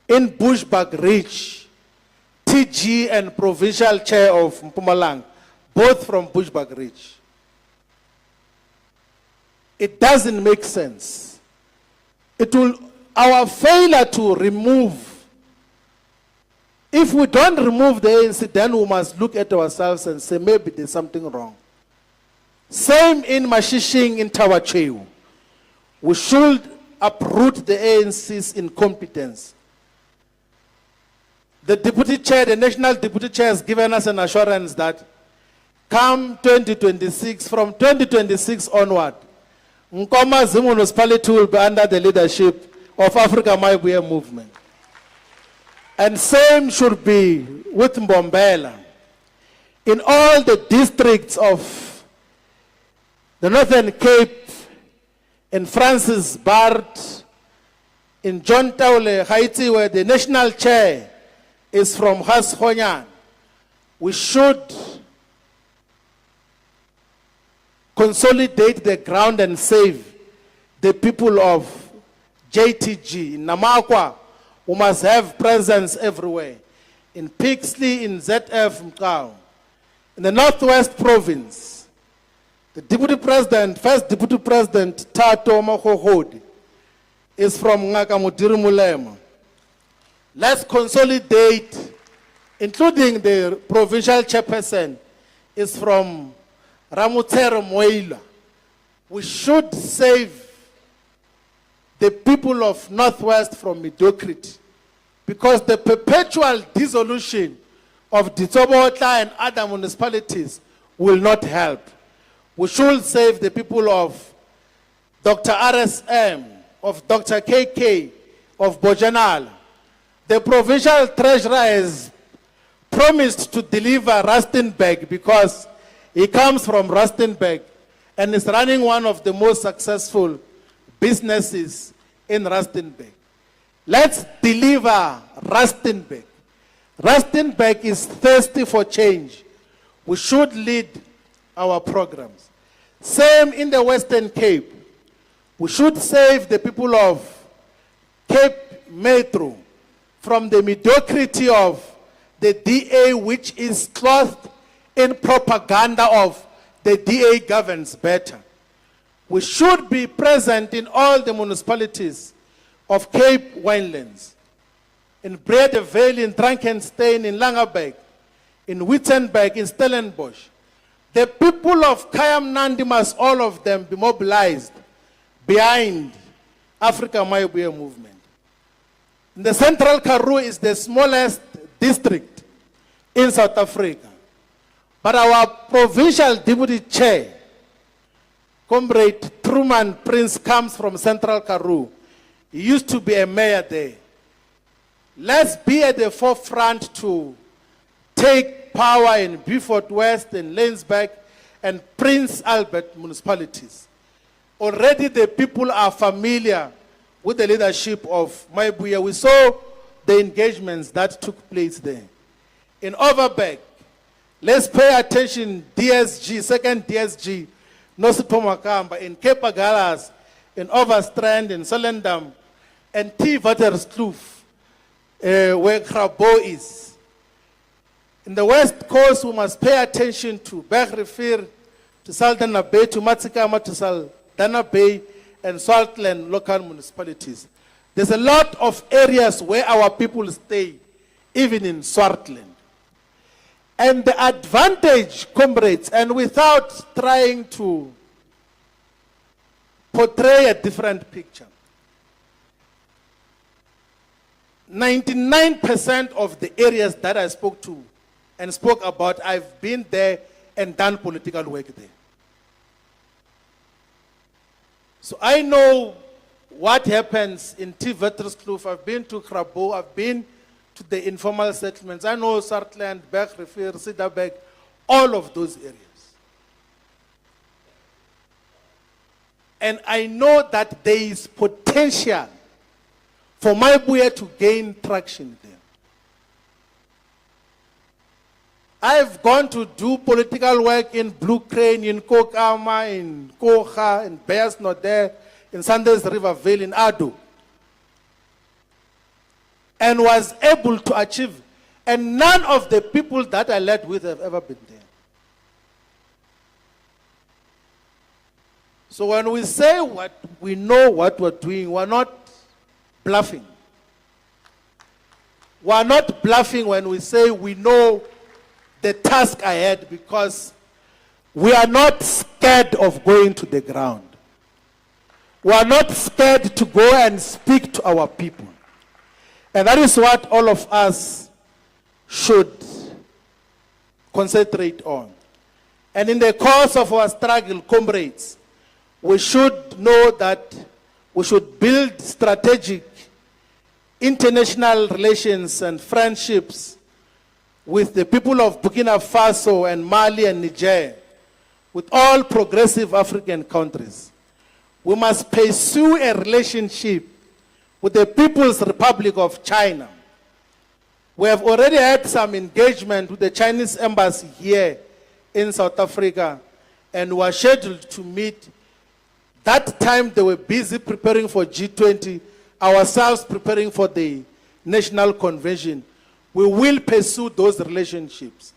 in Bushbuck Ridge, TG and provincial chair of Mpumalanga, both from Bushbuck Ridge. It doesn't make sense. Our failure to remove, if we don't remove the ANC, then we must look at ourselves and say maybe there's something wrong. Same in Mashishing, in Tawacheu. We should uproot the ANC's incompetence. The deputy chair, the national deputy chair, has given us an assurance that come 2026, from 2026 onward, Nkoma's municipality will be under the leadership of Afrika Mayibuye movement. And same should be with Mbombela. In all the districts of the Northern Cape, in Francis Bart, in John Taule, Haiti, where the national chair is from Has-Honyan, we should consolidate the ground and save the people of JTG. In Namakwa, we must have presence everywhere. In Pixley, in ZF Mkau. In the Northwest Province, the Deputy President, first Deputy President, Tato Mahohodi, is from Ngakamudiri Mulema. Let's consolidate, including the provincial chairperson, is from Ramutere Moila. We should save the people of Northwest from mediocrity, because the perpetual dissolution of Ditsobotla and other municipalities will not help. We should save the people of Dr. RSM, of Dr. KK, of Bojanal. The provincial treasurer has promised to deliver Rustenburg because he comes from Rustenburg and is running one of the most successful businesses in Rustenburg. Let's deliver Rustenburg. Rustenburg is thirsty for change. We should lead our programs. Same in the Western Cape. We should save the people of Cape Metro from the mediocrity of the DA, which is clothed in propaganda of the DA governs better. We should be present in all the municipalities of Cape Winelands, in Brede Vale, in Drakenstein, in Langeberg, in Wittenberg, in Stellenbosch. The people of Kayamnandi must all of them be mobilized behind Afrika Mayibuye movement. The Central Karoo is the smallest district in South Africa. But our provincial deputy chair, Comrade Truman Prince, comes from Central Karoo. He used to be a mayor there. Let's be at the forefront to take power in Beaufort West and Laingsburg and Prince Albert municipalities. Already the people are familiar with the leadership of Mayibuye. We saw the engagements that took place there. In Overberg, let's pay attention, DSG, second DSG, Nosipho Makamba, in Cape Agalas, in Overstrand, in Solendam, and T. Waterskloof, where Krabo is. In the West Coast, we must pay attention to Bergrivier, to Saldanha Bay, to Matsikama, to Saldanha Bay, and Swartland local municipalities. There's a lot of areas where our people stay, even in Swartland. And the advantage, comrades, and without trying to portray a different picture, 99% of the areas that I spoke to and spoke about, I've been there and done political work there. So I know what happens in T. Waterskloof. I've been to Krabo, I've been to the informal settlements. I know Swartland, Bergrivier, Ciderberg, all of those areas. And I know that there is potential for Mayibuye to gain traction there. I've gone to do political work in Blue Crane, in Kokama, in Kocha, in Bears Not There, in Sanders River Vale, in Ado. And was able to achieve. And none of the people that I led with have ever been there. So when we say what we know what we're doing, we're not bluffing. We're not bluffing when we say we know the task ahead, because we are not scared of going to the ground. We are not scared to go and speak to our people. And that is what all of us should concentrate on. And in the course of our struggle, comrades, we should know that we should build strategic international relations and friendships with the people of Burkina Faso and Mali and Niger, with all progressive African countries. We must pursue a relationship with the People's Republic of China. We have already had some engagement with the Chinese embassy here in South Africa, and we are scheduled to meet. That time they were busy preparing for G20, ourselves preparing for the National Convention. We will pursue those relationships.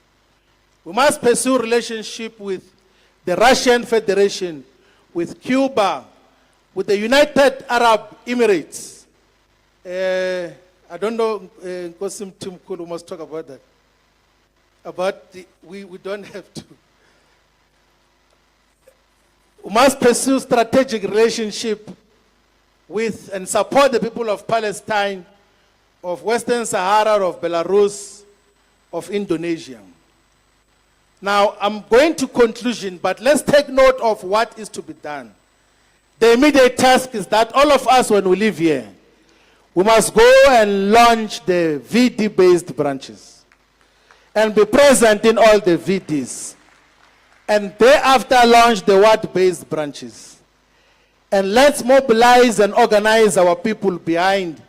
We must pursue relationship with the Russian Federation, with Cuba, with the United Arab Emirates. I don't know, Kosim Timkulu must talk about that. We don't have to. We must pursue strategic relationship with and support the people of Palestine, of Western Sahara, of Belarus, of Indonesia. Now, I'm going to conclusion, but let's take note of what is to be done. The immediate task is that all of us, when we live here, we must go and launch the VD-based branches and be present in all the VDs. And thereafter launch the ward-based branches. And let's mobilize and organize our people behind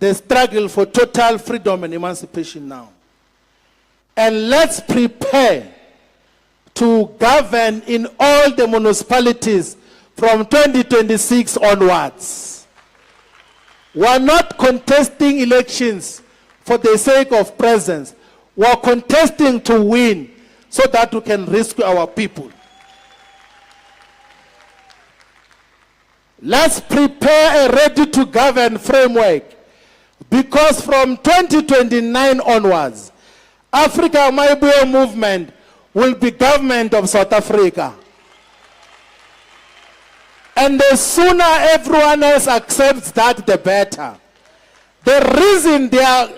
the struggle for total freedom and emancipation now. And let's prepare to govern in all the municipalities from 2026 onwards. We are not contesting elections for the sake of presence. We are contesting to win so that we can rescue our people. Let's prepare a ready-to-govern framework, because from 2029 onwards, Afrika Mayibuye movement will be government of South Africa. And the sooner everyone else accepts that, the better. The reason they are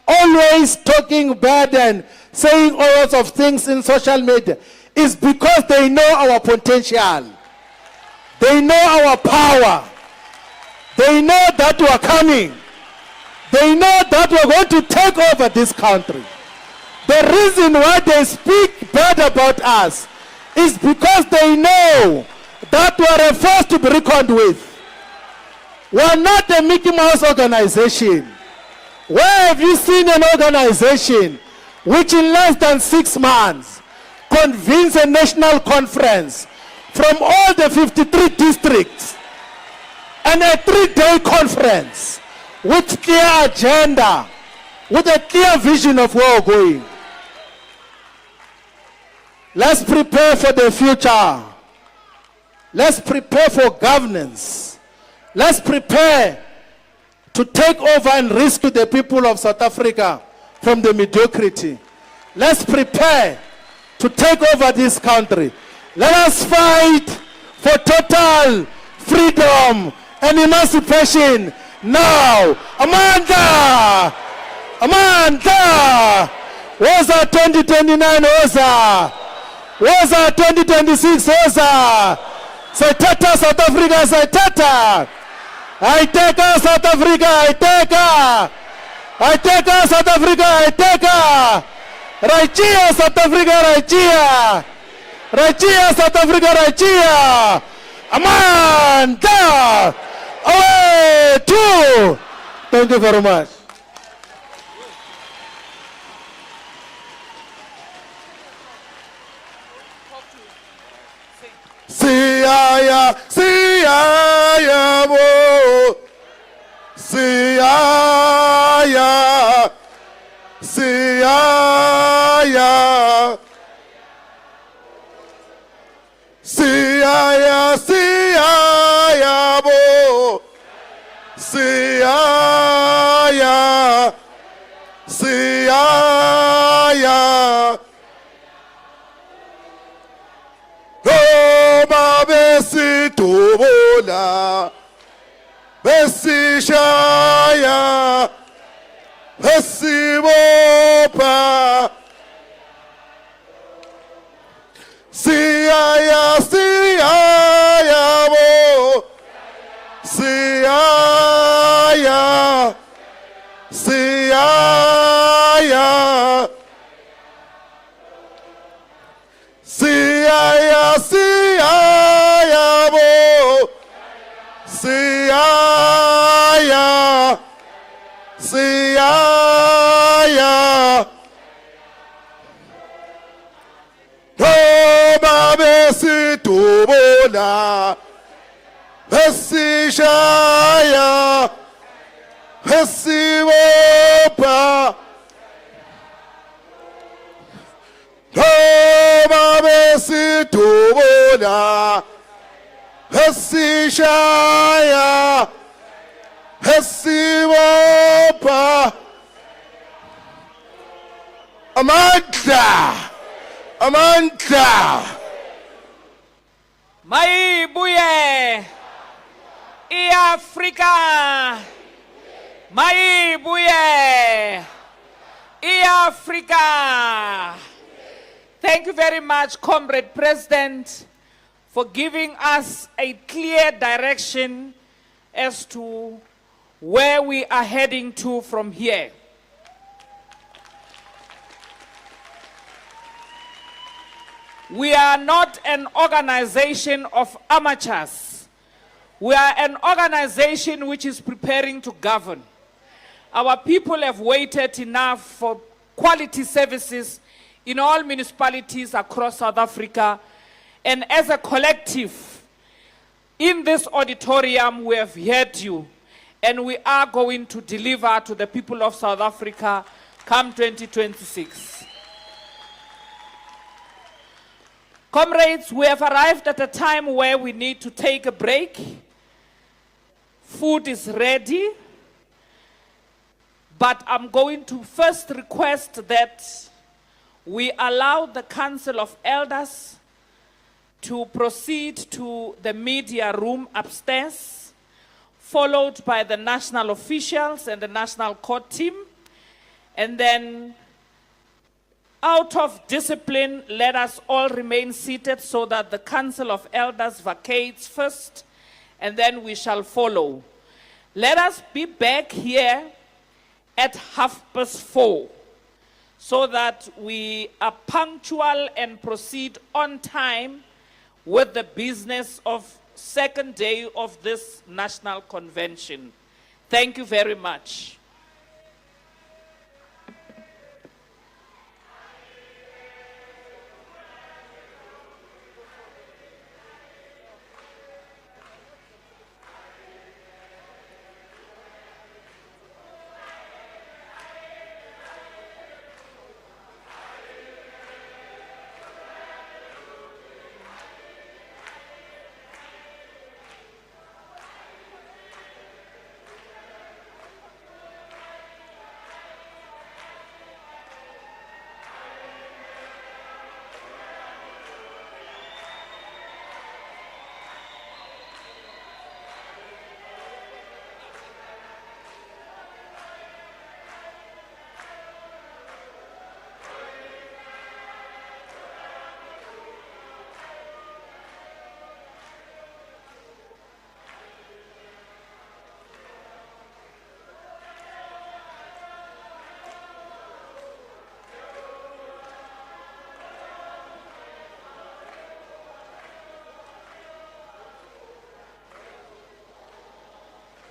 always talking bad and saying all sorts of things in social media is because they know our potential. They know our power. They know that we are coming. They know that we are going to take over this country. The reason why they speak bad about us is because they know that we are a force to be reckoned with. We are not a Mickey Mouse organization. Where have you seen an organization which in less than 6 months convenes a national conference from all the 53 districts and a 3-day conference with clear agenda, with a clear vision of where we're going? Let's prepare for the future. Let's prepare for governance. Let's prepare to take over and rescue the people of South Africa from the mediocrity. Let's prepare to take over this country. Let us fight for total freedom and emancipation now. Amanda! Amanda! Woza 2029 Woza! Woza 2026 Woza! Say tata South Africa, say tata! I take her South Africa, I take her! I take her South Africa, I take her! Raichia South Africa, Raichia! Raichia South Africa, Raichia! Amanda! Away! 2! Thank you very much. Siyaya, siyaya mo, siyaya, siyaya, siyaya, siyaya mo, siyaya, siyaya. Besitubola, besishaya, besibopa, siyaya, siyaya mo, siyaya, siyaya, siyaya, siyaya mo, siyaya, siyaya. Toma besitubola, besishaya, besibopa. Toma besitubola, besishaya, besibopa. Amanda! Amanda! Mayibuye! Afrika! Mayibuye! Afrika! Thank you very much, Comrade President, for giving us a clear direction as to where we are heading to from here. We are not an organization of amateurs. We are an organization which is preparing to govern. Our people have waited enough for quality services in all municipalities across South Africa. And as a collective, in this auditorium, we have heard you. And we are going to deliver to the people of South Africa come 2026. Comrades, we have arrived at a time where we need to take a break. Food is ready. But I'm going to first request that we allow the Council of Elders to proceed to the media room upstairs, followed by the national officials and the national court team. And then, out of discipline, let us all remain seated so that the Council of Elders vacates first, and then we shall follow. Let us be back here at 4:30, so that we are punctual and proceed on time with the business of second day of this national convention. Thank you very much.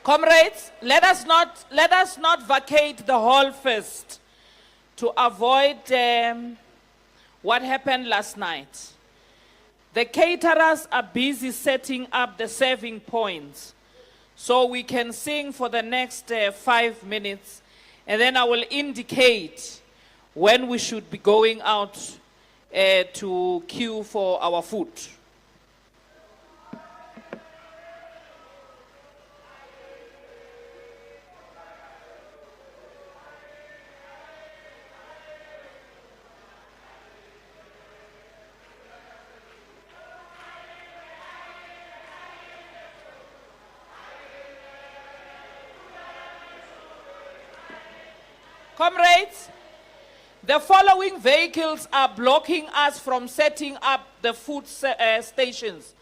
Comrades, let us not vacate the hall first to avoid what happened last night. The caterers are busy setting up the serving points, so we can sing for the next 5 minutes, and then I will indicate when we should be going out to queue for our food. Comrades, the following vehicles are blocking us from setting up the food stations.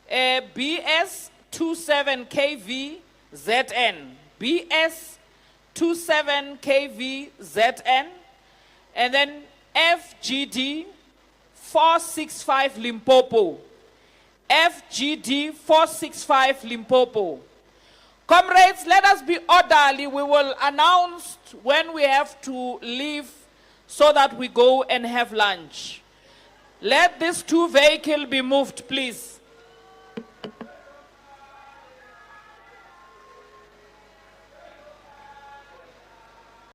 BS 27KV ZN, BS 27KV ZN, and then FGD 465 Limpopo, FGD 465 Limpopo. Comrades, let us be orderly. We will announce when we have to leave so that we go and have lunch. Let these two vehicles be moved, please.